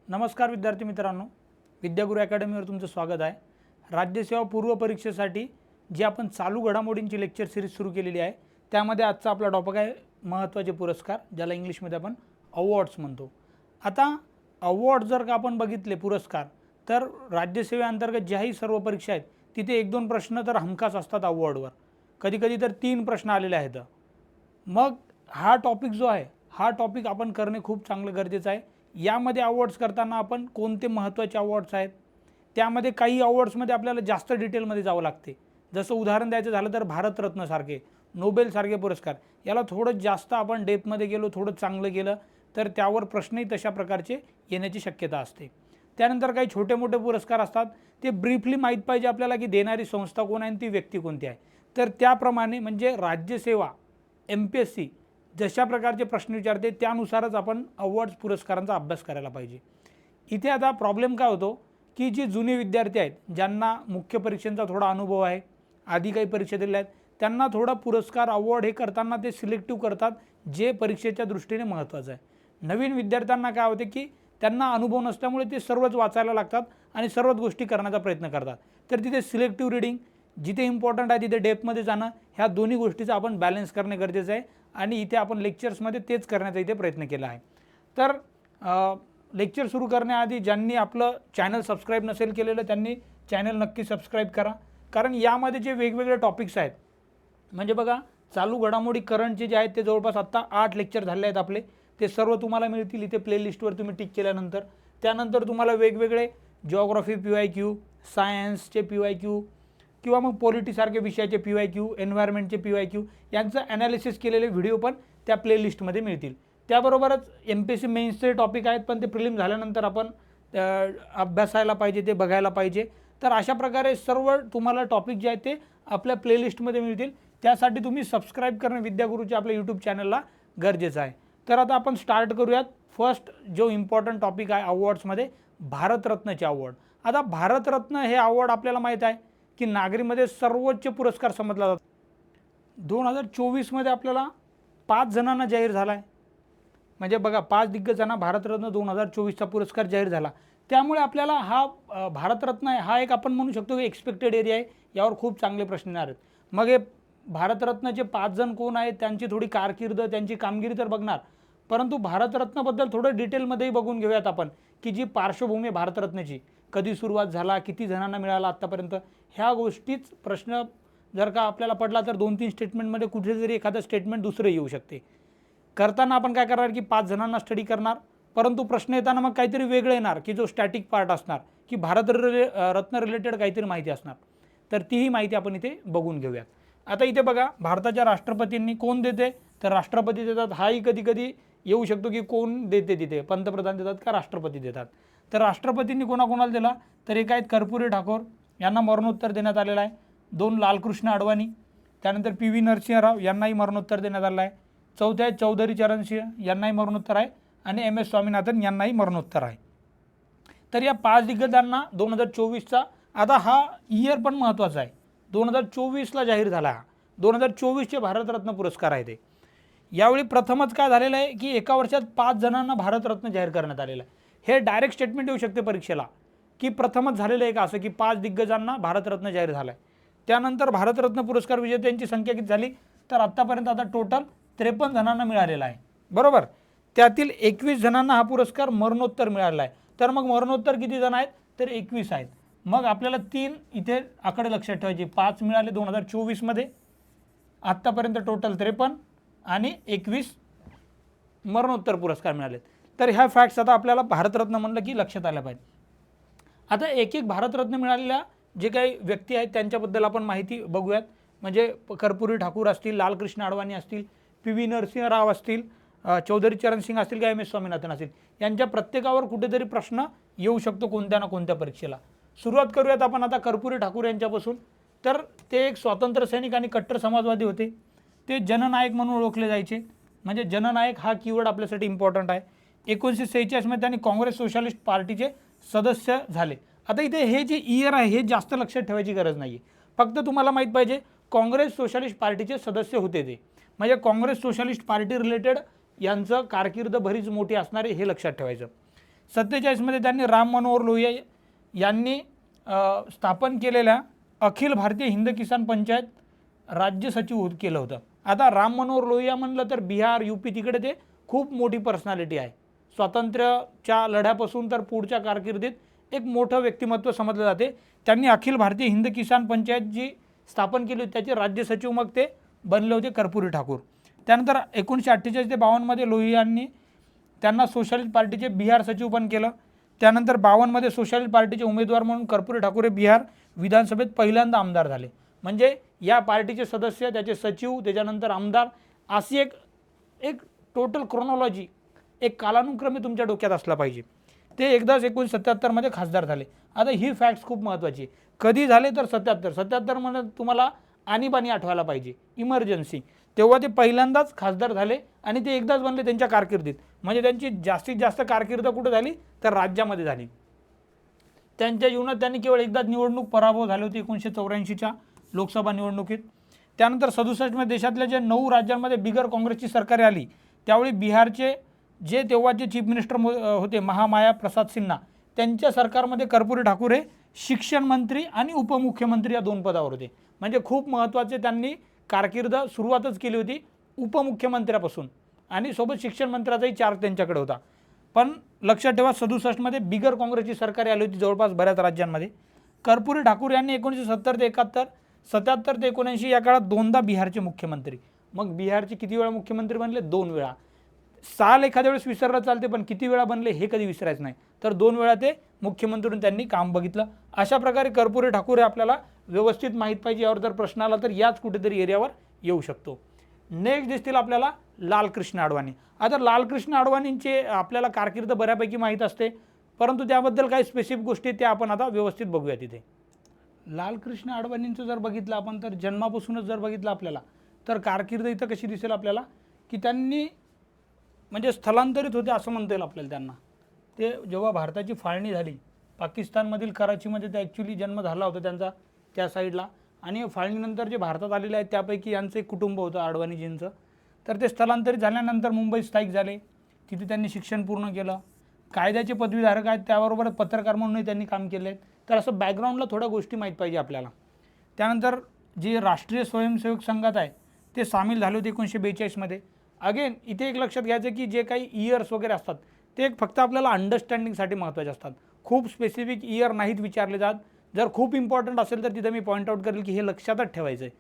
नमस्कार विद्यार्थी मित्रांनो, विद्यागुरु अकॅडमीवर तुमचं स्वागत आहे। राज्यसेवा पूर्व परीक्षेसाठी जी आपण चालू घडामोडींची लेक्चर सिरीज सुरू केलेली आहे त्यामध्ये आजचा आपला टॉपिक आहे महत्त्वाचे पुरस्कार, ज्याला इंग्लिशमध्ये आपण अवॉर्ड्स म्हणतो। आता अवॉर्ड जर का आपण बघितले पुरस्कार, तर राज्यसेवेअंतर्गत ज्याही सर्व परीक्षा आहेत तिथे 1-2 प्रश्न तर हमखास असतात अवॉर्डवर, कधी-कधी तर 3 प्रश्न आलेले आहेत। मग हा टॉपिक जो आहे हा टॉपिक आपण करणे खूप चांगलं गरजेचं आहे। यामध्ये अवॉर्ड्स करताना आपण कोणते महत्त्वाचे अवॉर्ड्स आहेत, त्यामध्ये काही अवॉर्ड्समध्ये आपल्याला जास्त डिटेलमध्ये जावं लागते। जसं उदाहरण द्यायचं झालं तर भारतरत्न सारखे, नोबेल सारखे पुरस्कार, याला थोडं जास्त आपण डेप्थमध्ये गेलो, थोडं चांगलं गेलं तर त्यावर प्रश्नही तशा प्रकारचे येण्याची शक्यता असते। त्यानंतर काही छोटे मोठे पुरस्कार असतात, ते ब्रीफली माहीत पाहिजे आपल्याला की देणारी संस्था कोण आहे आणि ती व्यक्ती कोणती आहे। तर त्याप्रमाणे म्हणजे राज्यसेवा MPSC जशा प्रकारचे प्रश्न विचारते त्यानुसारच आपण अवॉर्ड्स पुरस्कारांचा अभ्यास करायला पाहिजे। इथे आता प्रॉब्लेम काय होतो की जे जुने विद्यार्थी आहेत, ज्यांना मुख्य परीक्षांचा थोडा अनुभव आहे, आधी काही परीक्षा दिल्या आहेत, त्यांना थोडा पुरस्कार अवॉर्ड हे करताना ते सिलेक्टिव्ह करतात जे परीक्षेच्या दृष्टीने महत्त्वाचं आहे। नवीन विद्यार्थ्यांना काय होते की त्यांना अनुभव नसल्यामुळे ते सर्वच वाचायला लागतात आणि सर्वच गोष्टी करण्याचा प्रयत्न करतात। तर तिथे सिलेक्टिव्ह रीडिंग जिथे इम्पॉर्टंट आहे तिथे डेप्थमध्ये जाणं, ह्या दोन्ही गोष्टीचा आपण बॅलन्स करणे गरजेचं आहे आणि इथे आपण लेक्चर्समध्ये तेच करण्याचा इथे प्रयत्न केला आहे। तर लेक्चर सुरू करण्याआधी ज्यांनी आपलं चॅनल सबस्क्राईब नसेल केलेलं त्यांनी चॅनल नक्की सबस्क्राईब करा, कारण यामध्ये जे वेगवेगळे टॉपिक्स आहेत, म्हणजे बघा चालू घडामोडी करंटचे जे आहेत ते जवळपास आत्ता 8 लेक्चर झाले आहेत आपले, ते सर्व तुम्हाला मिळतील इथे प्लेलिस्टवर तुम्ही टिक केल्यानंतर। त्यानंतर तुम्हाला वेगवेगळे जिओग्राफी PYQ, सायन्सचे PYQ किंवा मग पॉलिटीसारखे विषयाचे PYQ, एन्व्हायरमेंटचे PYQ यांचं ॲनालिसिस केलेले व्हिडिओ पण त्या प्लेलिस्टमध्ये मिळतील। त्याबरोबरच MPSC मेन्सचे टॉपिक आहेत, पण ते प्रिलिम झाल्यानंतर आपण अभ्यासायला पाहिजे, ते बघायला पाहिजे। तर अशा प्रकारे सर्व तुम्हाला टॉपिक जे आहेत ते आपल्या प्लेलिस्टमध्ये मिळतील। त्यासाठी तुम्ही सबस्क्राईब करणं विद्यागुरूच्या आपल्या यूट्यूब चॅनलला गरजेचं आहे। तर आता आपण स्टार्ट करूयात। फर्स्ट जो इम्पॉर्टंट टॉपिक आहे अवॉर्ड्समध्ये, भारतरत्नचे अवॉर्ड। आता भारतरत्न हे अवॉर्ड आपल्याला माहीत आहे की नागरीमध्ये सर्वोच्च पुरस्कार समजला जातो। 2024मध्ये आपल्याला 5 जणांना जाहीर झाला आहे, म्हणजे बघा 5 दिग्गजांना भारतरत्न 2024चा पुरस्कार जाहीर झाला। त्यामुळे आपल्याला हा भारतरत्न आहे हा एक आपण म्हणू शकतो की एक्सपेक्टेड एरिया आहे, यावर खूप चांगले प्रश्न येणार आहेत। मग हे भारतरत्नचे 5 जण कोण आहेत, त्यांची थोडी कारकीर्द, त्यांची कामगिरी तर बघणार, परंतु भारतरत्नबद्दल थोडं डिटेलमध्ये बघून घेऊयात आपण की जी पार्श्वभूमी भारतरत्नाची, कधी सुरुवात झाला, किती जणांना मिळाला आत्तापर्यंत, ह्या गोष्टीच प्रश्न जर का आपल्याला पडला तर 2-3 स्टेटमेंटमध्ये कुठेतरी एखादं स्टेटमेंट दुसरं येऊ शकते। करताना आपण काय करणार की 5 जणांना स्टडी करणार, परंतु प्रश्न येताना मग काहीतरी वेगळं येणार की जो स्टॅटिक पार्ट असणार की रत्न रिलेटेड काहीतरी माहिती असणार, तर तीही माहिती आपण इथे बघून घेऊयात। आता इथे बघा भारताच्या राष्ट्रपतींनी कोण देते, तर राष्ट्रपती देतात। हाही कधी कधी येऊ शकतो की कोण देते, तिथे पंतप्रधान देतात का राष्ट्रपती देतात। तर राष्ट्रपतींनी कोणाकोणाला दिला, तर एक आहेत कर्पूरी ठाकूर, यांना मरणोत्तर देण्यात आलेलं आहे। 2 लालकृष्ण अडवाणी, त्यानंतर PV नरसिंह राव यांनाही मरणोत्तर देण्यात आलेलं आहे। चौथे आहेत चौधरी चरण सिंह, यांनाही मरणोत्तर आहे, आणि MS स्वामीनाथन यांनाही मरणोत्तर आहे। तर या 5 दिग्गजांना 2024चा, आता हा इयर पण महत्त्वाचा आहे, 2024ला जाहीर झाला हा 2024चे भारतरत्न पुरस्कार आहे ते। यावेळी प्रथमच काय झालेलं आहे की एका वर्षात 5 जणांना भारतरत्न जाहीर करण्यात आलेलं आहे। हे डायरेक्ट स्टेटमेंट येऊ शकते परीक्षेला की प्रथमच झालेलं आहे का असं, की 5 दिग्गजांना भारतरत्न जाहीर झाला आहे। त्यानंतर भारतरत्न पुरस्कार विजेत्यांची संख्या किती झाली, तर आत्तापर्यंत आता टोटल 53 जणांना मिळालेला आहे, बरोबर। त्यातील 21 जणांना हा पुरस्कार मरणोत्तर मिळाला आहे। तर मग मरणोत्तर किती जण आहेत, तर 21 आहेत। मग आपल्याला 3 इथे आकडे लक्षात ठेवायचे, 5 मिळाले 2024मध्ये, आत्तापर्यंत टोटल 53 आणि 21 मरणोत्तर पुरस्कार मिळाले। तर ह्या फॅक्ट्स आता आपल्याला भारतरत्न म्हणलं की लक्षात आल्या पाहिजे। आता एक एक भारतरत्न मिळालेल्या जे काही व्यक्ती आहेत त्यांच्याबद्दल आपण माहिती बघूयात। म्हणजे कर्पूरी ठाकूर असतील, लालकृष्ण अडवाणी असतील, PV नरसिंह राव असतील, चौधरी चरण सिंह असतील का MS स्वामीनाथन असतील, यांच्या प्रत्येकावर कुठेतरी प्रश्न येऊ शकतो कोणत्या ना कोणत्या परीक्षेला। सुरुवात करूयात आपण आता कर्पूरी ठाकूर यांच्यापासून। तर ते एक स्वातंत्र्य सैनिक आणि कट्टर समाजवादी होते। ते जननायक म्हणून ओळखले जायचे, म्हणजे जननायक हा कीवर्ड आपल्यासाठी इम्पॉर्टंट आहे। 1946मध्ये त्यांनी काँग्रेस सोशलिस्ट पार्टीचे सदस्य झाले। आता इथे हे जे इयर आहे हे जास्त लक्षात ठेवायची गरज नाही आहे, फक्त तुम्हाला माहीत पाहिजे काँग्रेस सोशलिस्ट पार्टीचे सदस्य होते ते, म्हणजे काँग्रेस सोशलिस्ट पार्टी रिलेटेड यांचं कारकीर्द बरीच मोठी असणार आहे हे लक्षात ठेवायचं। 47मध्ये त्यांनी राम मनोहर लोहिया यांनी स्थापन केलेल्या अखिल भारतीय हिंद किसान पंचायत राज्य सचिव केलं होतं. आता राम मनोहर लोहिया म्हणलं तर बिहार UP तिकडे ते खूप मोठी पर्सनॅलिटी आहे. स्वातंत्र्याच्या लढ्यापासून तर पुढच्या कारकिर्दीत एक मोठं व्यक्तिमत्व समजलं जाते. त्यांनी अखिल भारतीय हिंद किसान पंचायत जी स्थापन केली होती त्याचे राज्य सचिव मग ते बनले होते कर्पूरी ठाकूर. त्यानंतर 1948 ते 52मध्ये लोहियांनी त्यांना सोशलिस्ट पार्टीचे बिहार सचिव पण केलं. त्यानंतर 52मध्ये सोशलिस्ट पार्टीचे उमेदवार म्हणून कर्पूरी ठाकूर हे बिहार विधानसभेत पहिल्यांदा आमदार झाले. म्हणजे या पार्टीचे सदस्य, त्याचे सचिव, त्याच्यानंतर आमदार, अशी एक टोटल क्रोनॉलॉजी, एक कालानुक्रमे तुमच्या डोक्यात असला पाहिजे. ते एकदाच 1977मध्ये खासदार झाले. आता ही फॅक्ट्स खूप महत्त्वाची. कधी झाले तर 77 मध्ये तुम्हाला आणीबाणी आठवायला पाहिजे, इमर्जन्सी. तेव्हा ते पहिल्यांदाच खासदार झाले आणि ते एकदाच बनले त्यांच्या कारकिर्दीत. म्हणजे त्यांची जास्तीत जास्त कारकीर्द कुठे झाली तर राज्यामध्ये झाली. त्यांच्या जीवनात त्यांनी केवळ एकदाच निवडणूक पराभव झाले होते 1984च्या लोकसभा निवडणुकीत. त्यानंतर 67मध्ये देशातल्या जे 9 राज्यांमध्ये बिगर काँग्रेसची सरकारे आली त्यावेळी बिहारचे जे तेव्हाचे चीफ मिनिस्टर होते महामाया प्रसाद सिन्हा, त्यांच्या सरकारमध्ये कर्पूरी ठाकूर हे शिक्षण मंत्री आणि उपमुख्यमंत्री या 2 पदावर होते. म्हणजे खूप महत्त्वाचे त्यांनी कारकीर्द सुरुवातच केली होती उपमुख्यमंत्र्यापासून आणि सोबत शिक्षण मंत्र्याचाही चार्ज त्यांच्याकडे होता. पण लक्षात ठेवा 67मध्ये बिगर काँग्रेसची सरकारे आली होती जवळपास बऱ्याच राज्यांमध्ये. कर्पूरी ठाकूर यांनी 1970 ते 71, 77 ते 79 या काळात 2दा बिहारचे मुख्यमंत्री. मग बिहारचे किती वेळा मुख्यमंत्री बनले? 2 वेळा. साल एखाद्या वेळेस विसरलं चालते पण किती वेळा बनले हे कधी विसरायचं नाही. तर 2 वेळा ते मुख्यमंत्री म्हणून त्यांनी काम बघितलं. अशा प्रकारे कर्पूरी ठाकूर हे आपल्याला व्यवस्थित माहीत पाहिजे. यावर जर प्रश्न आला तर याच कुठेतरी एरियावर येऊ शकतो. नेक्स्ट दिसतील आपल्याला लालकृष्ण अडवाणी. आता लालकृष्ण अडवाणींचे आपल्याला कारकीर्द बऱ्यापैकी माहीत असते, परंतु त्याबद्दल काही स्पेसिफिक गोष्टी त्या आपण आता व्यवस्थित बघूया. तिथे लालकृष्ण अडवाणींचं जर बघितलं आपण तर जन्मापासूनच जर बघितलं आपल्याला तर कारकीर्द इथं कशी दिसेल आपल्याला की त्यांनी म्हणजे स्थलांतरित होते असं म्हणता येईल आपल्याला त्यांना. ते जेव्हा भारताची फाळणी झाली पाकिस्तानमधील कराचीमध्ये ते ॲक्च्युली जन्म झाला होता त्यांचा त्या साईडला, आणि फाळणीनंतर जे भारतात आलेले आहेत त्यापैकी यांचं एक कुटुंब होतं अडवाणीजींचं. तर ते स्थलांतरित झाल्यानंतर मुंबईत स्थायिक झाले. तिथे त्यांनी शिक्षण पूर्ण केलं. कायद्याचे पदवीधारक आहेत, त्याबरोबर पत्रकार म्हणूनही त्यांनी काम केले आहेत. तर असं बॅकग्राऊंडला थोड्या गोष्टी माहीत पाहिजे आपल्याला. त्यानंतर जे राष्ट्रीय स्वयंसेवक संघात आहे ते सामील झाले होते 1942मध्ये. अगेन इथे एक लक्षात घ्यायचं की जे काही इयर्स वगैरे असतात ते एक फक्त आपल्याला अंडरस्टँडिंगसाठी महत्त्वाचे असतात. खूप स्पेसिफिक इयर नाहीत विचारले जात. जर खूप इम्पॉर्टंट असेल तर तिथे मी पॉईंट आउट करेल की हे लक्षातच ठेवायचं आहे.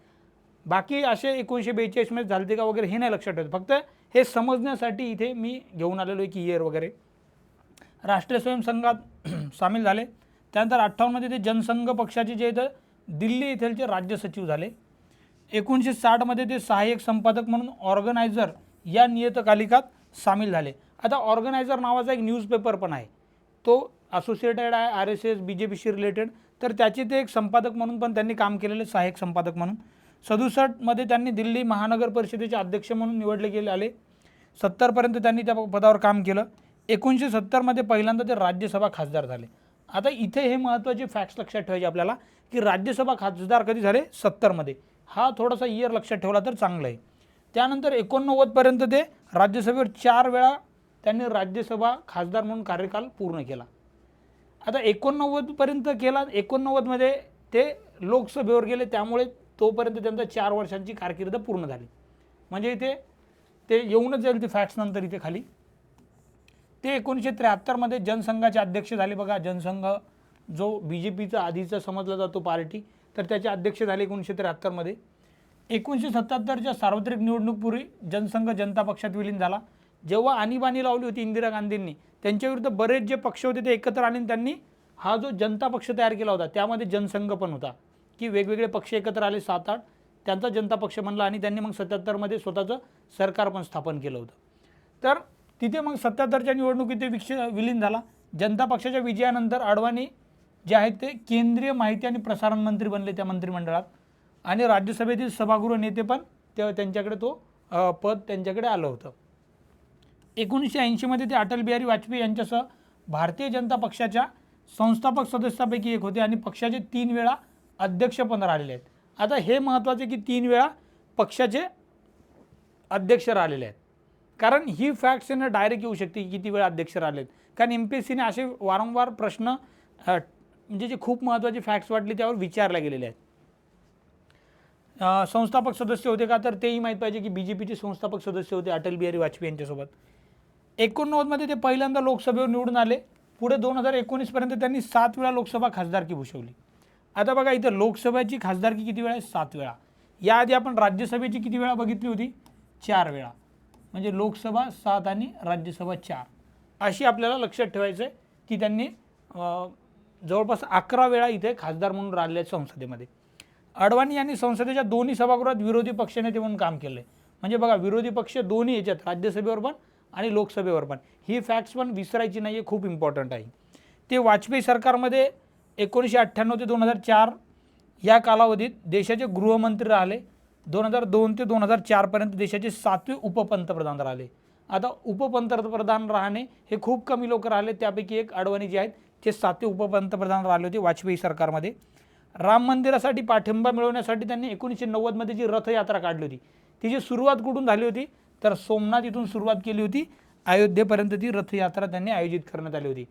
बाकी असे 1942मध्ये झालते का वगैरे हे नाही लक्षात ठेवायचं. फक्त हे समजण्यासाठी इथे मी घेऊन आलेलो आहे की इयर वगैरे. राष्ट्रीय स्वयंसंघात सामील झाले. त्यानंतर 58मध्ये ते जनसंघ पक्षाचे जे इथं दिल्ली येथीलचे राज्य सचिव झाले. 1960मध्ये ते सहाय्यक संपादक म्हणून ऑर्गनायझर या नियतकालिकात सामील झाले. आता ऑर्गनायझर नावाचा एक न्यूजपेपर पण आहे, तो असोसिएटेड आहे RSS BJPशी रिलेटेड. तर त्याचे ते एक संपादक म्हणून पण त्यांनी काम केलेले, सहाय्यक संपादक म्हणून. 67मध्ये त्यांनी दिल्ली महानगर परिषदेचे अध्यक्ष म्हणून निवडले गेले आले. 70पर्यंत त्यांनी त्या पदावर काम केलं. 1970मध्ये पहिल्यांदा ते राज्यसभा खासदार झाले. आता इथे हे महत्त्वाचे फॅक्ट्स लक्षात ठेवायचे आपल्याला की राज्यसभा खासदार कधी झाले? 70मध्ये. हा थोडासा इयर लक्षात ठेवला तर चांगलं आहे. त्यानंतर 89पर्यंत ते राज्यसभेवर 4 वेळा त्यांनी राज्यसभा खासदार म्हणून कार्यकाल पूर्ण केला. आता 89पर्यंत केला. 89मध्ये ते लोकसभेवर गेले, त्यामुळे तोपर्यंत त्यांचा 4 वर्षांची कारकीर्द पूर्ण झाली. म्हणजे इथे ते येऊनच जाईल ते फॅक्ट्स नंतर इथे खाली. ते 1973मध्ये जनसंघाचे अध्यक्ष झाले. बघा, जनसंघ जो BJPचा आधीचा समजला जातो पार्टी, तर त्याचे अध्यक्ष झाले 1973मध्ये. 1977च्या सार्वत्रिक निवडणूकपूर्वी जनसंघ जनता पक्षात विलीन झाला. जेव्हा आणीबाणी लावली होती इंदिरा गांधींनी, त्यांच्याविरुद्ध बरेच जे पक्ष होते ते एकत्र आले आणि त्यांनी हा जो जनता पक्ष तयार केला होता त्यामध्ये जनसंघ पण होता, की वेगवेगळे पक्ष एकत्र आले 7-8, त्यांचा जनता पक्ष बनला आणि त्यांनी मग 77मध्ये स्वतःचं सरकार पण स्थापन केलं होतं. तर तिथे मग 77च्या निवडणुकीत ते विलीन झाला. जनता पक्षाच्या विजयानंतर अडवाणी जे आहेत ते केंद्रीय माहिती आणि प्रसारण मंत्री बनले त्या मंत्रिमंडळात, आणि राज्यसभेतील सभागृह नेते पण त्यांच्याकडे तो पद त्यांच्याकडे आलं होतं. 1980मध्ये ते अटल बिहारी वाजपेयी यांच्यासह भारतीय जनता पक्षाच्या संस्थापक सदस्यापैकी एक होते आणि पक्षाचे 3 वेळा अध्यक्ष पण राहिलेले आहेत. आता हे महत्त्वाचे की 3 वेळा पक्षाचे अध्यक्ष राहिलेले आहेत, कारण ही फॅक्ट्स यांना डायरेक्ट येऊ शकते की किती वेळा अध्यक्ष राहिलेत. कारण MPSCने असे वारंवार प्रश्न म्हणजे जे खूप महत्त्वाचे फॅक्ट्स वाटले त्यावर विचारले गेलेले आहेत. संस्थापक सदस्य होते का, तर तेही माहीत पाहिजे की BJPचे संस्थापक सदस्य होते अटल बिहारी वाजपेयी यांच्यासोबत. 89 मध्ये ते पहिल्यांदा लोकसभेवर निवडून आले. पुढे 2019 पर्यंत त्यांनी 7 वेळा लोकसभा खासदारकी भूषवली. आता बघा इथं लोकसभेची खासदारकी किती वेळा आहे, 7 वेळा. याआधी आपण राज्यसभेची किती वेळा बघितली होती, 4 वेळा. म्हणजे लोकसभा 7 आणि राज्यसभा 4 अशी आपल्याला लक्षात ठेवायचं आहे की त्यांनी जवळपास 11 वेळा इथे खासदार म्हणून राहिले आहेत संसदेमध्ये. अडवाणी यांनी संसदेच्या दोन्ही सभागृहात विरोधी पक्षनेते म्हणून काम केलं आहे. म्हणजे बघा विरोधी पक्ष दोन्ही याच्यात राज्यसभेवर पण आणि लोकसभेवर पण. ही फॅक्ट्स पण विसरायची नाही आहे, खूप इम्पॉर्टंट आहे. ते वाजपेयी सरकारमध्ये 1998 ते 2004 या कालावधीत देशाचे गृहमंत्री राहिले. 2002 ते 2004 पर्यंत देशाचे 7वे उपपंतप्रधान राहिले. आता उपपंतप्रधान राहणे हे खूप कमी लोक राहिले, त्यापैकी एक अडवाणी जे आहेत ते 7वे उपपंतप्रधान राहिले होते वाजपेयी सरकारमध्ये. राम मंदिरासाठी पाठिंबा मिळवण्यासाठी त्यांनी 1990 मध्ये जी रथयात्रा काढली होती, तिची सुरुवात कुठून झाली होती, तर सोमनाथ इथून सुरुवात केली होती. अयोध्येपर्यंत ती रथयात्रा त्यांनी आयोजित करण्यात आली होती.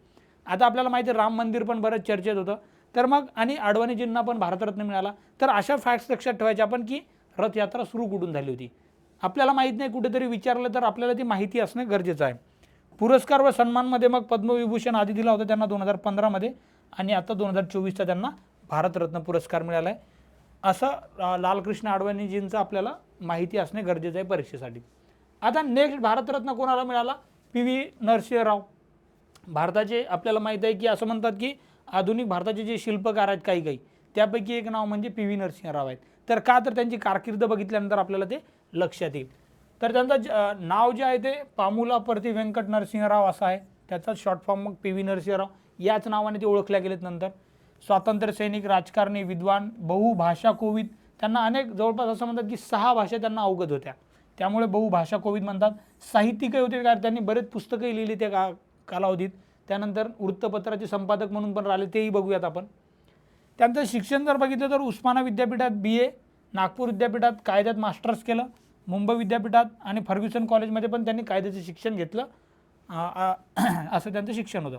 आता आपल्याला माहिती आहे राम मंदिर पण बरंच चर्चेत होतं, तर मग आणि अडवाणीजींना पण भारतरत्न मिळाला. तर अशा फॅक्ट्स लक्षात ठेवायचे आपण की रथयात्रा सुरू कुठून झाली होती. आपल्याला माहीत नाही, कुठेतरी विचारलं तर आपल्याला ती माहिती असणं गरजेचं आहे. पुरस्कार व सन्मानमध्ये मग पद्मविभूषण आधी दिला होता त्यांना 2015 मध्ये, आणि आता 2024चा त्यांना भारतरत्न पुरस्कार मिळाला आहे. असं लालकृष्ण अडवाणीजींचं आपल्याला माहिती असणे गरजेचं आहे परीक्षेसाठी. आता नेक्स्ट भारतरत्न कोणाला मिळाला, PV नरसिंहराव. भारताचे आपल्याला माहीत आहे की असं म्हणतात की आधुनिक भारताचे जे शिल्पकार आहेत काही त्यापैकी एक नाव म्हणजे PV नरसिंहराव आहेत. तर का, तर त्यांची कारकीर्द बघितल्यानंतर आपल्याला ते लक्षात येईल. तर त्यांचं नाव जे आहे ते पामुलापर्ती व्यंकट नरसिंहराव असं आहे, त्याचा शॉर्ट फॉर्म मग PV नरसिंहराव याच नावाने ते ओळखल्या गेलेत. नंतर स्वातंत्र्य सैनिक, राजकारणी, विद्वान, बहुभाषा कोविद. त्यांना अनेक जवळपास असं म्हणतात की 6 भाषा त्यांना अवगत होत्या, त्यामुळे बहुभाषा कोविद म्हणतात. साहित्यिकही होते, कारण त्यांनी बरेच पुस्तकंही लिहिली त्या कालावधीत. त्यानंतर वृत्तपत्राचे संपादक म्हणून पण राहिले, तेही बघूयात आपण. त्यांचं शिक्षण जर बघितलं तर उस्माना विद्यापीठात BA, नागपूर विद्यापीठात कायद्यात मास्टर्स केलं, मुंबई विद्यापीठात आणि फर्ग्युसन कॉलेजमध्ये पण त्यांनी कायद्याचं शिक्षण घेतलं. असं त्यांचं शिक्षण होतं.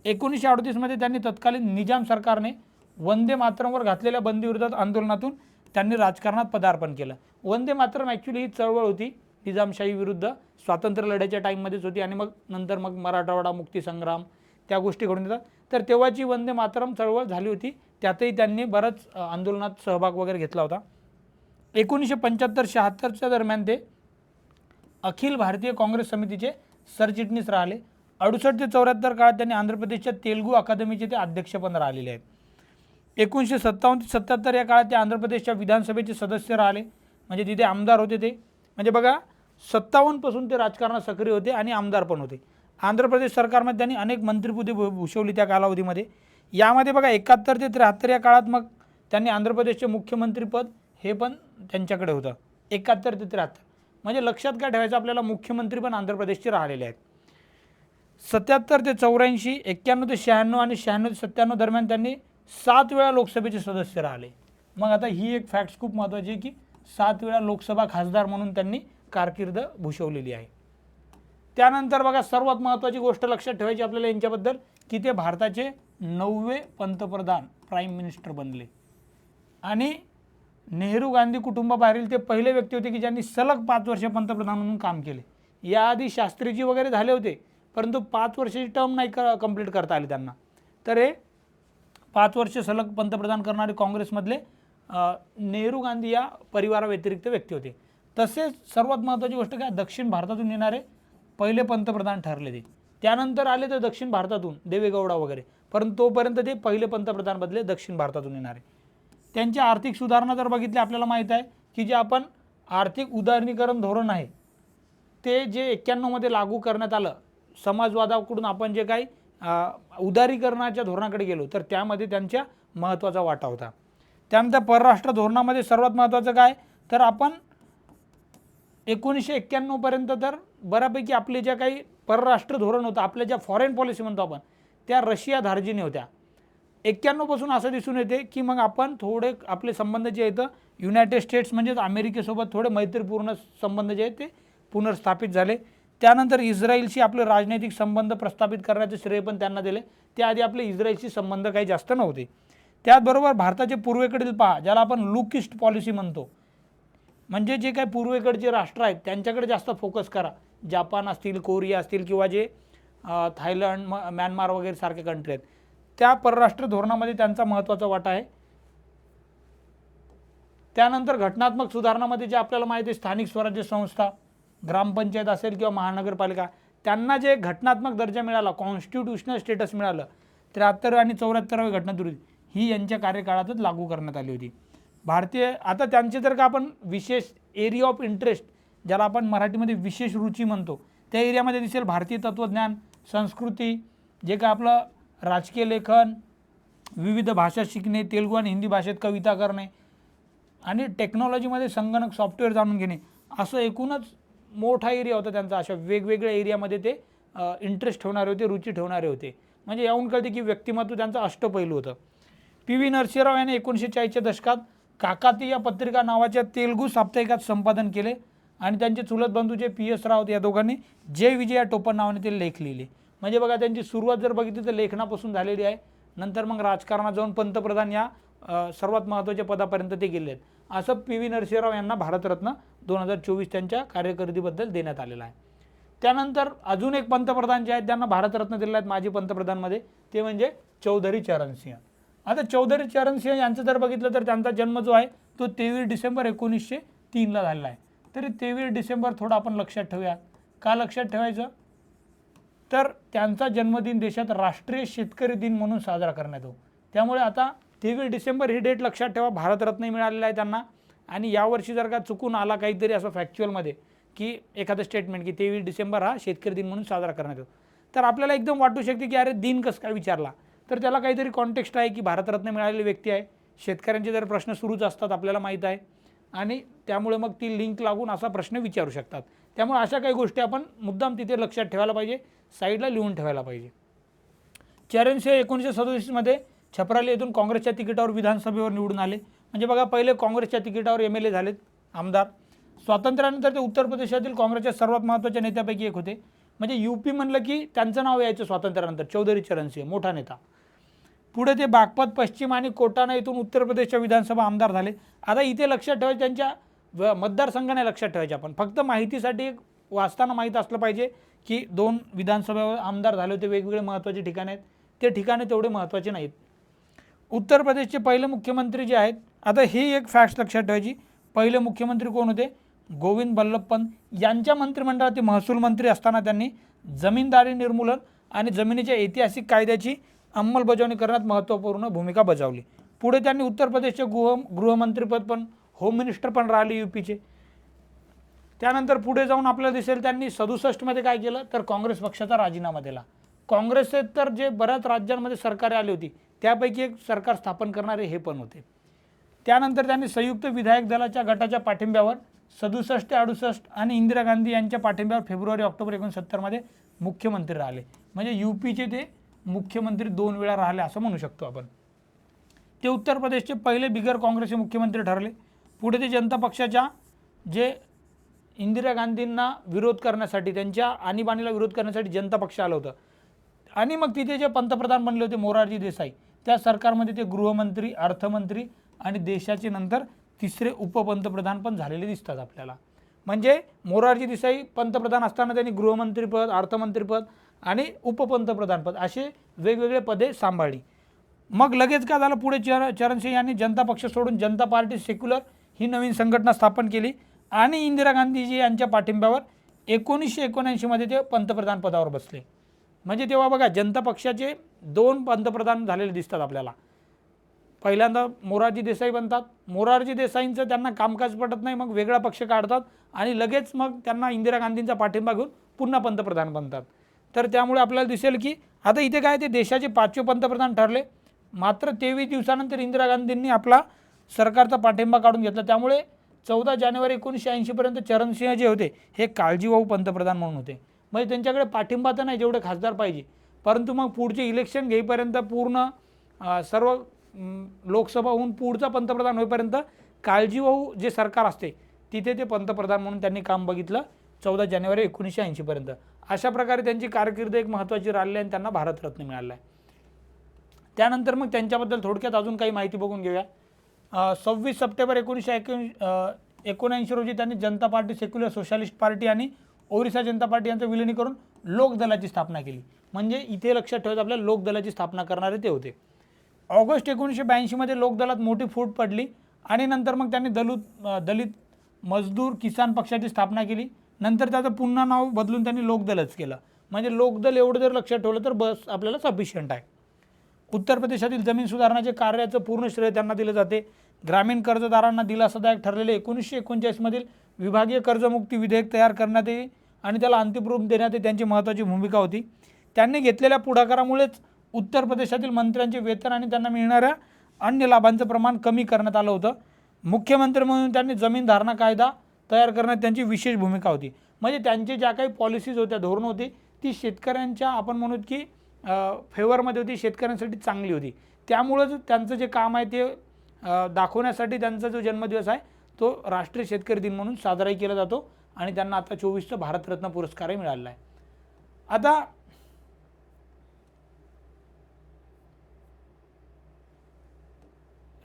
1938 मध्ये त्यांनी तत्कालीन निजाम सरकारने वंदे मातरमवर घातलेल्या बंदीविरोधात आंदोलनातून त्यांनी राजकारणात पदार्पण केलं. वंदे मातरम ॲक्च्युली ही चळवळ होती निजामशाही विरुद्ध, स्वातंत्र्य लढ्याच्या टाईममध्येच होती, आणि मग नंतर मग मराठवाडा मुक्तीसंग्राम त्या गोष्टी घडून येतात. तर तेव्हाची वंदे मातरम चळवळ झाली होती, त्यातही त्यांनी बरंच आंदोलनात सहभाग वगैरे घेतला होता. 1975-76च्या दरम्यान ते अखिल भारतीय काँग्रेस समितीचे सरचिटणीस राहिले. 68 ते 74 काळात त्यांनी आंध्र प्रदेशच्या तेलुगू अकादमीचे ते अध्यक्ष पण राहिलेले आहेत. 1957 ते 77 या काळात ते आंध्र प्रदेशच्या विधानसभेचे सदस्य राहिले, म्हणजे तिथे आमदार होते ते. म्हणजे बघा 57 पासून ते राजकारणात सक्रिय होते आणि आमदार पण होते. आंध्र प्रदेश सरकारमध्ये त्यांनी अनेक मंत्रिपदे भूषवली त्या कालावधीमध्ये. यामध्ये बघा 71 ते 73 या काळात मग त्यांनी आंध्र प्रदेशचे मुख्यमंत्रीपद हे पण त्यांच्याकडे होतं. 71 ते 73 म्हणजे लक्षात काय ठेवायचं आपल्याला, मुख्यमंत्री पण आंध्र प्रदेशचे राहिलेले आहेत. 77 ते 84, 91 ते 96 आणि 96 ते 97 दरम्यान त्यांनी 7 वेळा लोकसभेचे सदस्य राहिले. मग आता ही एक फॅक्ट्स खूप महत्त्वाची आहे की 7 वेळा लोकसभा खासदार म्हणून त्यांनी कारकीर्द भूषवलेली आहे. त्यानंतर बघा सर्वात महत्त्वाची गोष्ट लक्षात ठेवायची आपल्याला यांच्याबद्दल की ते भारताचे 9वे पंतप्रधान प्राईम मिनिस्टर बनले, आणि नेहरू गांधी कुटुंबाबाहेरील ते पहिले व्यक्ती होते की ज्यांनी सलग 5 वर्ष पंतप्रधान म्हणून काम केले. याआधी शास्त्रीजी वगैरे झाले होते, परंतु 5 वर्षाची टर्म नाही कंप्लीट करता आली त्यांना. तर हे 5 वर्ष सलग पंतप्रधान करणारे काँग्रेसमधले नेहरू गांधी या परिवाराव्यतिरिक्त व्यक्ती होते. तसेच सर्वात महत्त्वाची गोष्ट काय, दक्षिण भारतातून येणारे पहिले पंतप्रधान ठरले ते. त्यानंतर आले तर दक्षिण भारतातून देवेगौडा वगैरे, परंतु तोपर्यंत ते पहिले पंतप्रधान बदले दक्षिण भारतातून येणारे. त्यांच्या आर्थिक सुधारणा जर बघितली आपल्याला माहीत आहे की जे आपण आर्थिक उदारीकरण धोरण आहे ते जे 91 मध्ये लागू करण्यात आलं, समाजवादाकडून आपण जे काही उदारीकरणाच्या धोरणाकडे गेलो तर त्यामध्ये त्यांच्या महत्त्वाचा वाटा होता. त्यानंतर परराष्ट्र धोरणामध्ये सर्वात महत्त्वाचं काय, तर आपण 1991 पर्यंत तर बऱ्यापैकी आपले ज्या काही परराष्ट्र धोरण होतं, आपल्या ज्या फॉरेन पॉलिसी म्हणतो आपण, त्या रशिया धार्जिने होत्या. 91 पासून असं दिसून येते की मग आपण थोडे आपले संबंध जे आहेत युनायटेड स्टेट्स म्हणजेच अमेरिकेसोबत थोडे मैत्रीपूर्ण संबंध जे आहेत ते पुनर्स्थापित झाले. त्यानंतर इस्रायलशी आपले राजनैतिक संबंध प्रस्थापित करण्याचे श्रेय पण त्यांना दिले. त्याआधी आपले इस्रायलशी संबंध काही जास्त नव्हते. त्याचबरोबर भारताचे पूर्वेकडील पहा, ज्याला आपण लुक ईस्ट पॉलिसी म्हणतो, म्हणजे जे काही पूर्वेकडचे राष्ट्र आहेत त्यांच्याकडे जास्त फोकस करा. जापान असतील, कोरिया असतील किंवा जे थायलंड, म्यानमार वगैरे सारखे कंट्री आहेत, त्या परराष्ट्र धोरणामध्ये त्यांचा महत्त्वाचा वाटा आहे. त्यानंतर घटनात्मक सुधारणामध्ये जे आपल्याला माहिती आहे, स्थानिक स्वराज्य संस्था, ग्रामपंचायत असेल किंवा महानगरपालिका, त्यांना जे घटनात्मक दर्जा मिळाला, कॉन्स्टिट्यूशनल स्टेटस मिळालं, 73 आणि 74वी घटनादुरुस्ती ही यांच्या कार्यकाळातच लागू करण्यात आली होती. भारतीय आता त्यांचे जर का आपण विशेष एरिया ऑफ इंटरेस्ट, ज्याला आपण मराठीमध्ये विशेष रुची म्हणतो, त्या एरियामध्ये दिसेल भारतीय तत्त्वज्ञान, संस्कृती, जे काय आपलं राजकीय लेखन, विविध भाषा शिकणे, तेलुगू आणि हिंदी भाषेत कविता करणे आणि टेक्नॉलॉजीमध्ये संगणक सॉफ्टवेअर जाणून घेणे, असं एकूणच मोठा एरिया होता त्यांचा. अशा वेगवेगळ्या एरियामध्ये ते इंटरेस्ट ठेवणारे होते, रुची ठेवणारे होते. म्हणजे याहून कळते की व्यक्तिमत्व त्यांचं अष्टपैलू होतं. पी.व्ही. नरसिंहराव यांनी 1940च्या दशकात काकातीय पत्रिका नावाच्या तेलुगू साप्ताहिकात संपादन केले आणि त्यांचे चुलत बंधू जे पी.एस. रावत या दोघांनी जय विजय या टोपण नावाने ते लेख लिहिले. म्हणजे बघा, त्यांची सुरुवात जर बघितली तर लेखनापासून झालेली आहे. नंतर मग राजकारणात जाऊन पंतप्रधान या सर्वात महत्त्वाच्या पदापर्यंत ते गेले आहेत. असं पी.व्ही. नरसिंहराव यांना भारतरत्न 2024 त्यांच्या कार्यकिर्दीबद्दल देण्यात आलेला आहे. त्यानंतर अजून एक पंतप्रधान जे आहेत त्यांना भारतरत्न दिलेले आहेत माजी पंतप्रधानमध्ये, ते म्हणजे चौधरी चरण सिंह. आता चौधरी चरण सिंह यांचं जर बघितलं तर त्यांचा जन्म जो आहे तो 23 डिसेंबर 1903ला झालेला आहे. तरी 23 डिसेंबर थोडं आपण लक्षात ठेवूया. का लक्षात ठेवायचं? तर त्यांचा जन्मदिन देशात राष्ट्रीय शेतकरी दिन म्हणून साजरा करण्यात येतो. त्यामुळे आता 23 डिसेंबर ही डेट लक्षात ठेवा. भारतरत्न मिळालेला आहे त्यांना. आणि यावर्षी जर का चुकून आला काहीतरी असं फॅक्च्युअलमध्ये की एखादं स्टेटमेंट की 23 डिसेंबर हा शेतकरी दिन म्हणून साजरा करण्यात येतो, तर आपल्याला एकदम वाटू शकते की अरे दिन कसं काय विचारला, तर त्याला काहीतरी कॉन्टेक्स्ट आहे की भारतरत्न मिळालेली व्यक्ती आहे, शेतकऱ्यांचे जर प्रश्न सुरूच असतात आपल्याला माहीत आहे, आणि त्यामुळे मग ती लिंक लागून असा प्रश्न विचारू शकतात. त्यामुळे अशा काही गोष्टी आपण मुद्दाम तिथे लक्षात ठेवायला पाहिजे, साईडला लिहून ठेवायला पाहिजे. चरण सिंह 1967मध्ये छपराली येथून काँग्रेसच्या तिकिटावर विधानसभेवर निवडून आले. म्हणजे बघा, पहिले काँग्रेसच्या तिकिटावर MLA झालेत, आमदार. स्वातंत्र्यानंतर ते उत्तर प्रदेशातील काँग्रेसच्या सर्वात महत्त्वाच्या नेत्यापैकी एक होते. म्हणजे UP म्हणलं की त्यांचं नाव यायचं स्वातंत्र्यानंतर, चौधरी चरण सिंह, मोठा नेता. पुढे ते बागपत पश्चिम आणि कोटाणा येथून उत्तर प्रदेशच्या विधानसभा आमदार झाले. आता इथे लक्षात ठेवायचं, त्यांच्या मतदारसंघ नाही लक्षात ठेवायचे आपण, फक्त माहितीसाठी एक वाचताना माहीत असलं पाहिजे की 2 विधानसभेवर आमदार झाले होते, वेगवेगळे महत्त्वाचे ठिकाण आहेत, ते ठिकाणे तेवढे महत्त्वाचे नाहीत. उत्तर प्रदेशचे पहिले मुख्यमंत्री जे आहेत, आता ही एक फॅक्ट लक्षात ठेवायची, पहिले मुख्यमंत्री कोण होते? गोविंद बल्लभ पंत. यांच्या मंत्रिमंडळात ते महसूल मंत्री असताना त्यांनी जमीनदारी निर्मूलन आणि जमिनीच्या ऐतिहासिक कायद्याची अंमलबजावणी करण्यात महत्त्वपूर्ण भूमिका बजावली. पुढे त्यांनी उत्तर प्रदेशचे गृहमंत्रीपद पण, होम मिनिस्टर पण राहिले UPचे. त्यानंतर पुढे जाऊन आपल्याला दिसेल त्यांनी 67मध्ये काय केलं, तर काँग्रेस पक्षाचा राजीनामा दिला. काँग्रेसचे तर जे बऱ्याच राज्यांमध्ये सरकारे आली होती त्यापैकी एक सरकार स्थापन करणारे हे पण होते. त्यानंतर त्यांनी संयुक्त विधायक दलाच्या गटाच्या पाठिंब्यावर 67 ते 68 आणि इंदिरा गांधी यांच्या पाठिंब्यावर फेब्रुवारी-ऑक्टोबर 1969मध्ये मुख्यमंत्री राहिले. म्हणजे UPचे ते मुख्यमंत्री 2 वेळा राहिले असं म्हणू शकतो आपण. ते उत्तर प्रदेशचे पहिले बिगर काँग्रेसचे मुख्यमंत्री ठरले. पुढे ते जनता पक्षाच्या जे इंदिरा गांधींना विरोध करण्यासाठी, त्यांच्या आणीबाणीला विरोध करण्यासाठी जनता पक्ष आलं होतं, आणि मग तिथे जे पंतप्रधान बनले होते मोरारजी देसाई, त्या सरकारमध्ये ते गृहमंत्री, अर्थमंत्री आणि देशाचे नंतर 3रे उपपंतप्रधान पण झालेले दिसतात आपल्याला. म्हणजे मोरारजी देसाई पंतप्रधान असताना त्यांनी गृहमंत्रीपद, अर्थमंत्रीपद आणि उपपंतप्रधानपद असे वेगवेगळे पदे सांभाळली. मग लगेच काय झालं, पुढे चरण सिंह यांनी जनता पक्ष सोडून जनता पार्टी सेक्युलर ही नवीन संघटना स्थापन केली आणि इंदिरा गांधीजी यांच्या पाठिंब्यावर 1979मध्ये ते पंतप्रधान पदावर बसले. म्हणजे तेव्हा बघा, जनता पक्षाचे 2 पंतप्रधान झालेले दिसतात आपल्याला. पहिल्यांदा मोरारजी देसाई बनतात, मोरारजी देसाईंचं त्यांना कामकाज पटत नाही, मग वेगळा पक्ष काढतात आणि लगेच मग त्यांना इंदिरा गांधींचा पाठिंबा घेऊन पुन्हा पंतप्रधान बनतात. तर त्यामुळे आपल्याला दिसेल की आता इथे काय, ते देशाचे 5वे पंतप्रधान ठरले. मात्र 23 दिवसानंतर इंदिरा गांधींनी आपला सरकारचा पाठिंबा काढून घेतला. त्यामुळे 14 जानेवारी 1980पर्यंत चरण सिंह जे होते हे काळजीवाहू पंतप्रधान म्हणून होते. म्हणजे त्यांच्याकडे पाठिंबा तर नाही जेवढे खासदार पाहिजे, परंतु मग पुढचे इलेक्शन घेईपर्यंत पूर्ण सर्व लोकसभा होऊन पुढचा पंतप्रधान होईपर्यंत काळजीवाहू जे सरकार असते तिथे ते पंतप्रधान म्हणून त्यांनी काम बघितलं 14 जानेवारी 1980 पर्यंत. अशा प्रकारे त्यांची कारकीर्द एक महत्त्वाची राहिली आणि त्यांना भारतरत्न मिळाला आहे. त्यानंतर मग त्यांच्याबद्दल थोडक्यात अजून काही माहिती बघून घेऊया. 26 सप्टेंबर 1979 रोजी त्यांनी जनता पार्टी, सेक्युलर सोशलिस्ट पार्टी आणि ओरिसा जनता पार्टी यांचं विलिनीकरण करून लोकदलाची स्थापना केली. म्हणजे इथे लक्षात ठेवायचं आपल्याला, लोकदलाची स्थापना करणारे ते होते. ऑगस्ट 1982 मध्ये लोकदलात मोठी फूट पडली आणि नंतर मग त्यांनी दलित मजदूर किसान पक्षाची स्थापना केली. नंतर त्याचं पुन्हा नाव बदलून त्यांनी लोकदलच केलं. म्हणजे लोकदल एवढं जर लक्षात ठेवलं तर बस आपल्याला सफिशियंट आहे. उत्तर प्रदेशातील जमीन सुधारणाचे कार्याचं पूर्ण श्रेय त्यांना दिले जाते. ग्रामीण कर्जदारांना दिलासादायक ठरलेले 1939 मधील विभागीय कर्जमुक्ती विधेयक तयार करण्यात येईल आणि त्याला अंतिम रूप देण्यात त्यांची महत्त्वाची भूमिका होती. त्यांनी घेतलेल्या पुढाकारामुळेच उत्तर प्रदेशातील मंत्र्यांचे वेतन आणि त्यांना मिळणाऱ्या अन्य लाभांचं प्रमाण कमी करण्यात आलं होतं. मुख्यमंत्री म्हणून त्यांनी जमीन धारणा कायदा तयार करण्यात त्यांची विशेष भूमिका होती. म्हणजे त्यांची ज्या काही पॉलिसीज होत्या, धोरणं होती, ती शेतकऱ्यांच्या आपण म्हणूत की फेवरमध्ये होती, शेतकऱ्यांसाठी चांगली होती. त्यामुळंच त्यांचं जे काम आहे ते दाखवण्यासाठी त्यांचा जो जन्मदिवस आहे तो राष्ट्रीय शेतकरी दिन म्हणून साजराही केला जातो आणि त्यांना आता 24चा भारतरत्न पुरस्कारही मिळाला आहे. आता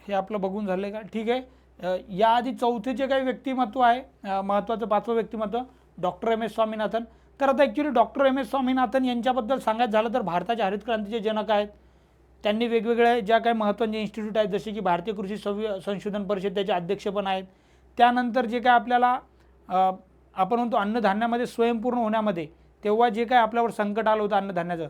हे आपलं बघून झालं आहे का? ठीक आहे. याआधी चौथे जे काही व्यक्तिमत्व आहे, महत्त्वाचं 5वं व्यक्तिमत्व डॉक्टर एम एस स्वामीनाथन. तर आता actually doctor M S Swaminathan यांच्याबद्दल सांगायचं झालं तर भारताच्या हरित क्रांतीचे जनक आहेत. त्यांनी वेगवेगळ्या ज्या काही महत्त्वाचे इन्स्टिट्यूट आहेत, जसे की भारतीय कृषी संशोधन परिषद त्याचे अध्यक्ष पण आहेत. त्यानंतर जे काय आपल्याला आपण म्हणतो अन्नधान्यामध्ये स्वयंपूर्ण होण्यामध्ये तेव्हा जे काय आपल्यावर संकट आलं होतं अन्नधान्याचं,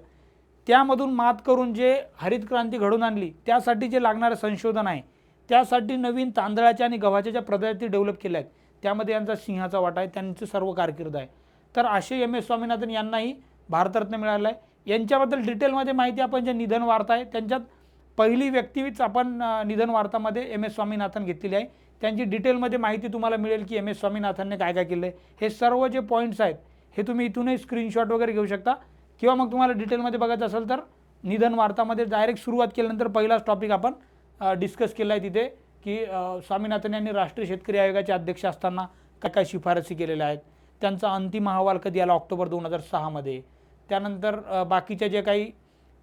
त्यामधून मात करून जे हरित क्रांती घडवून आणली, त्यासाठी जे लागणारं संशोधन आहे, त्यासाठी नवीन तांदळाच्या आणि गव्हाच्या ज्या प्रजाती डेव्हलप केल्या आहेत त्यामध्ये यांचा सिंहाचा वाटा आहे, त्यांचं सर्व कारकीर्द आहे. तर असे एम एस स्वामीनाथन यांनाही भारतरत्न मिळालं आहे. यांच्याबद्दल डिटेलमध्ये माहिती आपण जे निधन वार्ता आहे त्यांच्यात पहिली व्यक्तीच आपण निधन वार्तामध्ये एम एस स्वामीनाथन घेतलेली आहे. त्यांची डिटेलमध्ये माहिती तुम्हाला मिळेल की एम एस स्वामीनाथनने काय काय केलं आहे. हे सर्व जे पॉईंट्स आहेत हे तुम्ही इथूनही स्क्रीनशॉट वगैरे घेऊ शकता किंवा मग तुम्हाला डिटेलमध्ये बघायचं असेल तर निधन वार्तामध्ये डायरेक्ट सुरुवात केल्यानंतर पहिलाच टॉपिक आपण डिस्कस केला आहे तिथे की स्वामीनाथन यांनी राष्ट्रीय शेतकरी आयोगाचे अध्यक्ष असताना काय काय शिफारसी केलेल्या आहेत, त्यांचा अंतिम अहवाल कधी आला ऑक्टोबर 2006 मध्ये. त्यानंतर बाकीच्या जे काही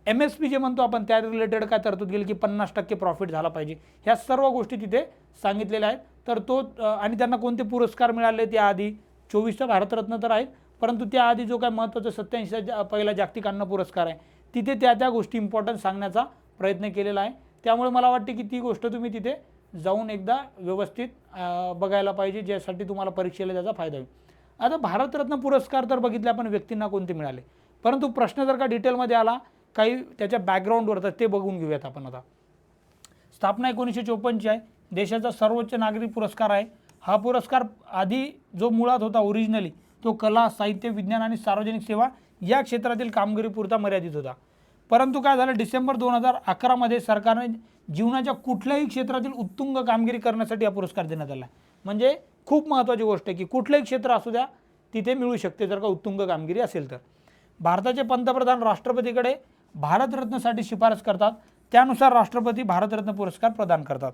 MSP जे म्हणतो आपण त्या रिलेटेड काय तरतूद केली की 50% प्रॉफिट झाला पाहिजे, ह्या सर्व गोष्टी तिथे सांगितलेल्या आहेत. तर तो आणि त्यांना कोणते पुरस्कार मिळाले त्याआधी 24चा भारतरत्न तर आहेत, परंतु त्याआधी जो काय महत्त्वाचा 87चा पहिला जागतिक अन्न पुरस्कार आहे तिथे त्या गोष्टी इम्पॉर्टन्ट सांगण्याचा प्रयत्न केलेला आहे. त्यामुळे मला वाटते की ती गोष्ट तुम्ही तिथे जाऊन एकदा व्यवस्थित बघायला पाहिजे, ज्यासाठी तुम्हाला परीक्षेला त्याचा फायदा होईल. आता भारतरत्न पुरस्कार तर बघितले आपण व्यक्तींना कोणते मिळाले, परंतु प्रश्न जर का डिटेलमध्ये आला काही त्याच्या बॅकग्राऊंडवर तर ते बघून घेऊयात आपण. आता स्थापना 1954ची आहे, देशाचा सर्वोच्च नागरी पुरस्कार आहे. हा पुरस्कार आधी जो मुळात होता ओरिजिनली तो कला, साहित्य, विज्ञान आणि सार्वजनिक सेवा या क्षेत्रातील कामगिरीपुरता मर्यादित होता. परंतु काय झालं, डिसेंबर 2011 मध्ये सरकारने जीवनाच्या कुठल्याही क्षेत्रातील उत्तुंग कामगिरी करण्यासाठी हा पुरस्कार देण्यात आला. म्हणजे खूप महत्त्वाची गोष्ट आहे की कुठलंही क्षेत्र असू द्या तिथे मिळू शकते जर का उत्तुंग कामगिरी असेल तर. भारताचे पंतप्रधान राष्ट्रपतीकडे भारतरत्नसाठी शिफारस करतात, त्यानुसार राष्ट्रपती भारतरत्न पुरस्कार प्रदान करतात.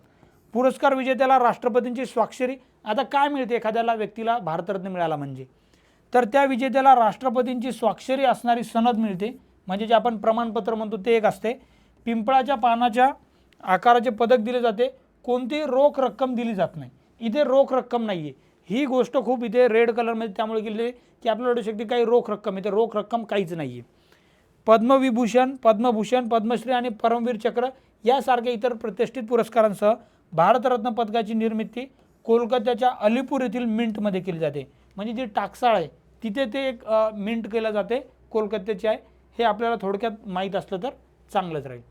पुरस्कार विजेत्याला राष्ट्रपतींची स्वाक्षरी. आता काय मिळते एखाद्याला व्यक्तीला भारतरत्न मिळाला म्हणजे, तर त्या विजेत्याला राष्ट्रपतींची स्वाक्षरी असणारी सनद मिळते, म्हणजे जे आपण प्रमाणपत्र म्हणतो ते एक असते. पिंपळाच्या पानाच्या आकाराचे पदक दिले जाते. कोणतीही रोख रक्कम दिली जात नाही, इथे रोख रक्कम नाही आहे. ही गोष्ट खूप इथे रेड कलरमध्ये त्यामुळे केली की आपल्याला वाटू शकते काही रोख रक्कम, इथे रोख रक्कम काहीच नाही आहे. पद्मविभूषण, पद्मभूषण, पद्मश्री आणि परमवीर चक्र यासारख्या इतर प्रतिष्ठित पुरस्कारांसह भारतरत्न पदकाची निर्मिती कोलकात्याच्या अलीपूर येथील मिंटमध्ये केली जाते. म्हणजे जी टाकसाळ आहे तिथे ते एक मिंट केलं जाते, कोलकात्याची आहे. हे आपल्याला थोडक्यात माहीत असलं तर चांगलंच राहील.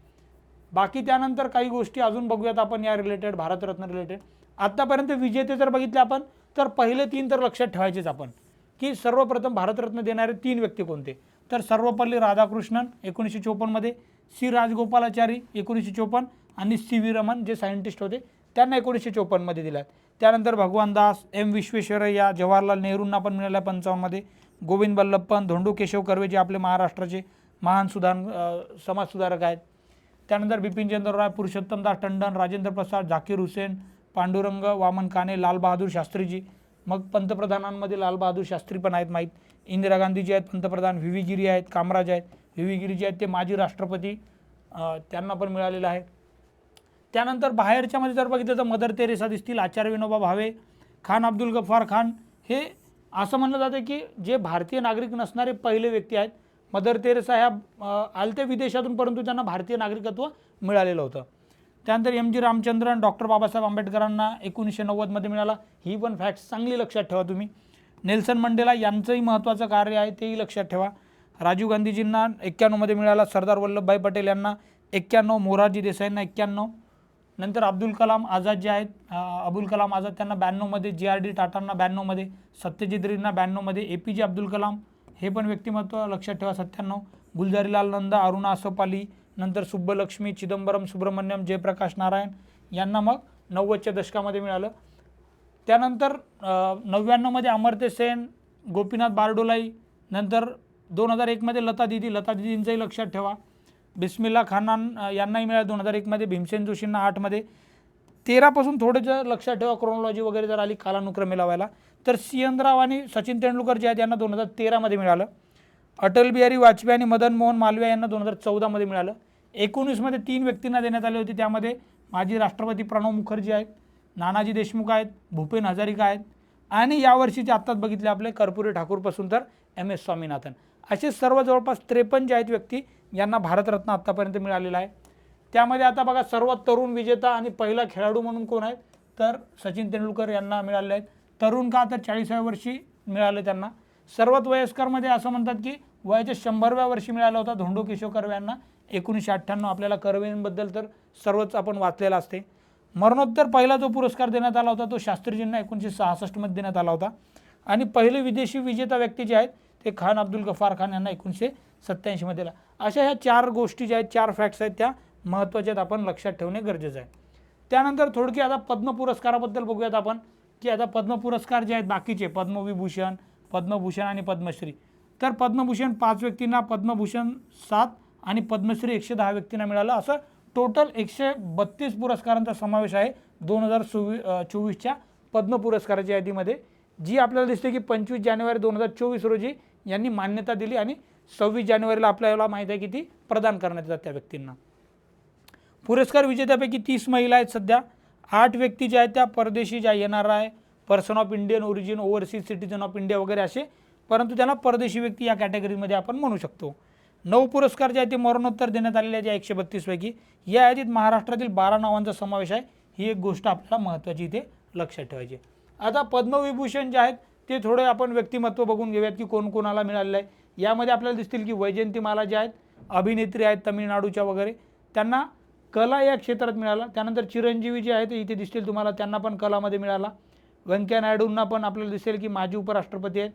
बाकी त्यानंतर काही गोष्टी अजून बघूयात आपण या रिलेटेड, भारतरत्न रिलेटेड. आत्तापर्यंत विजेते जर बघितले आपण तर पहिले 3 तर लक्षात ठेवायचेच आपण की सर्वप्रथम भारतरत्न देणारे 3 व्यक्ती कोणते. तर सर्वपल्ली राधाकृष्णन 1954 मध्ये, सी राजगोपालाचारी 1954 आणि CV रमन जे सायंटिस्ट होते त्यांना 1954 मध्ये दिल्यात. त्यानंतर भगवान दास, M विश्वेश्वरय्या, जवाहरलाल नेहरूंना पण मिळाला 55 मध्ये, गोविंद बल्लभ पंत, धोंडो केशव कर्वे जे आपले महाराष्ट्राचे महान समाजसुधारक आहेत. त्यानंतर बिपिनचंद्र रॉय, पुरुषोत्तमदास टंडन, राजेंद्र प्रसाद, झाकीर हुसेन, पांडुरंग वामन काने, लाल बहादूर शास्त्रीजी, मग पंतप्रधानांमध्ये लालबहादूर शास्त्री पण आहेत माहीत, इंदिरा गांधीजी आहेत पंतप्रधान, व्ही व्ही गिरी आहेत, कामराज आहेत. व्ही व्ही गिरी जे आहेत ते माजी राष्ट्रपती, त्यांना पण मिळालेलं आहे. त्यानंतर बाहेरच्यामध्ये जर बघितलं तर मदर तेरेसा दिसतील, आचार्य विनोबा भावे, खान अब्दुल गफ्फार खान. हे असं म्हणलं जातं की जे भारतीय नागरिक नसणारे पहिले व्यक्ती आहेत. मदर तेरेसा ह्या आलत्या विदेशातून, परंतु त्यांना भारतीय नागरिकत्व मिळालेलं होतं. त्यानंतर M G Ramachandran, doctor Babasaheb आंबेडकरांना 1990मध्ये मिळाला. ही पण फॅक्ट्स चांगली लक्षात ठेवा तुम्ही. नेल्सन मंडेला यांचंही महत्त्वाचं कार्य आहे तेही लक्षात ठेवा. राजीव गांधीजींना 91मध्ये मिळाला. सरदार वल्लभभाई पटेल यांना 91, मोरारजी देसाईंना 91. नंतर अब्दुल कलाम आझाद जे आहेत, अबुल कलाम आझाद त्यांना 92मध्ये, GRD टाटांना 92मध्ये, सत्यजित रेंना 92मध्ये, APJ अब्दुल कलाम हे पण व्यक्तिमत्व लक्षात ठेवा 97. गुलजारीलाल नंदा, अरुणा असफाली, नंतर सुब्बलक्ष्मी, चिदंबरम सुब्रमण्यम, जयप्रकाश नारायण यांना मग 90च्या दशकामध्ये मिळालं. त्यानंतर 99मध्ये अमर्त्य सेन, गोपीनाथ बारडोलाई, नंतर 2001मध्ये लता दीदींचंही लक्षात ठेवा. बिस्मिल्ला खानान यांनाही मिळालं 2001मध्ये, भीमसेन जोशींना 8मध्ये. 13पासून थोडंसं लक्षात ठेवा, क्रोनॉलॉजी वगैरे जर आली कालानुक्रमे लावायला तर CN राव आणि सचिन तेंडुलकर जे आहेत यांना 2013मध्ये मिळालं. अटल बिहारी वाजपेयी आणि मदन मोहन मालवीय यांना 2014मध्ये मिळालं. 19मध्ये 3 व्यक्तींना देण्यात आले होते, त्यामध्ये माजी राष्ट्रपती प्रणव मुखर्जी आहेत, नानाजी देशमुख आहेत, भूपेन हजारिका आहेत आणि यावर्षीचे आत्ताच बघितले आपले कर्पूरी ठाकूरपासून तर MS स्वामीनाथन. असे सर्व जवळपास 53 जे आहेत व्यक्ती यांना भारतरत्न आत्तापर्यंत मिळालेला आहे. त्यामध्ये आता बघा सर्वात तरुण विजेता आणि पहिला खेळाडू म्हणून कोण आहेत तर सचिन तेंडुलकर यांना मिळाले आहेत. तरुण का तर 40व्या वर्षी मिळालं त्यांना. सर्वात वयस्करमध्ये असं म्हणतात की वयाच्या 100व्या वर्षी मिळाला होता धोंडो केशव कर्वे यांना 1998. आपल्याला कर्वेंबद्दल तर सर्वच आपण वाचलेलं असते. मरणोत्तर पहिला जो पुरस्कार देण्यात आला होता तो शास्त्रीजींना 1966मध्ये देण्यात आला होता. आणि पहिले विदेशी विजेता व्यक्ती जे आहेत ते खान अब्दुल गफ्फार खान यांना 1987मध्ये. अशा ह्या 4 गोष्टी ज्या आहेत, 4 फॅक्ट्स आहेत, त्या महत्त्वाच्या आपण लक्षात ठेवणे गरजेचं आहे. त्यानंतर थोडकी आता पद्म पुरस्काराबद्दल बघूयात आपण की आता पद्म पुरस्कार जे आहेत बाकीचे पद्मविभूषण, पद्मभूषण आणि पद्मश्री. तर पद्मभूषण 5 व्यक्तींना, पद्मभूषण 7 आणि पद्मश्री 110 व्यक्तींना मिळालं. असं टोटल 132 पुरस्कारांचा समावेश आहे 2024च्या पद्म पुरस्काराच्या यादीमध्ये, जी आपल्याला दिसते की 25 जानेवारी 2024 रोजी यांनी मान्यता दिली आणि 26 जानेवारीला आपल्याला माहीत आहे की ती प्रदान करण्यात येतात त्या व्यक्तींना. पुरस्कार विजेत्यापैकी 30 महिला आहेत सध्या. 8 व्यक्ती ज्या आहेत त्या परदेशी, ज्या NRI, person of Indian origin, overseas citizen of India वगैरे असे, परंतु त्याला परदेशी व्यक्ती या कॅटेगरीमध्ये आपण म्हणू शकतो. 9 पुरस्कार जे आहेत ते मरणोत्तर देण्यात आलेले आहेत या 132 पैकी. या यादीत महाराष्ट्रातील 12 नावांचा समावेश आहे. ही एक गोष्ट आपल्याला महत्त्वाची इथे लक्षात ठेवायची. आता पद्मविभूषण जे आहेत ते थोडे आपण व्यक्तिमत्व बघून घेऊयात की कोण कोणाला मिळालेलं आहे. यामध्ये आपल्याला दिसतील की वैजयंतीमाला ज्या आहेत अभिनेत्री आहेत तमिळनाडूच्या वगैरे, त्यांना कला या क्षेत्रात मिळाला. त्यानंतर चिरंजीवी जे आहेत इथे दिसतील तुम्हाला, त्यांना पण कलामध्ये मिळाला. व्यंकय्या नायडूंना पण आपल्याला दिसेल की माजी उपराष्ट्रपती आहेत,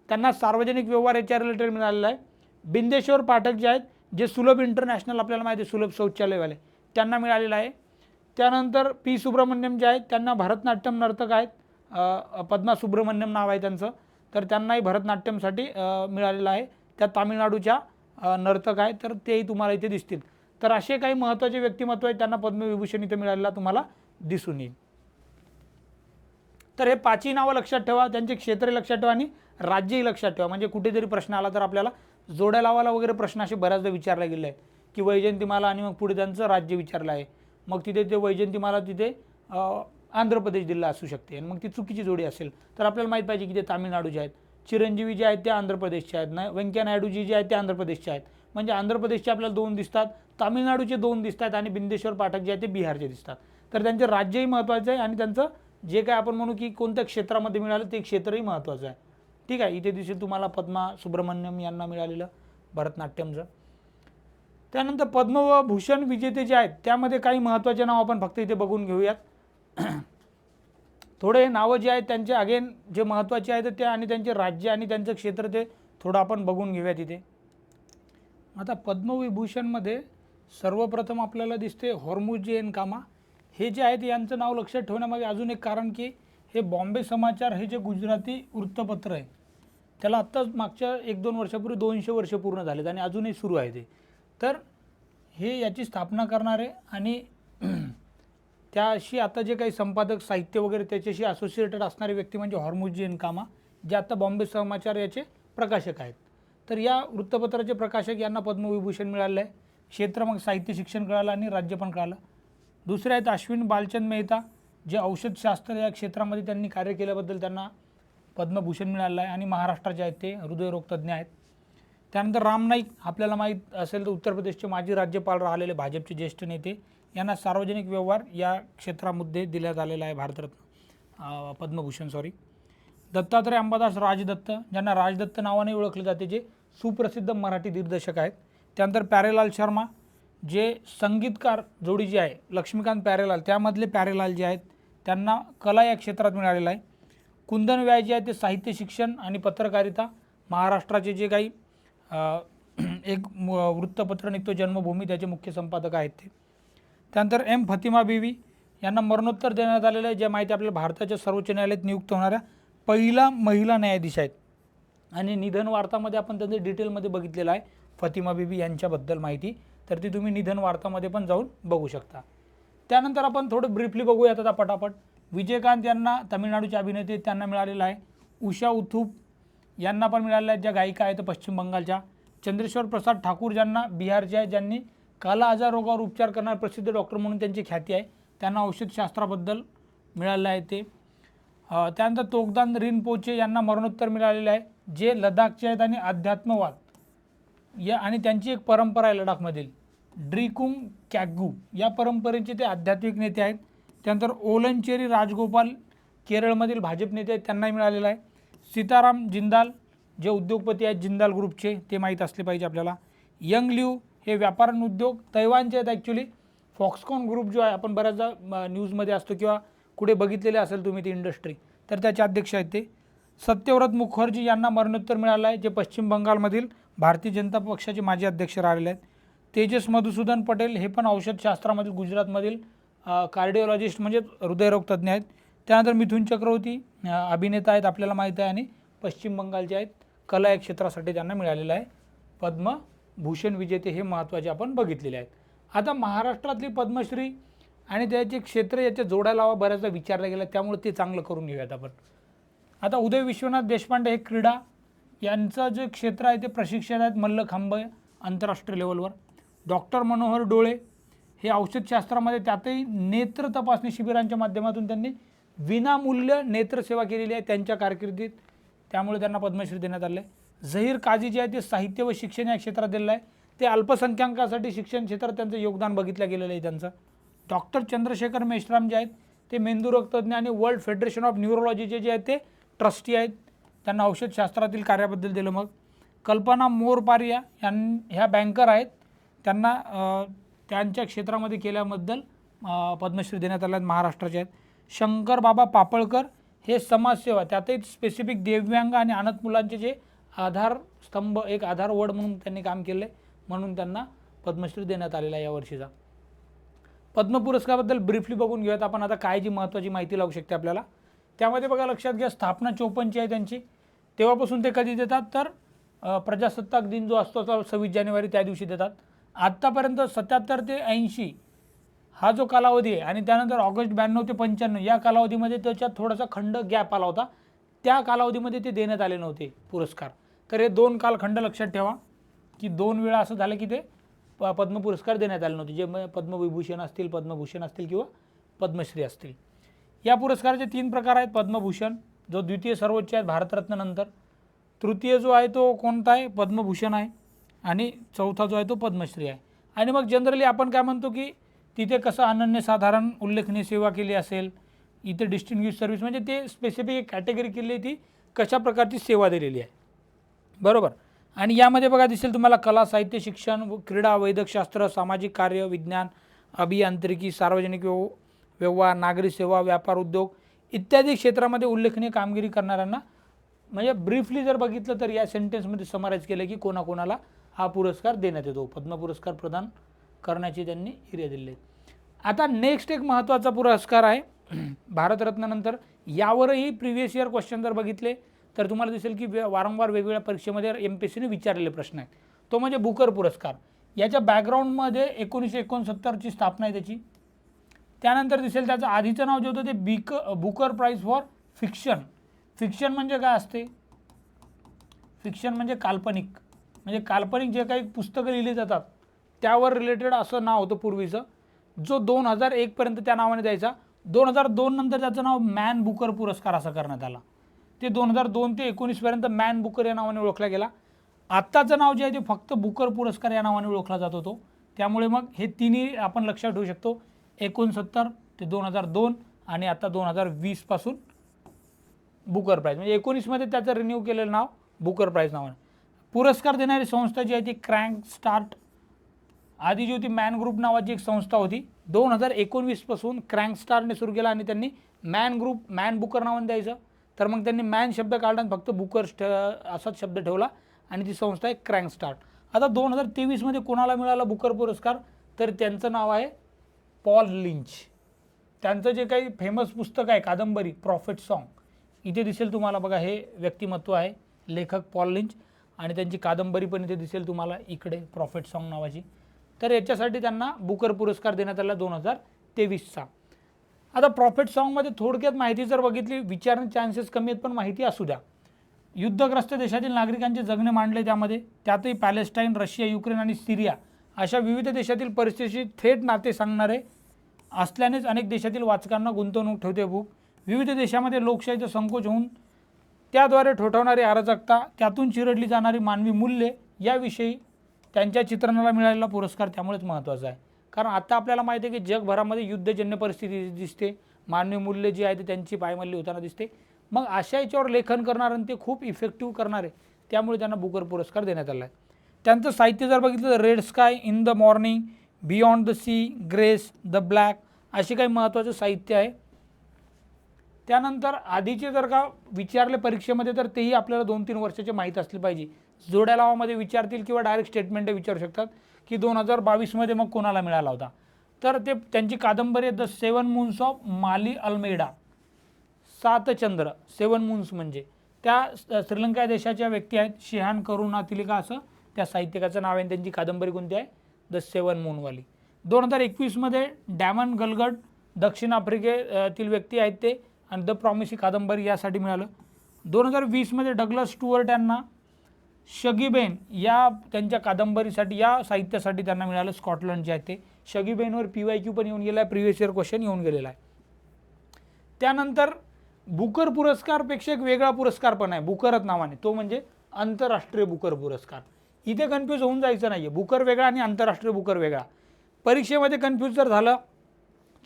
त्यांना सार्वजनिक व्यवहार याच्या रिलेटेड मिळालेला आहे. बिंदेश्वर पाठक जे आहेत, जे सुलभ इंटरनॅशनल आपल्याला माहिती आहे सुलभ शौचालयवाले, त्यांना मिळालेलं आहे. त्यानंतर P सुब्रमण्यम जे आहेत त्यांना भरतनाट्यम नर्तक आहेत, पद्मा सुब्रमण्यम नाव आहे त्यांचं, तर त्यांनाही भरतनाट्यमसाठी मिळालेलं आहे. त्या तामिळनाडूच्या नर्तक आहेत, तर तेही तुम्हाला इथे दिसतील. तर असे काही महत्त्वाचे व्यक्तिमत्व आहेत त्यांना पद्मविभूषण इथे मिळालेला तुम्हाला दिसून येईल. तर हे 5ही नावं लक्षात ठेवा, त्यांचे क्षेत्र लक्षात ठेवा आणि राज्यही लक्षात ठेवा. म्हणजे कुठे जरी प्रश्न आला तर आपल्याला जोड्या लावायला वगैरे प्रश्न असे बऱ्याचदा विचारले गेले आहेत की वैजयंतीमाला आणि मग पुढे त्यांचं राज्य विचारलं आहे. मग तिथे ते वैजयंतीमाला तिथे आंध्र प्रदेश जिल्हा असू शकते आणि मग ती चुकीची जोडी असेल तर आपल्याला माहीत पाहिजे की ते तामिळनाडूचे आहेत. चिरंजीवी जे आहेत ते आंध्र प्रदेशचे आहेत ना, व्यंकय्या नायडूजी जे आहेत ते आंध्र प्रदेशचे आहेत. म्हणजे आंध्र प्रदेशचे आपल्याला 2 दिसतात, तामिळनाडूचे 2 दिसतात आणि बिंदेश्वर पाठक जे आहेत ते बिहारचे दिसतात. तर त्यांचे राज्यही महत्त्वाचं आहे आणि त्यांचं जे काय आपण म्हणू की कोणत्या क्षेत्रामध्ये मिळालं ते क्षेत्रही महत्त्वाचं आहे. ठीक आहे, इथे दिसेल तुम्हाला पद्मा सुब्रमण्यम यांना मिळालेलं भरतनाट्यमचं. त्यानंतर पद्मभूषण विजेते जे आहेत त्यामध्ये काही महत्त्वाचे नाव आपण फक्त इथे बघून घेऊयात. थोडे नावं जे आहेत त्यांचे अगेन जे महत्त्वाचे आहेत ते आणि त्यांचे राज्य आणि त्यांचं क्षेत्र ते थोडं आपण बघून घेऊयात इथे. आता पद्मविभूषणमध्ये सर्वप्रथम आपल्याला दिसते होर्मुझजी एन कामा. हे जे आहेत यांचं नाव लक्षात ठेवण्यामागे अजून एक कारण की हे बॉम्बे समाचार हे जे गुजराती वृत्तपत्र आहे त्याला आत्ताच मागच्या 1-2 वर्षापूर्वी 200 वर्ष पूर्ण झालेत आणि अजूनही सुरू आहे ते. तर हे याची स्थापना करणारे आणि त्याशी आता जे काही संपादक साहित्य वगैरे त्याच्याशी असोसिएटेड असणारी व्यक्ती म्हणजे हॉर्मुझजी एनकामा, जे आता बॉम्बे समाचार याचे प्रकाशक आहेत. तर या वृत्तपत्राचे प्रकाशक यांना पद्मविभूषण मिळालं आहे. क्षेत्र मग साहित्य शिक्षण कळालं आणि राज्य पण कळालं. दुसरे आहेत अश्विन बालचंद मेहता, जे औषधशास्त्र या क्षेत्रामध्ये त्यांनी कार्य केल्याबद्दल त्यांना पद्मभूषण मिळालं आहे आणि महाराष्ट्राचे आहेत, ते हृदयरोग तज्ज्ञ आहेत. त्यानंतर राम नाईक, आपल्याला माहीत असेल तर उत्तर प्रदेशचे माजी राज्यपाल राहिलेले भाजपचे ज्येष्ठ नेते, यांना सार्वजनिक व्यवहार या क्षेत्रामध्ये दिल्यात आलेला आहे भारतरत्न पद्मभूषण दत्तात्रय अंबादास राजदत्त, ज्यांना राजदत्त नावाने ओळखले जाते, जे सुप्रसिद्ध मराठी दिग्दर्शक आहेत. त्यानंतर प्यारेलाल शर्मा, जे संगीतकार जोडी जी आहे लक्ष्मीकांत प्यारेलाल, त्यामधले प्यारेलाल जे आहेत त्यांना कला या क्षेत्रात मिळालेला आहे. कुंदन व्याय जे आहे ते साहित्य शिक्षण आणि पत्रकारिता, महाराष्ट्राचे जे काही एक वृत्तपत्र निघतो जन्मभूमी, त्याचे मुख्य संपादक आहेत ते. त्यानंतर एम फतिमा बीवी यांना मरणोत्तर देण्यात आलेलं आहे, ज्या माहिती आपल्याला भारताच्या सर्वोच्च न्यायालयात नियुक्त होणाऱ्या पहिला महिला न्यायाधीश आहेत. आणि निधन वार्तामध्ये आपण त्यांचे डिटेलमध्ये बघितलेलं आहे फतिमा बीवी यांच्याबद्दल माहिती, तर ती तुम्ही निधन वार्तामध्ये पण जाऊन बघू शकता. त्यानंतर आपण थोडं ब्रीफली बघूयात आता पटापट. विजयकांत यांना तामिळनाडूचे अभिनेते त्यांना मिळालेलं आहे. उषा उथुप यांना पण मिळालेलं आहे, ज्या गायिका आहेत पश्चिम बंगालच्या. चंद्रेश्वर प्रसाद ठाकूर ज्यांना बिहारच्या आहे, ज्यांनी काला आजार रोगावर उपचार करणारे प्रसिद्ध डॉक्टर म्हणून त्यांची ख्याती आहे, त्यांना औषधशास्त्राबद्दल मिळालं आहे ते. त्यानंतर तोगदान रिनपोचे यांना मरणोत्तर मिळालेले आहे, जे लडाखचे आहेत आणि अध्यात्मवाद या आणि त्यांची एक परंपरा आहे लडाखमधील ड्रिकुंग कॅगू या परंपरेचे ते आध्यात्मिक नेते आहेत. त्यानंतर ओलनचेरी राजगोपाल केरळमधील भाजप नेते आहेत, त्यांनाही मिळालेलं आहे. सीताराम जिंदाल, जे उद्योगपती आहेत जिंदाल ग्रुपचे, ते माहीत असले पाहिजे आपल्याला. यंग लिऊ हे व्यापार आणि उद्योग तैवानचे आहेत ॲक्च्युली. फॉक्सकॉन ग्रुप जो आहे, आपण बऱ्याचदा न्यूजमध्ये असतो किंवा कुठे बघितलेले असेल तुम्ही ती इंडस्ट्री, तर त्याचे अध्यक्ष आहेत ते. सत्यव्रत मुखर्जी यांना मरणोत्तर मिळालं आहे, जे पश्चिम बंगालमधील भारतीय जनता पक्षाचे माजी अध्यक्ष राहिलेले आहेत. तेजस मधुसूदन पटेल हे पण औषधशास्त्रामधील गुजरातमधील कार्डिओलॉजिस्ट म्हणजे हृदयरोग तज्ज्ञ आहेत. त्यानंतर मिथुन चक्रवर्ती अभिनेता आहेत, आपल्याला माहीत आहे, आणि पश्चिम बंगालचे आहेत. कला या क्षेत्रासाठी त्यांना मिळालेलं आहे पद्मभूषण विजेते, हे महत्त्वाचे आपण बघितलेले आहेत. आता महाराष्ट्रातली पद्मश्री आणि त्याचे क्षेत्र याच्या जोडायला बऱ्याचदा विचारलं गेलं, त्यामुळे ते चांगलं करून घेऊयात आपण. आता उदय विश्वनाथ देशपांडे हे क्रीडा यांचं जे क्षेत्र आहे ते प्रशिक्षक आहेत मल्लखांब आंतरराष्ट्रीय लेवलवर. डॉक्टर मनोहर डोळे हे औषधशास्त्रामध्ये, त्यातही नेत्र तपासणी शिबिरांच्या माध्यमातून त्यांनी विनामूल्य नेत्रसेवा केलेली आहे त्यांच्या कारकिर्दीत, त्यामुळे त्यांना पद्मश्री देण्यात आले. झहीर काझी जे आहे ते साहित्य व शिक्षण या क्षेत्रात दिलेलं आहे, ते अल्पसंख्याकासाठी शिक्षण क्षेत्रात त्यांचं योगदान बघितलं गेलेलं आहे त्यांचं. डॉक्टर चंद्रशेखर मेश्राम जे आहेत ते मेंदुरोग तज्ज्ञ आणि वर्ल्ड फेडरेशन ऑफ न्यूरोलॉजीचे जे आहेत ते ट्रस्टी आहेत, त्यांना औषधशास्त्रातील कार्याबद्दल दिलं. मग कल्पना मोरपारिया ह्या बँकर आहेत, त्यांना त्यांच्या क्षेत्रामध्ये केल्याबद्दल पद्मश्री देण्यात आल्या आहेत, महाराष्ट्राचे आहेत. शंकर बाबा पापळकर हे समाजसेवा, त्यातही स्पेसिफिक दिव्यांग आणि अनाथ मुलांचे जे आधारस्तंभ, एक आधारवड म्हणून त्यांनी काम केलं आहे, म्हणून त्यांना पद्मश्री देण्यात आलेला आहे यावर्षीचा. पद्म पुरस्काराबद्दल ब्रीफली बघून घेऊयात आपण आता, काय जी महत्त्वाची माहिती लागू शकते आपल्याला. त्यामध्ये बघा लक्षात घ्या, स्थापना 54ची आहे त्यांची. तेव्हापासून ते कधी देतात तर प्रजासत्ताक दिन जो असतो 26 जानेवारी त्या दिवशी देतात. आत्तापर्यंत 77 ते 80 हा जो कालावधी आहे, आणि त्यानंतर ऑगस्ट 92 ते 95 या कालावधीमध्ये त्याच्यात थोडासा खंड गॅप आला होता, त्या कालावधीमध्ये ते देण्यात आले नव्हते पुरस्कार. तर हे 2 कालखंड लक्षात ठेवा की 2 वेळा असं झालं की ते पद्म पुरस्कार देण्यात आले नव्हते, जे पद्मविभूषण असतील, पद्मभूषण असतील किंवा पद्मश्री असतील. या पुरस्काराचे 3 प्रकार आहेत. पद्मभूषण जो द्वितीय सर्वोच्च आहे भारतरत्नानंतर, तृतीय जो आहे तो कोणता आहे, पद्मभूषण आहे, आणि चौथा जो आहे तो पद्मश्री आहे. आणि मग जनरली आपण काय म्हणतो की तिथे कसं अनन्यसाधारण उल्लेखनीय सेवा केली असेल, इथे डिस्टिंग्विश सर्व्हिस, म्हणजे ते स्पेसिफिक एक कॅटेगरी केली आहे, ती कशा प्रकारची सेवा दिलेली आहे, बरोबर. आणि यामध्ये बघा दिसेल तुम्हाला कला, साहित्य, शिक्षण, क्रीडा, वैद्यकशास्त्र, सामाजिक कार्य, विज्ञान, अभियांत्रिकी, सार्वजनिक व्यवहार, नागरी सेवा, व्यापार, उद्योग इत्यादी क्षेत्रामध्ये उल्लेखनीय कामगिरी करणाऱ्यांना, म्हणजे ब्रीफली जर बघितलं तर या सेंटेन्समध्ये समराईज केलं की कोणाकोणाला हा पुरस्कार देण्यात येतो, पद्म पुरस्कार प्रदान करण्याची त्यांनी हिरे दिले. आता नेक्स्ट एक महत्त्वाचा पुरस्कार आहे भारतरत्नानंतर, यावरही प्रिव्हियस इयर क्वेश्चन जर बघितले तर तुम्हाला दिसेल की वारंवार वेगवेगळ्या परीक्षेमध्ये MPSCने विचारलेले प्रश्न आहेत, तो म्हणजे बुकर पुरस्कार. याच्या बॅकग्राऊंडमध्ये 1969ची स्थापना आहे त्याची. त्यानंतर दिसेल त्याचं आधीचं नाव जे होतं ते Booker prize for fiction. Fiction म्हणजे काय असते? फिक्शन म्हणजे काल्पनिक, म्हणजे काल्पनिक जे काही पुस्तकं लिहिली जातात त्यावर रिलेटेड असं नाव होतं पूर्वीचं, जो 2001 पर्यंत त्या नावाने द्यायचा. 2002 नंतर त्याचं नाव मॅन बुकर पुरस्कार असं करण्यात आला. ते 2002 ते 19 पर्यंत मॅन बुकर या नावाने ओळखला गेला. आत्ताचं नाव जे आहे ते फक्त बुकर पुरस्कार या नावाने ओळखला जात होतो. त्यामुळे मग हे तिन्ही आपण लक्षात ठेवू शकतो. 69 ते 2002 आणि आता 2020 पासून बुकर प्राइज, म्हणजे 19 मध्ये त्याचं रिन्यू केलेलं नाव बुकर प्राइज नावाने. पुरस्कार देणारी संस्था जी आहे ती क्रँक स्टार्ट, आधी जी होती मॅन ग्रुप नावाची एक संस्था होती. 2019 पासून क्रँक स्टारने सुरू केला आणि त्यांनी मॅन बुकर नावाने द्यायचं. तर मग त्यांनी मॅन शब्द काढला आणि फक्त बुकर असाच शब्द ठेवला आणि ती संस्था आहे क्रँक स्टार्ट. आता 2023 मध्ये कोणाला मिळाला बुकर पुरस्कार? तर त्यांचं नाव आहे पॉल लिंच. त्यांचं जे काही फेमस पुस्तक आहे कादंबरी प्रॉफिट सॉन्ग, इथे दिसेल तुम्हाला बघा, हे व्यक्तिमत्व आहे लेखक पॉल लिंच आणि त्यांची कादंबरी पण इथे दिसेल तुम्हाला इकडे प्रॉफिट सॉन्ग नावाची. तर याच्यासाठी त्यांना बुकर पुरस्कार देण्यात आला 2023चा. आता प्रॉफिट सॉन्गमध्ये थोडक्यात माहिती जर बघितली, विचारण्याचे चान्सेस कमी आहेत पण माहिती असू द्या. युद्धग्रस्त देशातील नागरिकांचे जगणे मांडले त्यामध्ये, त्यातही पॅलेस्टाईन, रशिया, युक्रेन आणि सिरिया अशा विविध देशातील परिस्थितीशी थेट नाते सांगणारे असल्यानेच अनेक देशातील वाचकांना गुंतवणूक ठेवते बुक. विविध देशामध्ये लोकशाहीचा संकोच होऊन त्याद्वारे ठोठावणारी अराजकता, त्यातून चिरडली जाणारी मानवी मूल्ये याविषयी त्यांच्या चित्रणाला मिळालेला पुरस्कार त्यामुळेच महत्त्वाचा आहे. कारण आता आपल्याला माहिती आहे की जगभरामध्ये युद्धजन्य परिस्थिती दिसते, मानवी मूल्य जी आहे ते त्यांची पायमल्ली होताना दिसते. मग अशा याच्यावर लेखन करणार आणि ते खूप इफेक्टिव्ह करणारे, त्यामुळे त्यांना बुकर पुरस्कार देण्यात आला आहे. त्यांचं साहित्य जर बघितलं तर red sky, in the morning, beyond the sea, grace, the black असे काही महत्त्वाचं साहित्य आहे. त्यानंतर आधीचे जर का विचारले परीक्षेमध्ये तर तेही आपल्याला 2-3 वर्षाचे माहीत असले पाहिजे. जोड्या लावामध्ये विचारतील किंवा डायरेक्ट स्टेटमेंट विचारू शकतात की 2022 मध्ये मग कोणाला मिळाला होता. तर ते त्यांची कादंबरी आहे the 7 moons of Maali Almeida. 7 चंद्र, 7 मून्स म्हणजे त्या श्रीलंका देशाच्या व्यक्ती आहेत, शिहान करुणातिलका असं त्या साहित्यिकाचं नाव आहे. त्यांची कादंबरी कोणती आहे? द 7 मूनवाली. 2021 मध्ये डॅमन गलगट दक्षिण आफ्रिकेतील व्यक्ती आहेत ते, आणि द प्रॉमिस ही कादंबरी यासाठी मिळालं. 2020 मध्ये डगलस स्टुअर्ट यांना शगीबेन या त्यांच्या कादंबरीसाठी, या साहित्यासाठी त्यांना मिळालं. स्कॉटलंडचे आहेत ते. शगीबेनवर PYQ पण येऊन गेला आहे, प्रिव्हियस इयर क्वेश्चन येऊन गेलेला आहे. त्यानंतर बुकर पुरस्कारपेक्षा एक वेगळा पुरस्कार पण आहे बुकरच नावाने, तो म्हणजे आंतरराष्ट्रीय बुकर पुरस्कार. इथे कन्फ्यूज होऊन जायचं नाही आहे, बुकर वेगळा आणि आंतरराष्ट्रीय बुकर वेगळा. परीक्षेमध्ये कन्फ्यूज जर झालं,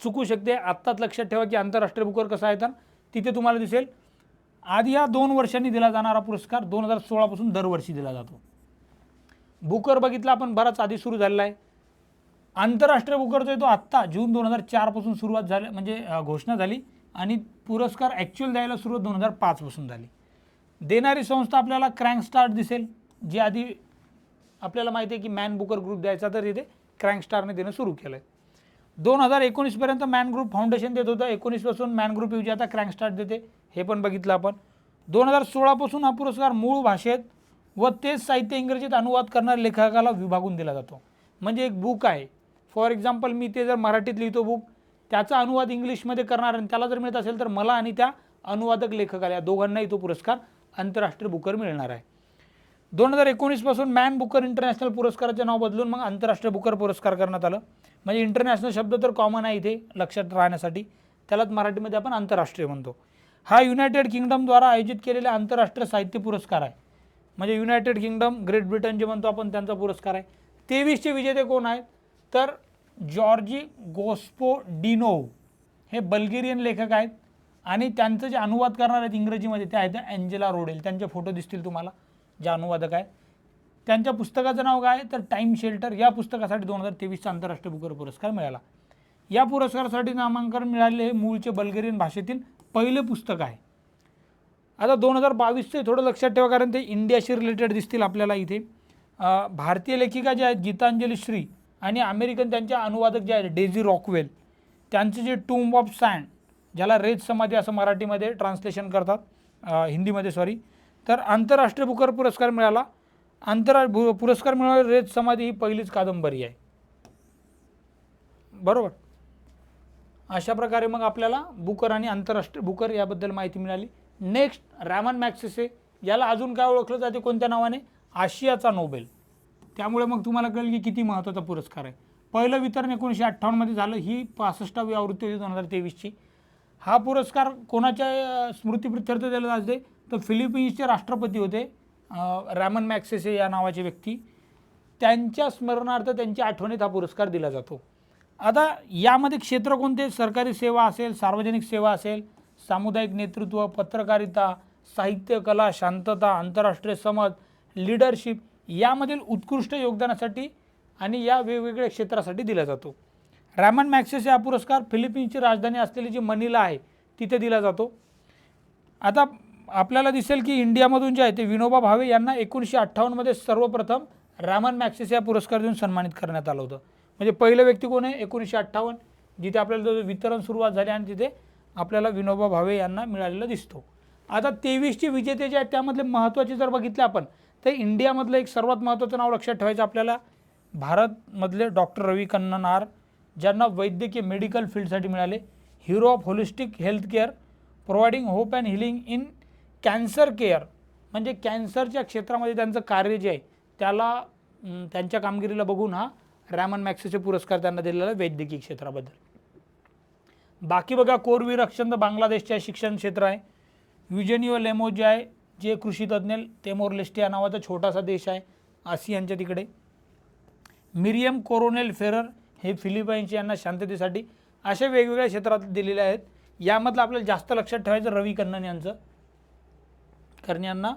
चुकू शकते. आत्ताच लक्षात ठेवा की आंतरराष्ट्रीय बुकर कसा आहे तर तिथे तुम्हाला दिसेल आधी या 2 वर्षांनी दिला जाणारा पुरस्कार 2016 पासून दरवर्षी दिला जातो. बुकर बघितला आपण बराच आधी सुरू झालेला आहे. आंतरराष्ट्रीय बुकरचा आहे तो आत्ता जून 2004 पासून सुरुवात झाली, म्हणजे घोषणा झाली, आणि पुरस्कार ॲक्च्युअल द्यायला सुरुवात 2005 पासून झाली. देणारी संस्था आपल्याला क्रँक स्टार्ट दिसेल, जी आधी आपल्याला माहिती आहे की मॅन बुकर ग्रुप द्यायचा, तर इथे क्रँक स्टारने देणं सुरू केलं आहे. 2019 पर्यंत मॅन ग्रुप फाउंडेशन देत होतं, 19 पासून मॅन ग्रुप युजी आता क्रँक स्टार्ट देते, हे पण बघितलं आपण. 2016 पासून हा पुरस्कार मूळ भाषेत व तेच साहित्य इंग्रजीत अनुवाद करणाऱ्या लेखकाला विभागून दिला जातो. म्हणजे एक बुक आहे, फॉर एक्झाम्पल मी ते जर मराठीत लिहितो बुक, त्याचा अनुवाद इंग्लिशमध्ये करणार आणि त्याला जर मिळत असेल तर मला आणि त्या अनुवादक लेखकाला या दोघांनाही तो पुरस्कार आंतरराष्ट्रीय बुकर मिळणार आहे. 2019 पासून मॅन बुकर इंटरनॅशनल पुरस्काराचे नाव बदलून मग आंतरराष्ट्रीय बुकर पुरस्कार करण्यात आलं. म्हणजे इंटरनॅशनल शब्द तर कॉमन आहे इथे लक्षात राहण्यासाठी, त्यालाच मराठीमध्ये आपण आंतरराष्ट्रीय म्हणतो. हा युनायटेड किंगडमद्वारा आयोजित केलेला आंतरराष्ट्रीय साहित्य पुरस्कार आहे. म्हणजे युनायटेड किंगडम, ग्रेट ब्रिटन जे म्हणतो आपण, त्यांचा पुरस्कार आहे. 23चे विजेते कोण आहेत तर जॉर्जी गोस्पोडिनोव हे बल्गेरियन लेखक आहेत, आणि त्यांचं जे अनुवाद करणार आहेत इंग्रजीमध्ये ते आहेत अँजेला रोडेल. त्यांचे फोटो दिसतील तुम्हाला, जे अनुवादक आहेत. त्यांच्या पुस्तकाचं नाव काय तर टाईम शेल्टर. या पुस्तकासाठी 2023चा आंतरराष्ट्रीय बुकर पुरस्कार मिळाला. या पुरस्कारासाठी नामांकन मिळाले हे मूळचे बल्गेरियन भाषेतील पहिले पुस्तक आहे. आता 2022चे थोडं लक्षात ठेवा, कारण ते इंडियाशी रिलेटेड दिसतील आपल्याला इथे. भारतीय लेखिका जे आहेत गीतांजली श्री आणि अमेरिकन त्यांच्या अनुवादक जे आहेत डेझी रॉकवेल, त्यांचे जे टूम्ब ऑफ सँड, ज्याला रेत समाधी असं मराठीमध्ये ट्रान्सलेशन करतात, हिंदीमध्ये सॉरी, तर आंतरराष्ट्रीय बुकर पुरस्कार मिळाला. पुरस्कार मिळालेली रेत समाधी ही पहिलीच कादंबरी आहे, बरोबर. अशा प्रकारे मग आपल्याला बुकर आणि आंतरराष्ट्रीय बुकर याबद्दल माहिती मिळाली. नेक्स्ट रॅमन मॅग्सेसे, याला अजून काय ओळखलं जाते कोणत्या नावाने? आशियाचा नोबेल. त्यामुळे मग तुम्हाला कळेल की किती महत्त्वाचा पुरस्कार आहे. पहिलं वितरण 1958 मध्ये झालं. ही 65वी आवृत्ती होती 2023ची. हा पुरस्कार कोणाच्या स्मृतिप्रित्यर्थ दिला जाते? तर फिलिपिन्सचे राष्ट्रपती होते रॅमन मॅग्सेसे या नावाचे व्यक्ती. त्यांच्या स्मरणार्थ त्यांच्या आठवणीत हा पुरस्कार दिला जातो. आता यामध्ये क्षेत्र कोणते? सरकारी सेवा असेल, सार्वजनिक सेवा असेल, सामुदायिक नेतृत्व, पत्रकारिता, साहित्य, कला, शांतता, आंतरराष्ट्रीय समज, लीडरशिप यामधील उत्कृष्ट योगदानासाठी आणि या वेगवेगळ्या क्षेत्रासाठी दिला जातो. रॅमन मॅग्सेसे हा पुरस्कार फिलिपिन्सची राजधानी असलेली जी मनिला आहे तिथे दिला जातो. आता आपल्याला दिसेल की इंडियामधून जे आहे ते विनोबा भावे यांना 1958 मध्ये सर्वप्रथम रॅमन मॅग्सेसे या पुरस्कार देऊन सन्मानित करण्यात आलं होतं. म्हणजे पहिलं व्यक्ती कोण आहे? 1958, जिथे आपल्याला वितरण सुरुवात झाली आणि तिथे आपल्याला विनोबा भावे यांना मिळालेला दिसतो. आता 23चे विजेते जे आहेत त्यामधले महत्त्वाचे जर बघितले आपण तर इंडियामधलं एक सर्वात महत्त्वाचं नाव लक्षात ठेवायचं आपल्याला. भारतमधले डॉक्टर रवी कन्नन आर, ज्यांना वैद्यकीय मेडिकल फील्डसाठी मिळाले. Hero of holistic health care, providing hope and healing in cancer care, म्हणजे कॅन्सरच्या क्षेत्रामध्ये त्यांचं कार्य जे आहे त्याला त्यांच्या कामगिरीला बघून हा रॅमन मॅग्सेसे पुरस्कार त्यांना दिलेला आहे वैद्यकीय क्षेत्राबद्दल. बाकी बघा, कोरवीर अक्षंत बांगलादेशचे शिक्षण क्षेत्र आहे. युजेनियो लेमोस जे आहे जे कृषी तज्ज्ञ, तेमोर लेस्टे या नावाचा छोटासा देश आहे आसियानच्या तिकडे. मिरियम कोरोनेल फेरर हे फिलिपाईन्सचे, यांना शांततेसाठी. असे वेगवेगळ्या क्षेत्रात दिलेले आहेत. यामधलं आपल्याला जास्त लक्षात ठेवायचं रवी कन्नन यांचं, कारण यांना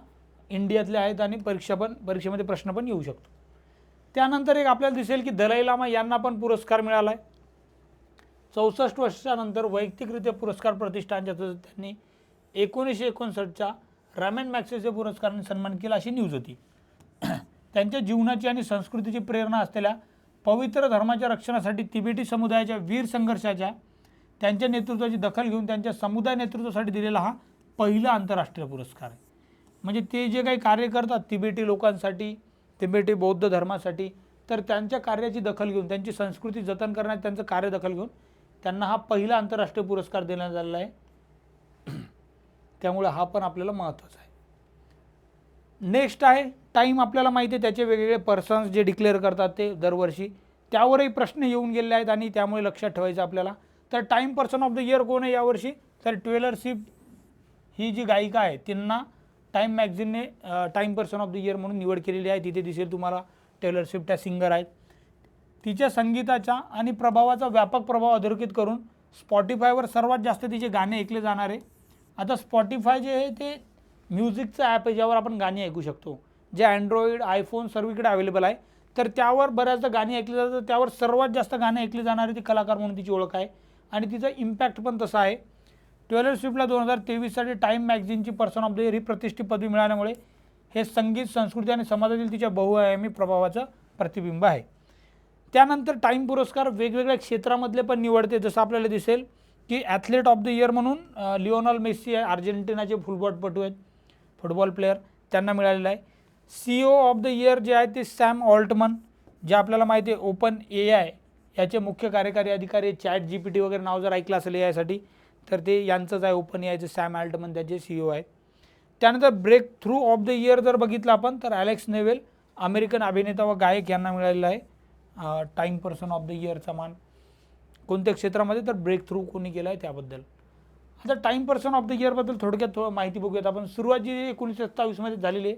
इंडियातले आहेत आणि परीक्षेमध्ये प्रश्न पण येऊ शकतो. त्यानंतर एक आपल्याला दिसेल की दलाई लामा यांना पण पुरस्कार मिळाला आहे. 64 वर्षानंतर वैयक्तिकरित्या पुरस्कार प्रतिष्ठानच्या त्यांनी 1959च्या रॅमन मॅग्सेसे पुरस्काराने सन्मान केला अशी न्यूज होती. त्यांच्या जीवनाची आणि संस्कृतीची प्रेरणा असलेल्या पवित्र धर्माच्या रक्षणासाठी तिबेटी समुदायाच्या वीर संघर्षाच्या त्यांच्या नेतृत्वाची दखल घेऊन त्यांच्या समुदाय नेतृत्वासाठी दिलेला हा पहिला आंतरराष्ट्रीय पुरस्कार आहे. म्हणजे ते जे काही कार्य करतात तिबेटी लोकांसाठी, तिबेटी बौद्ध धर्मासाठी, तर त्यांच्या कार्याची दखल घेऊन, त्यांची संस्कृती जतन करण्यात त्यांचं कार्य दखल घेऊन त्यांना हा पहिला आंतरराष्ट्रीय पुरस्कार देण्यात आलेला आहे. त्यामुळे हा पण आपल्याला महत्त्वाचा आहे. नेक्स्ट आहे टाईम. आपल्याला माहिती आहे त्याचे वेगवेगळे पर्सन्स जे डिक्लेअर करतात ते दरवर्षी, त्यावरही प्रश्न येऊन गेले आहेत आणि त्यामुळे लक्षात ठेवायचं आपल्याला. तर time person of the year कोण आहे यावर्षी? तर टेलर स्विफ्ट ही जी गायिका आहे त्यांना टाईम मॅगझिनने time person of the year म्हणून निवड केलेली आहे. तिथे दिसेल तुम्हाला टेलर स्विफ्ट त्या सिंगर आहेत. तिच्या संगीताचा आणि प्रभावाचा व्यापक प्रभाव अधोरेखित करून स्पॉटिफायवर सर्वात जास्त तिचे गाणे ऐकले जाणार आहे. आता स्पॉटिफाय जे आहे ते म्युझिकचं ॲप आहे ज्यावर आपण गाणी ऐकू शकतो, जे अँड्रॉइड, आयफोन सर्वीकडे अवेलेबल आहे. तर त्यावर बऱ्याचदा गाणी ऐकली जातात. त्यावर सर्वात जास्त गाणे ऐकली जाणारी ती कलाकार म्हणून तिची ओळख आहे आणि तिचा इम्पॅक्ट पण तसा आहे. टेलर स्विफ्टला 2023साठी टाईम मॅगझिनची पर्सन ऑफ द इयर ही प्रतिष्ठित पदवी मिळाल्यामुळे हे संगीत, संस्कृती आणि समाजातील तिच्या बहुआयामी प्रभावाचं प्रतिबिंब आहे. त्यानंतर टाईम पुरस्कार वेगवेगळ्या क्षेत्रामधले पण निवडते. जसं आपल्याला दिसेल की ॲथलीट ऑफ द इयर म्हणून लिओनल मेसी आहे, अर्जेंटिनाचे फुटबॉलपटू आहेत, फुटबॉल प्लेअर, त्यांना मिळालेलं आहे. CEO ऑफ द इयर जे आहे ते सॅम ऑल्टमन, जे आपल्याला माहिती आहे ओपन AI याचे मुख्य कार्यकारी अधिकारी, ChatGPT वगैरे नाव जर ऐकलं असेल AI साठी तर ते यांचंच आहे. ओपन AIचे सॅम ऑल्टमन त्याचे CEO आहेत. त्यानंतर breakthrough of the year जर बघितलं आपण तर ॲलेक्स नेवेल, अमेरिकन अभिनेता व गायक, यांना मिळालेला आहे टाईम पर्सन ऑफ द इयरचा मान. कोणत्या क्षेत्रामध्ये? तर ब्रेक थ्रू कोणी केला आहे त्याबद्दल. आता टाईम पर्सन ऑफ द इयरबद्दल थोडक्यात माहिती बघूयात आपण. सुरुवात जी 1927मध्ये झालेली आहे.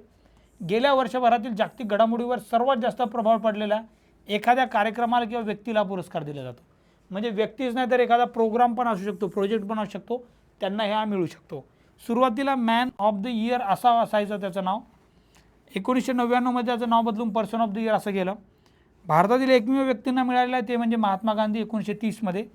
गेल्या वर्षभरातील जागतिक घडामोडीवर सर्वात जास्त प्रभाव पडलेला एखाद्या कार्यक्रमाला किंवा व्यक्तीला पुरस्कार दिला जातो. म्हणजे व्यक्तीच नाही तर एखादा प्रोग्राम पण असू शकतो, प्रोजेक्ट पण असू शकतो, त्यांना हा मिळू शकतो. सुरुवातीला मॅन ऑफ द इयर असा असायचं त्याचं नाव. 1999मध्ये त्याचं नाव बदलून पर्सन ऑफ द इयर असं गेलं. भारतातील एकमेव व्यक्तींना मिळालेलं आहे ते म्हणजे महात्मा गांधी 1930मध्ये.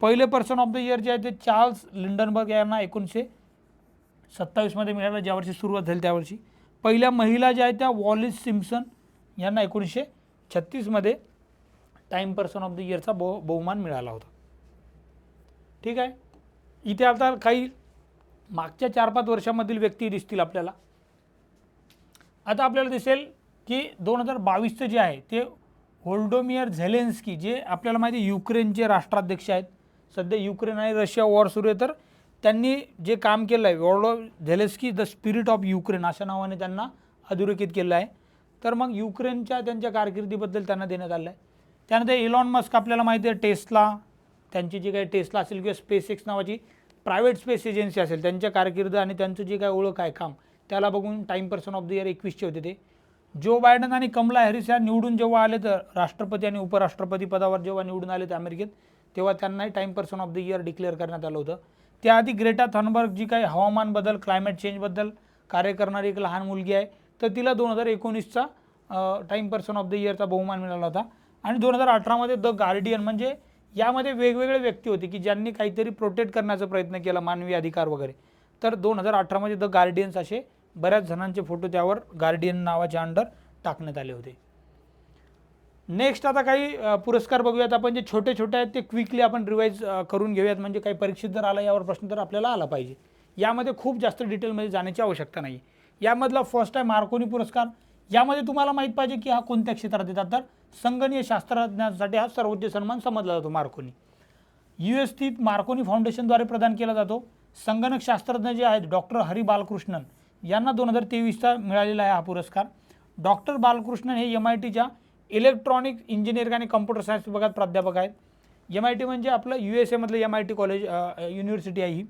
पहिले पर्सन ऑफ द इयर जे आहे ते चार्ल्स लिंडनबर्ग यांना 1927मध्ये मिळालं, ज्या वर्षी सुरुवात झाली त्यावर्षी. पहिल्या महिला ज्या आहेत त्या वॉलिस सिम्प्सन यांना 1936मध्ये टाईम पर्सन ऑफ द इयरचा बहुमान मिळाला होता. ठीक आहे. इथे आता काही मागच्या 4-5 वर्षामधील व्यक्ती दिसतील आपल्याला. आता आपल्याला दिसेल की 2022चं जे आहे ते व्होल्डोमियर झेलेन्स्की, जे आपल्याला माहिती आहे युक्रेनचे राष्ट्राध्यक्ष आहेत, सध्या युक्रेन आणि रशिया वॉर सुरू आहे, तर त्यांनी जे काम केलं आहे Zelensky the spirit of Ukraine अशा नावाने त्यांना अधोरेखित केलं आहे. तर मग युक्रेनच्या त्यांच्या कारकिर्दीबद्दल त्यांना देण्यात आलं आहे. त्यानंतर इलॉन मस्क आपल्याला माहिती आहे, टेस्ला, त्यांची जी काही टेस्ला असेल किंवा स्पेसएक्स नावाची प्रायव्हेट स्पेस एजन्सी असेल, त्यांच्या कारकिर्द आणि त्यांचं जे काय ओळख आहे काम, त्याला बघून time person of the year 21चे होते ते. जो बायडन आणि कमला हॅरिस या निवडून जेव्हा आले, तर राष्ट्रपती आणि उपराष्ट्रपती पदावर जेव्हा निवडून आले ते अमेरिकेत, तेव्हा त्यांनाही time person of the year declare करण्यात आलं होतं. त्याआधी ग्रेटा थनबर्ग जी काही हवामान बदल, क्लायमेट चेंजबद्दल कार्य करणारी एक लहान मुलगी आहे, तर तिला 2019चा टाईम पर्सन ऑफ द इयरचा बहुमान मिळाला होता. आणि 2018मध्ये द गार्डियन, म्हणजे यामध्ये वेगवेगळे व्यक्ती होते की ज्यांनी काहीतरी प्रोटेक्ट करण्याचा प्रयत्न केला, मानवी अधिकार वगैरे. तर 2018मध्ये द गार्डियन्स असे बऱ्याच जणांचे फोटो त्यावर गार्डियन नावाच्या अंडर टाकण्यात आले होते. नेक्स्ट आता काही पुरस्कार बघूयात आपण, जे छोटे छोटे आहेत ते क्विकली आपण रिवाईज करून घेऊयात, म्हणजे काही परीक्षेत जर आला यावर प्रश्न तर आपल्याला आला पाहिजे. यामध्ये खूप जास्त डिटेलमध्ये जाण्याची आवश्यकता नाही. यामधला फर्स्ट आहे मार्कोनी पुरस्कार. यामध्ये तुम्हाला माहीत पाहिजे की हा कोणत्या क्षेत्रात येतात, तर संगणकीय शास्त्रज्ञांसाठी हा सर्वोच्च सन्मान समजला जातो मार्कोनी. US स्थित मार्कोनी फाउंडेशनद्वारे प्रदान केला जातो. संगणक शास्त्रज्ञ जे आहेत डॉक्टर हरी बालकृष्णन यांना 2023चा मिळालेला आहे हा पुरस्कार. डॉक्टर बालकृष्णन हे MITच्या इलेक्ट्रॉनिक इंजिनिअरिंग आणि कम्प्युटर सायन्स विभागात प्राध्यापक आहेत. MIT म्हणजे आपलं USA मधलं MIT कॉलेज युनिव्हर्सिटी आहे ही.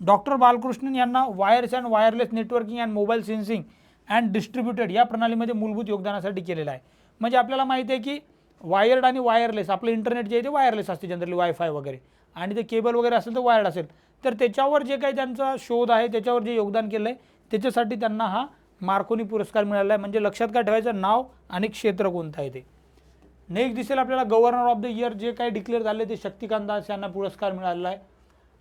डॉक्टर बालकृष्णन यांना wires and wireless networking and mobile sensing and distributed या प्रणालीमध्ये मूलभूत योगदानासाठी केलेलं आहे. म्हणजे आपल्याला माहिती आहे की वायर्ड आणि वायरलेस, आपलं इंटरनेट जे आहे ते वायरलेस असते जनरली, वायफाय वगैरे, आणि ते केबल वगैरे असेल तर वायर्ड असेल, तर त्याच्यावर जे काही त्यांचा शोध आहे, त्याच्यावर जे योगदान केलं आहे, त्याच्यासाठी त्यांना हा मार्कोनी पुरस्कार मिळाला आहे. म्हणजे लक्षात काय ठेवायचं, नाव आणि क्षेत्र कोणतं आहे ते. नेक्स्ट दिसेल आपल्याला गव्हर्नर ऑफ द इयर जे काही डिक्लेअर झाले ते शक्तिकांत दास यांना पुरस्कार मिळालेला आहे.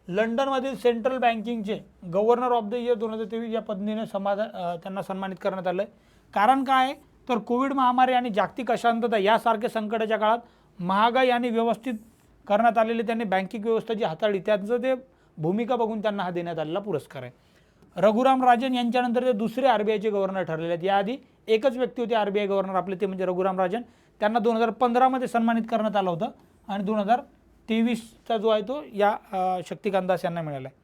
लंडनमधील सेंट्रल बँकिंगचे गव्हर्नर ऑफ द इयर 2023 या पद्धतीने त्यांना सन्मानित करण्यात आलं आहे. कारण काय, तर कोविड महामारी आणि जागतिक अशांतता यासारख्या संकटाच्या काळात महागाई आणि व्यवस्थित करण्यात आलेले त्यांनी बँकिंग व्यवस्था जी हाताळली, त्याचं ते भूमिका बघून त्यांना हा देण्यात आलेला पुरस्कार आहे. रघुराम राजन यांच्यानंतर ते दुसरे RBIचे गव्हर्नर ठरलेले आहेत. याआधी एकच व्यक्ती होते RBI गव्हर्नर आपले, ते म्हणजे रघुराम राजन. त्यांना 2015मध्ये सन्मानित करण्यात आलं होतं आणि 2023चा जो आहे तो या शक्तिकांत दास यांना मिळाला आहे.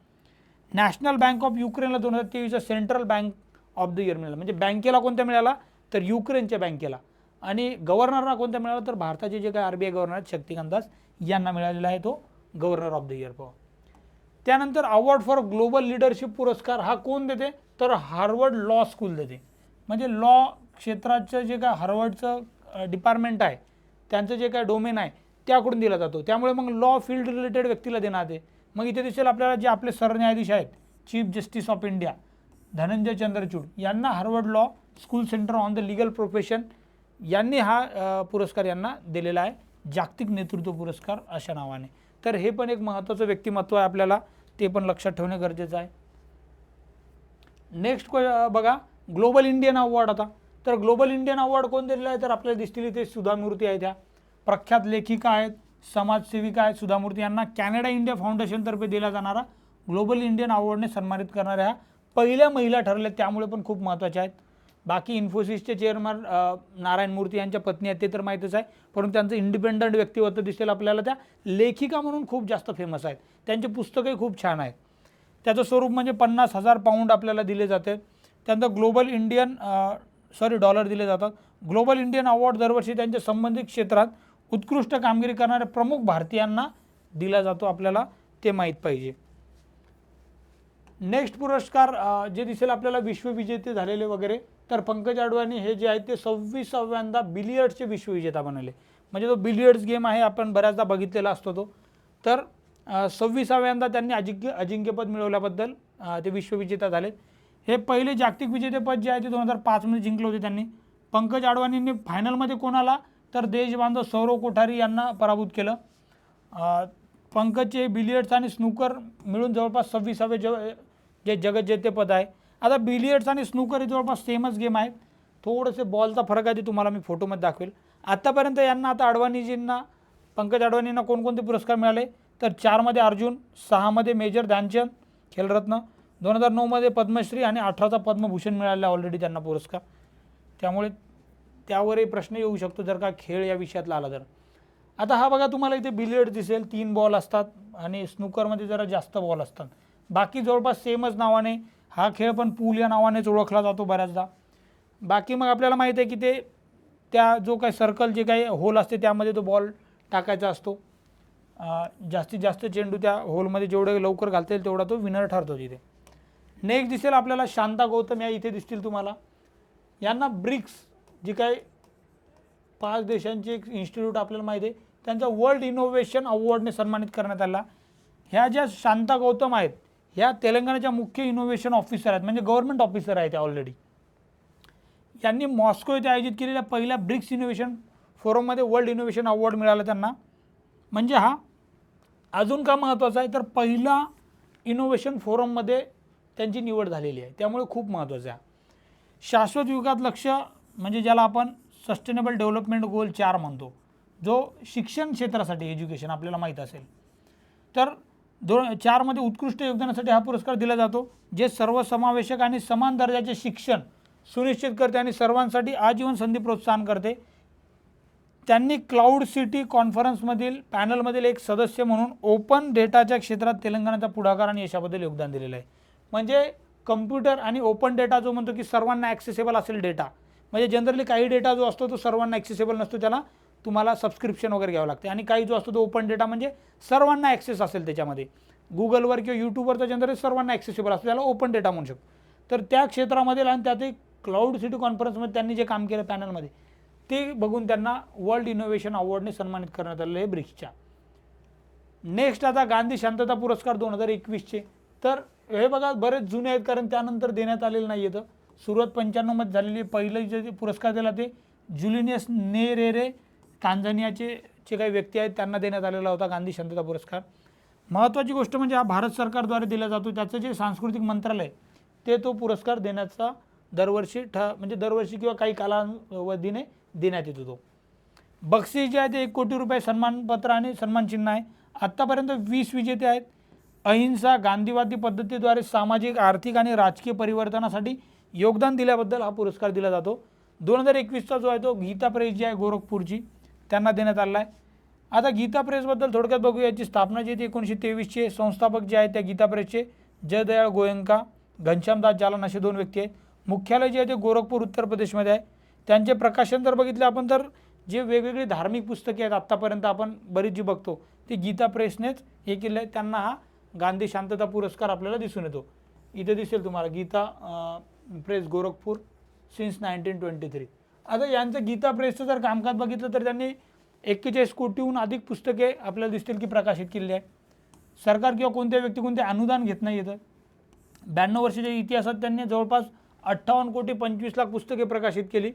नॅशनल बँक ऑफ युक्रेनला 2023चा central bank of the year मिळाला. म्हणजे बँकेला कोणत्या मिळाला, तर युक्रेनच्या बँकेला. आणि गव्हर्नरला कोणत्या मिळाला, तर भारताचे जे काही RBI गव्हर्नर आहेत शक्तिकांत दास यांना मिळालेला आहे तो गव्हर्नर ऑफ द इयर. त्यानंतर अवॉर्ड फॉर ग्लोबल लिडरशिप पुरस्कार हा कोण देते, तर हार्वर्ड लॉ स्कूल देते. म्हणजे लॉ क्षेत्राचं जे काय हार्वर्डचं डिपार्टमेंट आहे, त्यांचं जे काय डोमेन आहे त्याकडून दिला जातो. त्यामुळे मग लॉ फील्ड रिलेटेड व्यक्तीला देण्यात आहे. मग इथे दिसेल आपल्याला जे आपले सरन्यायाधीश आहेत, chief justice of India Dhananjay Chandrachud यांना Harvard law school centre on the legal profession यांनी हा पुरस्कार यांना दिलेला आहे, जागतिक नेतृत्व पुरस्कार अशा नावाने. तर हे पण एक महत्त्वाचं व्यक्तिमत्व आहे, आपल्याला ते पण लक्षात ठेवणे गरजेचं आहे. नेक्स्ट बघा ग्लोबल इंडियन अवॉर्ड. आता तर ग्लोबल इंडियन अवॉर्ड कोण दिलेला आहे, तर आपल्याला दिसतील इथे सुधा मूर्ती आहेत. त्या प्रख्यात लेखिका आहेत, समाजसेविका आहेत. सुधा मूर्ती यांना कॅनडा इंडिया फाउंडेशनतर्फे दिला जाणारा ग्लोबल इंडियन अवॉर्डने सन्मानित करणाऱ्या पहिल्या महिला ठरल्या, त्यामुळे पण खूप महत्त्वाच्या आहेत. बाकी इन्फोसिसचे चेअरमन नारायण मूर्ती यांच्या पत्नी आहेत ते तर माहीतच आहे, परंतु त्यांचं इंडिपेंडंट व्यक्तिमत्व दिसेल आपल्याला. त्या लेखिका म्हणून खूप जास्त फेमस आहेत, त्यांचे पुस्तकही खूप छान आहेत. त्याचं स्वरूप म्हणजे 50,000 पाऊंड आपल्याला दिले जाते. त्यानंतर ग्लोबल इंडियन डॉलर दिले जातात. ग्लोबल इंडियन अवॉर्ड दरवर्षी त्यांच्या संबंधित क्षेत्रात उत्कृष्ट कामगिरी करणाऱ्या प्रमुख भारतीयांना दिला जातो, आपल्याला ते माहीत पाहिजे. नेक्स्ट पुरस्कार जे दिसेल आपल्याला विश्वविजेते झालेले वगैरे, तर पंकज अडवाणी हे जे आहेत ते 26व्यांदा बिलियर्ड्सचे विश्वविजेता बनले. म्हणजे तो बिलियर्ड्स गेम आहे, आपण बऱ्याचदा बघितलेला असतो तो. तर 26व्यांदा त्यांनी अजिंक्यपद मिळवल्याबद्दल ते विश्वविजेता झाले. हे पहिले जागतिक विजेतेपद जे आहे ते 2005मध्ये जिंकले होते त्यांनी. पंकज अडवाणींनी फायनलमध्ये कोणाला, तर देशबांधव सौरव कोठारी यांना पराभूत केलं. पंकजचे बिलियर्ड्स आणि स्नूकर मिळून जवळपास 26वे जे जगज्जेतेपद आहे. आता बिलियर्ड्स आणि स्नूकर हे जवळपास सेमच गेम आहेत, थोडेसे बॉलचा फरक आहे, ते तुम्हाला मी फोटोमध्ये दाखवेल. आत्तापर्यंत यांना आता पंकज अडवाणींना कोणकोणते पुरस्कार मिळाले, तर 4मध्ये अर्जुन, 6मध्ये मेजर ध्यानचंद खेलरत्न, 2009मध्ये पद्मश्री आणि 18चा पद्मभूषण मिळालेला ऑलरेडी त्यांना पुरस्कार. त्यामुळे त्यावरही प्रश्न येऊ शकतो जर का खेळ या विषयातला आला तर. आता हा बघा तुम्हाला इथे बिलियर्ड दिसेल, 3 बॉल असतात आणि स्नूकरमध्ये जरा जास्त बॉल असतात. बाकी जवळपास सेमच नावाने हा खेळ पण पूल या नावानेच ओळखला जातो बऱ्याचदा. बाकी मग आपल्याला माहीत आहे की ते त्या जो काही सर्कल जे काही होल असते त्यामध्ये तो बॉल टाकायचा असतो. जास्तीत जास्त चेंडू त्या होलमध्ये जेवढे लवकर घालता येईल तेवढा तो विनर ठरतो तिथे. नेक्स्ट दिसेल आपल्याला शांता गौतम या इथे दिसतील तुम्हाला. यांना ब्रिक्स जी काही 5 देशांची एक इन्स्टिट्यूट आपल्याला माहिती आहे त्यांचा वर्ल्ड इनोव्हेशन अवॉर्डने सन्मानित करण्यात आला. ह्या ज्या शांता गौतम आहेत ह्या तेलंगणाच्या मुख्य इनोव्हेशन ऑफिसर आहेत, म्हणजे गव्हर्नमेंट ऑफिसर आहेत त्या ऑलरेडी. यांनी मॉस्को येथे आयोजित केलेल्या पहिल्या ब्रिक्स इनोव्हेशन फोरममध्ये वर्ल्ड इनोव्हेशन अवॉर्ड मिळाला त्यांना. म्हणजे हा अजून का महत्त्वाचा आहे तर पहिला इनोव्हेशन फोरममध्ये त्यांची निवड झालेली आहे, त्यामुळे खूप महत्त्वाचं आहे. शाश्वत विकास लक्ष्य म्हणजे ज्याला आपण सस्टेनेबल डेव्हलपमेंट गोल 4 म्हणतो, जो शिक्षण क्षेत्रासाठी एज्युकेशन आपल्याला माहीत असेल तर 4 मध्ये उत्कृष्ट योगदानासाठी हा पुरस्कार दिला जातो, जे सर्वसमावेशक आणि समान दर्जाचे शिक्षण सुनिश्चित करते आणि सर्वांसाठी आजीवन संधी प्रोत्साहन करते. त्यांनी क्लाउड सिटी कॉन्फरन्समधील पॅनलमधील एक सदस्य म्हणून ओपन डेटाच्या क्षेत्रात तेलंगणाचा पुढाकार आणि यशाबद्दल योगदान दिलेलं आहे. म्हणजे कम्प्युटर आणि ओपन डेटा जो म्हणतो की सर्वांना ॲक्सेसेबल असेल डेटा, म्हणजे जनरली काही डेटा जो असतो तो सर्वांना ॲक्सेसेबल नसतो, त्याला तुम्हाला सबस्क्रिप्शन वगैरे घ्यावं लागते. आणि काही जो असतो तो ओपन डेटा म्हणजे सर्वांना ॲक्सेस असेल त्याच्यामध्ये, गुगलवर किंवा यूट्यूबवर तर जनरली सर्वांना ॲक्सेसेबल असतो, त्याला ओपन डेटा म्हणू शकतो. तर त्या क्षेत्रामध्ये आणि त्यात एक क्लाउड सिटी कॉन्फरन्समध्ये त्यांनी जे काम केलं पॅनलमध्ये ते बघून त्यांना वर्ल्ड इनोव्हेशन अवॉर्डने सन्मानित करण्यात आलेलं आहे ब्रिक्सच्या. नेक्स्ट आता गांधी शांतता पुरस्कार 2021चे. तर हे बघा बरेच जुने आहेत कारण त्यानंतर देण्यात आलेलं नाही आहे. सुरुवात 95 मध्ये झालेली. पहिलं जे पुरस्कार दिला ते जुलिनियस नेरेरे तांझानियाचे जे काही व्यक्ती आहेत त्यांना देण्यात आलेला होता गांधी शांतता पुरस्कार. महत्त्वाची गोष्ट म्हणजे हा भारत सरकारद्वारे दिला जातो. त्याचं जे सांस्कृतिक मंत्रालय ते तो पुरस्कार देण्याचा दरवर्षी म्हणजे दरवर्षी किंवा काही कालावधीने देण्यात येतो. तो बक्षीस जे आहे ते 1 कोटी रुपये सन्मानपत्र आणि सन्मानचिन्ह आहे. आत्तापर्यंत 20 विजेते आहेत. अहिंसा गांधीवादी पद्धतीद्वारे सामाजिक आर्थिक आणि राजकीय परिवर्तनासाठी योगदान दिल्याबद्दल हा पुरस्कार दिला जातो. 2021चा जो आहे तो गीता प्रेस जी आहे गोरखपूरची त्यांना देण्यात आला आहे. आता गीता प्रेसबद्दल थोडक्यात बघूया. याची स्थापना जी ती 1923चे. संस्थापक जे आहेत त्या गीता प्रेसचे जयदयाळ गोयंका, घनश्यामदास जालन असे 2 व्यक्ती आहेत. मुख्यालय जे आहे ते गोरखपूर उत्तर प्रदेशमध्ये आहे. त्यांचे प्रकाशन जर बघितले आपण तर जे वेगवेगळी धार्मिक पुस्तके आहेत आत्तापर्यंत आपण बरीच जी बघतो ती गीता प्रेसनेच हे केलं आहे. त्यांना हा गांधी शांतता पुरस्कार आपल्याला दिसून येतो. इथे दिसेल तुम्हाला गीता प्रेस गोरखपूर सिन्स 1923. आता यांचं गीता प्रेसचं जर कामकाज बघितलं तर त्यांनी 41 कोटीहून अधिक पुस्तके आपल्याला दिसतील की प्रकाशित केलेली आहे. सरकार किंवा कोणत्या व्यक्ती कोणते अनुदान घेत नाही येतं. 92 वर्षाच्या इतिहासात त्यांनी जवळपास 58 कोटी 25 लाख पुस्तके प्रकाशित केली.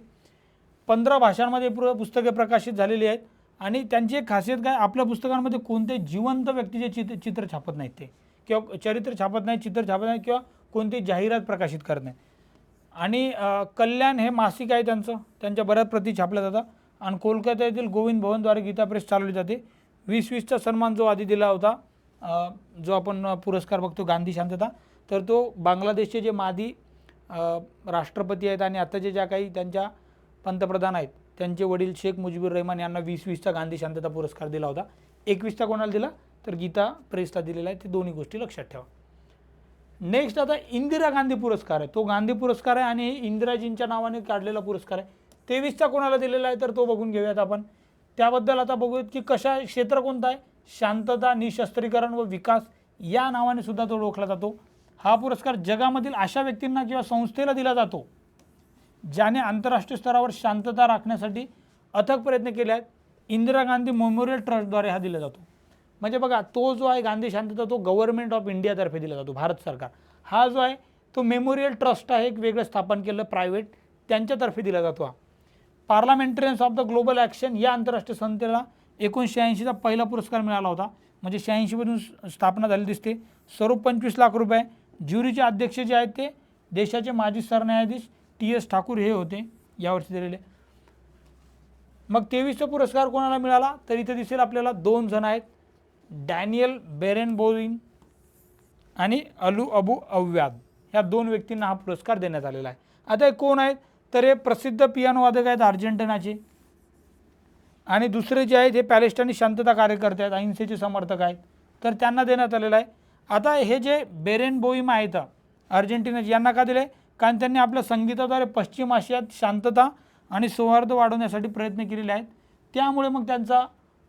15 भाषांमध्ये पुस्तके प्रकाशित झालेली आहेत. आणि त्यांची एक खासियत काय, आपल्या पुस्तकांमध्ये कोणते जिवंत व्यक्तीचे चित्र छापत नाहीत ते, किंवा चरित्र छापत नाही, चित्र छापत नाही, किंवा कोणती जाहिरात प्रकाशित करत नाही. आणि कल्याण हे मासिक आहे त्यांच्या बऱ्याच प्रती छापल्या जातात. आणि कोलकाता येथील गोविंद भवनद्वारे गीता प्रेस चालवली जाते. 2020चा सन्मान जो आधी दिला होता, जो आपण पुरस्कार बघतो गांधी शांतता, तर तो बांगलादेशचे जे माजी राष्ट्रपती आहेत आणि आताचे ज्या काही त्यांच्या पंतप्रधान आहेत त्यांचे वडील शेख मुजीबुर रहमान यांना 2020चा गांधी शांतता पुरस्कार दिला होता. 21चा कोणाला दिला तर गीता प्रेसला दिलेला आहे. ते दोन्ही गोष्टी लक्षात ठेवा. नेक्स्ट आता इंदिरा गांधी पुरस्कार आहे. तो गांधी पुरस्कार आहे आणि इंदिराजींच्या नावाने काढलेला पुरस्कार आहे. 23चा कोणाला दिलेला आहे तर तो बघून घेऊयात आपण. त्याबद्दल आता बघूयात की कशा क्षेत्र कोणता आहे. शांतता, निशस्त्रीकरण व विकास या नावाने सुद्धा तो ओळखला जातो. हा पुरस्कार जगामधील अशा व्यक्तींना किंवा संस्थेला दिला जातो ज्याने आंतरराष्ट्रीय स्तरावर शांतता राखण्यासाठी अथक प्रयत्न केले आहेत. इंदिरा गांधी मेमोरियल ट्रस्टद्वारे हा दिला जातो. म्हणजे बघा तो जो आहे गांधी शांतता तो गव्हर्नमेंट ऑफ इंडियातर्फे दिला जातो, भारत सरकार. हा जो आहे तो मेमोरियल ट्रस्ट आहे, एक वेगळं स्थापन केलं प्रायव्हेट, त्यांच्यातर्फे दिला जातो. हा पार्लमेंटरियन्स ऑफ द ग्लोबल ॲक्शन या आंतरराष्ट्रीय संस्थेला 1986चा पहिला पुरस्कार मिळाला होता. म्हणजे 86 मधून स्थापना झाली दिसते. स्वरूप 25 लाख रुपये. ज्युरीचे अध्यक्ष जे आहेत ते देशाचे माजी सरन्यायाधीश TS ठाकूर हे होते यावर्षी दिलेले. मग 23चा पुरस्कार कोणाला मिळाला तर इथे दिसेल आपल्याला 2 जण आहेत, डॅनियल बेरेनबोईन आणि अलू अबू अव्याद. ह्या 2 व्यक्तींना हा पुरस्कार देण्यात आलेला आहे. आता हे कोण आहेत तर हे प्रसिद्ध पियानो वादक आहेत अर्जेंटिनाचे. आणि दुसरे जे आहेत हे पॅलेस्टाईनी शांतता कार्यकर्ते आहेत, अहिंसेचे समर्थक आहेत. तर त्यांना देण्यात आलेला आहे. आता हे जे बेरेनबोइम आहेत अर्जेंटिनाचे, यांना का दिले? कारण त्यांनी आपल्या संगीताद्वारे पश्चिम आशियात शांतता आणि सौहार्द वाढवण्यासाठी प्रयत्न केलेले आहेत. त्यामुळे मग त्यांचा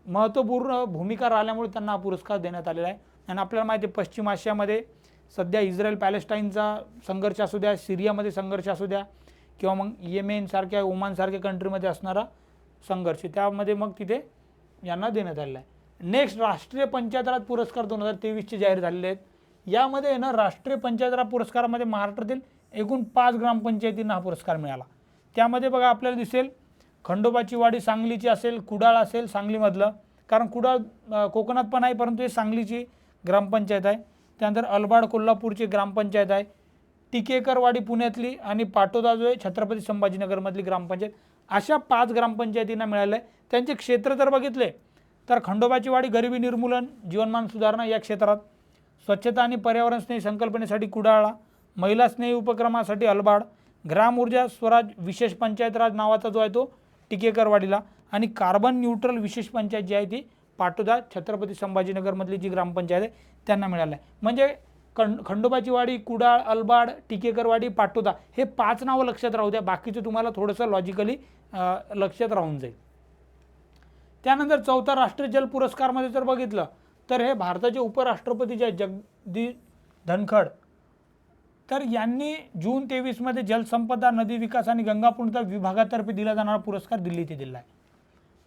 महत्त्वपूर्ण भूमिका राहिल्यामुळे त्यांना हा पुरस्कार देण्यात आलेला आहे. आणि आपल्याला माहिती आहे पश्चिम आशियामध्ये सध्या इस्रायल पॅलेस्टाईनचा संघर्ष असू द्या, सिरियामध्ये संघर्ष असू द्या, किंवा मग येमेनसारख्या ओमानसारख्या कंट्रीमध्ये असणारा संघर्ष, त्यामध्ये मग तिथे यांना देण्यात आलेला आहे. नेक्स्ट राष्ट्रीय पंचायत राज पुरस्कार 2023चे जाहीर झालेले आहेत. यामध्ये ना राष्ट्रीय पंचायत राज पुरस्कारामध्ये महाराष्ट्रातील एकूण 5 ग्रामपंचायतींना हा पुरस्कार मिळाला. त्यामध्ये बघा आपल्याला दिसेल खंडोबाची वाडी सांगलीची असेल, कुडाळ असेल सांगलीमधलं, कारण कुडाळ कोकणात पण आहे परंतु हे सांगलीची ग्रामपंचायत आहे. त्यानंतर अलबाड कोल्हापूरची ग्रामपंचायत आहे, टिकेकरवाडी पुण्यातली आणि पाटोदा जो आहे छत्रपती संभाजीनगरमधली ग्रामपंचायत. अशा 5 ग्रामपंचायतींना मिळाले आहे. त्यांचे क्षेत्र जर बघितले तर खंडोबाची वाडी गरिबी निर्मूलन, जीवनमान सुधारणा या क्षेत्रात, स्वच्छता आणि पर्यावरण स्नेही संकल्पनेसाठी कुडाळला, महिला स्नेही उपक्रमासाठी अलबाड, ग्राम ऊर्जा स्वराज विशेष पंचायत राज नावाचा जो आहे तो टिकेकरवाडीला, आणि कार्बन न्यूट्रल विशेष पंचायत जी आहे ती पाटोदा छत्रपती संभाजीनगरमधली जी ग्रामपंचायत आहे त्यांना मिळालं आहे. म्हणजे खंडोबाची वाडी, कुडाळ, अलबाड, टिकेकरवाडी, पाटोदा हे 5 नावं लक्षात राहू द्या, बाकीचं तुम्हाला थोडंसं लॉजिकली लक्षात राहून जाईल. त्यानंतर चौथा राष्ट्रीय जल पुरस्कारमध्ये जर बघितलं तर हे भारताचे उपराष्ट्रपती जे जगदीप धनखड, तर यांनी जून 23मध्ये जलसंपदा, नदी विकास आणि गंगा पुनर्भरण विभागातर्फे दिला जाणारा पुरस्कार दिल्ली येथे दिला आहे.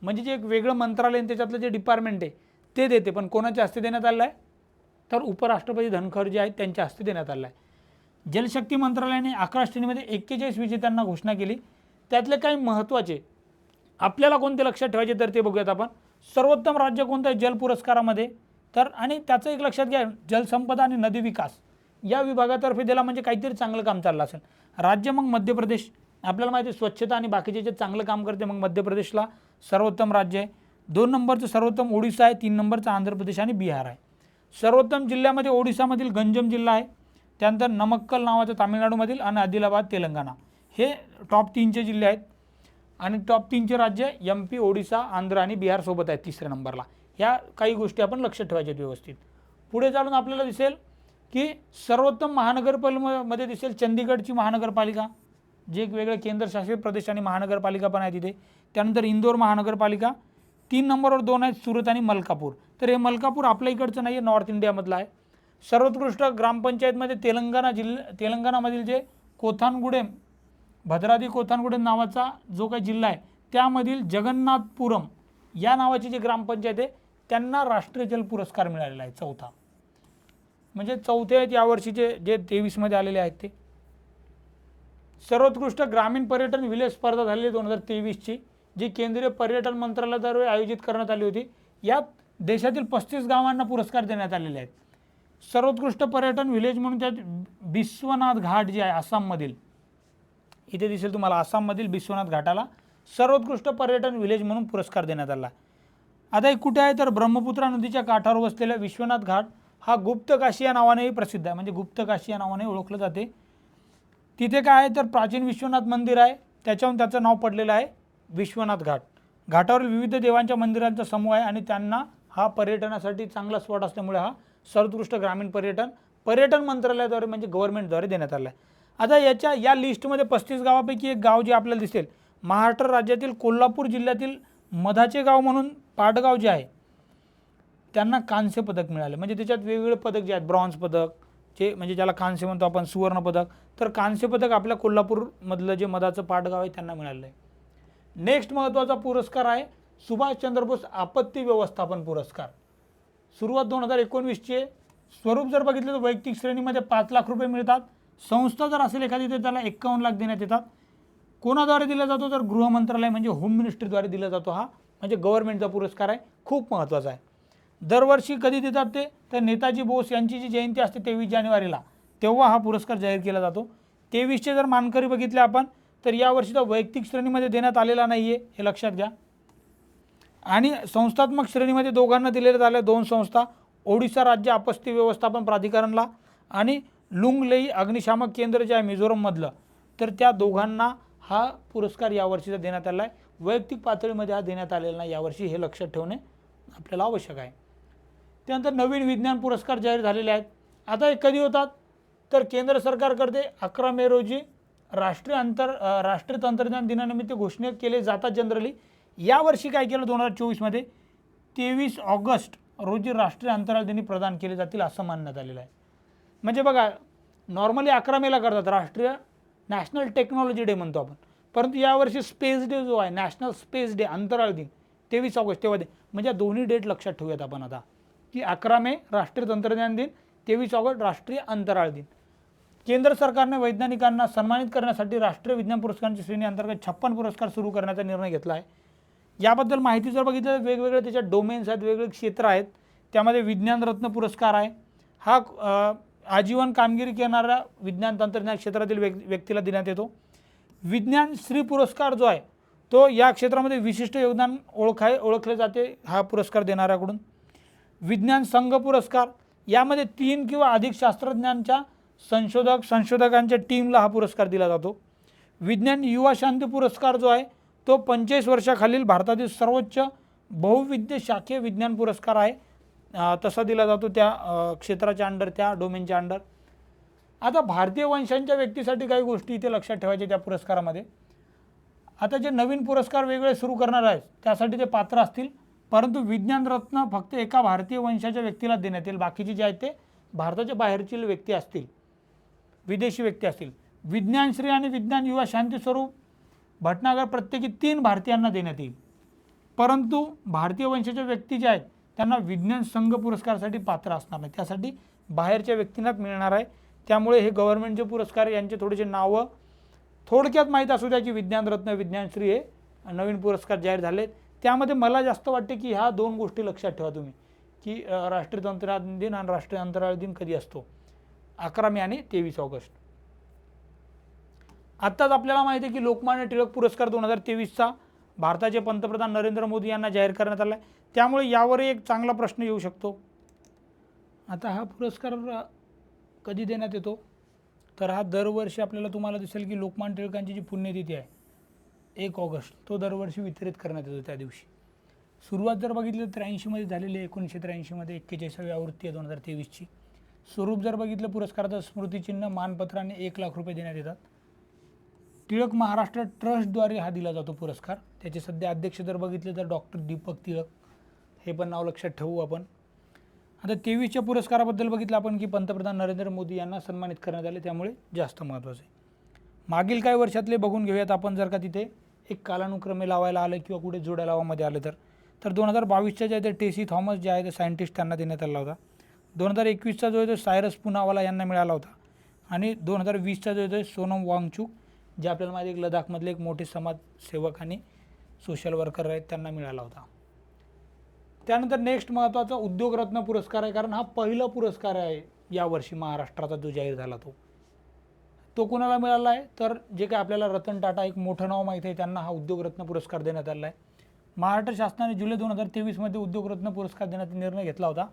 म्हणजे जे एक वेगळं मंत्रालय त्याच्यातलं जे डिपार्टमेंट आहे ते देते, पण कोणाच्या हस्ते देण्यात आलं आहे? तर उपराष्ट्रपती धनखड जे आहेत त्यांच्या हस्ते देण्यात आलं आहे. जलशक्ती मंत्रालयाने 11 श्रेणीमध्ये 41 विजेत्यांना घोषणा केली. त्यातले काही महत्त्वाचे आपल्याला कोणते लक्षात ठेवायचे तर ते बघूयात आपण. सर्वोत्तम राज्य कोणतं आहे जल पुरस्कारामध्ये? तर आणि त्याचं एक लक्षात घ्या, जलसंपदा आणि नदी विकास या विभागातर्फे दिला म्हणजे काहीतरी चांगलं काम चाललं असेल. राज्य मग मध्य प्रदेश, आपल्याला माहिती आहे स्वच्छता आणि बाकीचे जे चांगलं काम करते मग मध्य प्रदेशला सर्वोत्तम राज्य आहे. 2 नंबरचं सर्वोत्तम ओडिसा आहे, 3 नंबरचं आंध्र प्रदेश आणि बिहार आहे. सर्वोत्तम जिल्ह्यामध्ये ओडिसामधील गंजम जिल्हा आहे, त्यानंतर नमक्कल नावाचं तामिळनाडूमधील आणि आदिलाबाद तेलंगणा हे टॉप 3चे जिल्हे आहेत. आणि टॉप 3चे राज्य MP, ओडिसा, आंध्र आणि बिहार सोबत आहेत 3ऱ्या नंबरला. ह्या काही गोष्टी आपण लक्षात ठेवायच्या व्यवस्थित. पुढे चालून आपल्याला दिसेल की सर्वोत्तम महानगरपालिकेमध्ये दिसेल चंदीगडची महानगरपालिका, जे एक वेगळं केंद्रशासित प्रदेश आणि महानगरपालिका पण आहे तिथे. त्यानंतर इंदोर महानगरपालिका, 3 नंबरवर 2 आहेत सुरत आणि मलकापूर. तर हे मलकापूर आपल्या इकडचं नाही आहे, नॉर्थ इंडियामधलं आहे. सर्वोत्कृष्ट ग्रामपंचायतमध्ये तेलंगणामधील जे कोथानगुडेम, भद्रादी कोथानगुडेम नावाचा जो काही जिल्हा आहे त्यामधील जगन्नाथपुरम या नावाची जी ग्रामपंचायत आहे त्यांना राष्ट्रीय जल पुरस्कार मिळालेला आहे, चौथा. म्हणजे चौथे आहेत यावर्षीचे जे 23मध्ये आलेले आहेत ते. सर्वोत्कृष्ट ग्रामीण पर्यटन विलेज स्पर्धा झालेली 2023ची, जी केंद्रीय पर्यटन मंत्रालयाद्वारे आयोजित करण्यात आली होती. यात देशातील 35 गावांना पुरस्कार देण्यात आलेले आहेत. सर्वोत्कृष्ट पर्यटन विलेज म्हणून त्यात बिश्वनाथ घाट जे आहे आसाममधील, इथे दिसेल तुम्हाला आसाममधील बिश्वनाथ घाटाला सर्वोत्कृष्ट पर्यटन विलेज म्हणून पुरस्कार देण्यात आला. आता हे कुठे आहे तर ब्रह्मपुत्रा नदीच्या काठावर वसलेला विश्वनाथ घाट हा गुप्त काशी या नावानेही प्रसिद्ध आहे, म्हणजे गुप्त काशी या नावाने ओळखलं जाते. तिथे काय आहे तर प्राचीन विश्वनाथ मंदिर आहे, त्याच्याहून त्याचं नाव पडलेलं आहे विश्वनाथ घाट. घाटावरील विविध देवांच्या मंदिरांचा समूह आहे आणि त्यांना हा पर्यटनासाठी चांगला स्पॉट असल्यामुळे हा सर्वोत्कृष्ट ग्रामीण पर्यटन मंत्रालयाद्वारे म्हणजे गव्हर्नमेंटद्वारे देण्यात आला आहे. आता या लिस्टमध्ये 35 गावापैकी एक गाव जे आपल्याला दिसेल महाराष्ट्र राज्यातील कोल्हापूर जिल्ह्यातील मधाचे गाव म्हणून पाटगाव जे आहे त्यांना कांस्य पदक मिळाले. म्हणजे त्याच्यात वेगवेगळे पदक जे आहेत, ब्रॉन्झ पदक जे म्हणजे ज्याला कांस्य म्हणतो आपण, सुवर्ण पदक, तर कांस्य पदक आपल्या कोल्हापूरमधलं जे मधाचं पाटगाव आहे त्यांना मिळालं आहे. नेक्स्ट महत्त्वाचा पुरस्कार आहे सुभाषचंद्र बोस आपत्ती व्यवस्थापन पुरस्कार. सुरुवात 2019ची आहे. स्वरूप जर बघितलं तर वैयक्तिक श्रेणीमध्ये 5 लाख रुपये मिळतात. संस्था जर असेल एखादी तर त्याला 51 लाख देण्यात येतात. कोणाद्वारे दिला जातो तर गृह मंत्रालय म्हणजे होम मिनिस्ट्रीद्वारे दिला जातो. हा म्हणजे गव्हर्नमेंटचा पुरस्कार आहे, खूप महत्त्वाचा आहे. दरवर्षी कधी देतात ते तर नेताजी बोस यांची जी जयंती असते 23 जानेवारीला तेव्हा हा पुरस्कार जाहीर केला जातो. 23चे जर मानकरी बघितले आपण तर यावर्षी तर वैयक्तिक श्रेणीमध्ये देण्यात आलेला नाही आहे, हे लक्षात घ्या. आणि संस्थात्मक श्रेणीमध्ये दोघांना दिलेले झाले 2 संस्था, ओडिशा राज्य आपत्ती व्यवस्थापन प्राधिकरणला आणि लुंगलेई अग्निशामक केंद्र जे आहे मिझोरममधलं, तर त्या दोघांना हा पुरस्कार यावर्षीचा देण्यात आला आहे. वैयक्तिक पातळीमध्ये हा देण्यात आलेला नाही यावर्षी, हे लक्षात ठेवणे आपल्याला आवश्यक आहे. त्यानंतर नवीन विज्ञान पुरस्कार जाहीर झालेले आहेत. आता हे कधी होतात, तर केंद्र सरकारकडे 11 मे रोजी राष्ट्रीय तंत्रज्ञान दिनानिमित्त घोषणा केले जातात जनरली. यावर्षी काय केलं 2024 23 ऑगस्ट रोजी राष्ट्रीय अंतराळ दिनी प्रदान केले जातील असं मानण्यात आलेलं आहे. म्हणजे बघा, नॉर्मली 11 मेला करतात, राष्ट्रीय नॅशनल टेक्नॉलॉजी डे म्हणतो आपण, परंतु यावर्षी स्पेस डे जो आहे, नॅशनल स्पेस डे अंतराळ दिन 23 ऑगस्ट तेव्हा दे. म्हणजे दोन्ही डेट लक्षात ठेवूयात आपण आता, की 11 मे राष्ट्रीय तंत्रज्ञान दिन, 23 ऑगस्ट राष्ट्रीय अंतराळ दिन. केंद्र सरकारने वैज्ञानिकांना सन्मानित करण्यासाठी राष्ट्रीय विज्ञान पुरस्कारांची श्रेणी अंतर्गत 56 पुरस्कार सुरू करण्याचा निर्णय घेतला आहे. याबद्दल माहिती जर बघितलं, वेगवेगळे त्याच्यात डोमेन्स आहेत, वेगवेगळे क्षेत्र आहेत. त्यामध्ये विज्ञान रत्न पुरस्कार आहे, हा आजीवन कामगिरी करणाऱ्या विज्ञान तंत्रज्ञान क्षेत्रातील व्यक्तीला देण्यात येतो. विज्ञान श्री पुरस्कार जो आहे तो या क्षेत्रामध्ये विशिष्ट योगदान ओळखले जाते हा पुरस्कार देणाऱ्याकडून. विज्ञान संघ पुरस्कार, यामध्ये 3 किंवा अधिक शास्त्रज्ञांच्या संशोधकांच्या टीमला हा पुरस्कार दिला जातो. विज्ञान युवा शांती पुरस्कार जो आहे तो 45 वर्षाखालील भारतातील सर्वोच्च बहुविद्य शाखीय विज्ञान पुरस्कार आहे, तसा दिला जातो त्या क्षेत्राच्या अंडर, त्या डोमेनच्या अंडर. आता भारतीय वंशांच्या व्यक्तीसाठी काही गोष्टी इथे लक्षात ठेवायच्या त्या पुरस्कारामध्ये. आता जे नवीन पुरस्कार वेगळे सुरू करणार आहेत त्यासाठी ते पात्र असतील, परंतु विज्ञान रत्न फक्त एका भारतीय वंशाच्या व्यक्तीला देण्यात येईल. बाकीचे जे आहेत ते भारताच्या बाहेरची व्यक्ती असतील, विदेशी व्यक्ती असतील. विज्ञानश्री आणि विज्ञान युवा शांती स्वरूप भटनागर प्रत्येकी 3 भारतीयांना देण्यात येईल, परंतु भारतीय वंशाच्या व्यक्ती जे आहेत त्यांना विज्ञान संघ पुरस्कारासाठी पात्र असणार नाही, त्यासाठी बाहेरच्या व्यक्तींनाच मिळणार आहे. त्यामुळे हे गव्हर्नमेंटचे पुरस्कार यांचे थोडेसे नावं थोडक्यात माहीत असू द्या, की विज्ञान रत्न, विज्ञानश्री हे नवीन पुरस्कार जाहीर झालेत. त्यामध्ये मला जास्त वाटते की ह्या 2 गोष्टी लक्षात ठेवा तुम्ही, की राष्ट्रीय तंत्रज्ञान दिन आणि राष्ट्रीय अंतराळ दिन कधी असतो, 11 मे आणि 23 ऑगस्ट. आत्ताच आपल्याला माहिती आहे की लोकमान्य टिळक पुरस्कार 2023चा भारताचे पंतप्रधान नरेंद्र मोदी यांना जाहीर करण्यात आला आहे. त्यामुळे यावर एक चांगला प्रश्न येऊ शकतो. आता हा पुरस्कार कधी देण्यात येतो, तर हा दरवर्षी आपल्याला तुम्हाला दिसेल की लोकमान्य टिळकांची जी पुण्यतिथी आहे 1 ऑगस्ट, तो दरवर्षी वितरित करण्यात येतो त्या दिवशी. सुरुवात जर बघितली तर 83 झालेली आहे, 1983 41वी आवृत्ती आहे 2023ची. स्वरूप जर बघितलं पुरस्काराचं स्मृतिचिन्ह, मानपत्र आणि 1 लाख रुपये देण्यात येतात. टिळक महाराष्ट्र ट्रस्टद्वारे हा दिला जातो पुरस्कार. त्याचे सध्या अध्यक्ष जर बघितले तर डॉक्टर दीपक टिळक, हे पण नाव लक्षात ठेवू आपण. आता 23च्या पुरस्काराबद्दल बघितलं आपण की पंतप्रधान नरेंद्र मोदी यांना सन्मानित करण्यात आले, त्यामुळे जास्त महत्त्वाचं आहे. मागील काही वर्षातले बघून घेऊयात आपण, जर का तिथे एक कालानुक्रमे लावायला आलं किंवा कुठे जोड्या लावामध्ये आलं तर 2022च्या जे आहे ते टेसी थॉमस जे आहे ते सायंटिस्ट त्यांना देण्यात आला होता. 2021चा जो आहे तो सायरस पुनावाला यांना मिळाला होता. आणि 2020चा जो आहे तो सोनम वांगचुक, जे आपल्याला माहिती आहे लडाखमधले एक मोठे समाजसेवक आणि सोशल वर्कर आहेत, त्यांना मिळाला होता. त्यानंतर नेक्स्ट महत्त्वाचा उद्योगरत्न पुरस्कार आहे, कारण हा पहिला पुरस्कार आहे यावर्षी महाराष्ट्राचा जो जाहीर झाला तो कोणाला मिळाला आहे, तर जे काय आपल्याला रतन टाटा, एक मोठं नाव माहीत आहे, त्यांना हा उद्योगरत्न पुरस्कार देण्यात आला आहे. महाराष्ट्र शासनाने जुलै 2023 उद्योगरत्न पुरस्कार देण्याचा निर्णय घेतला होता.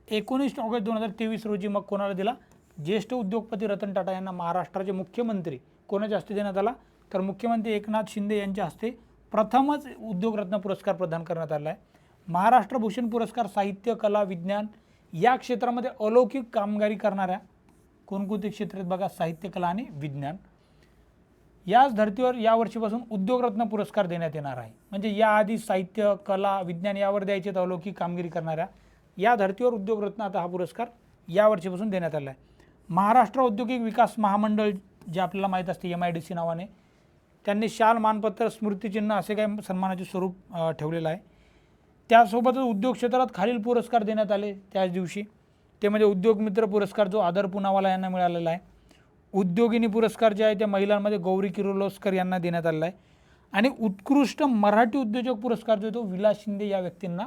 19 ऑगस्ट 2023 रोजी मग कोणाला दिला, ज्येष्ठ उद्योगपती रतन टाटा यांना महाराष्ट्राचे मुख्यमंत्री कोणाच्या हस्ते देण्यात आला, तर मुख्यमंत्री एकनाथ शिंदे यांच्या हस्ते प्रथमच उद्योगरत्न पुरस्कार प्रदान करण्यात आला आहे. महाराष्ट्र भूषण पुरस्कार साहित्य, कला, विज्ञान या क्षेत्रामध्ये अलौकिक कामगिरी करणाऱ्या कोणकोणते क्षेत्र आहेत बघा, साहित्य, कला आणि विज्ञान. याच धर्तीवर यावर्षीपासून उद्योगरत्न पुरस्कार देण्यात येणार आहे. म्हणजे याआधी साहित्य, कला, विज्ञान यावर द्यायचे अलौकिक कामगिरी करणाऱ्या या धर्तीवर उद्योगरत्न आता हा पुरस्कार यावर्षीपासून देण्यात आला आहे. महाराष्ट्र औद्योगिक विकास महामंडळ, जे आपल्याला माहीत असते MIDC नावाने, त्यांनी शाल, मानपत्र, स्मृतिचिन्ह असे काही सन्मानाचे स्वरूप ठेवलेलं आहे. त्यासोबतच उद्योग क्षेत्रात खालील पुरस्कार देण्यात आले त्याच दिवशी. ते म्हणजे उद्योग मित्र पुरस्कार जो आदर पुनावाला यांना मिळालेला आहे. उद्योगिनी पुरस्कार जे आहे त्या महिलांमध्ये गौरी किर्लोस्कर यांना देण्यात आलेला आहे. आणि उत्कृष्ट मराठी उद्योजक पुरस्कार जो आहे तो विलास शिंदे या व्यक्तींना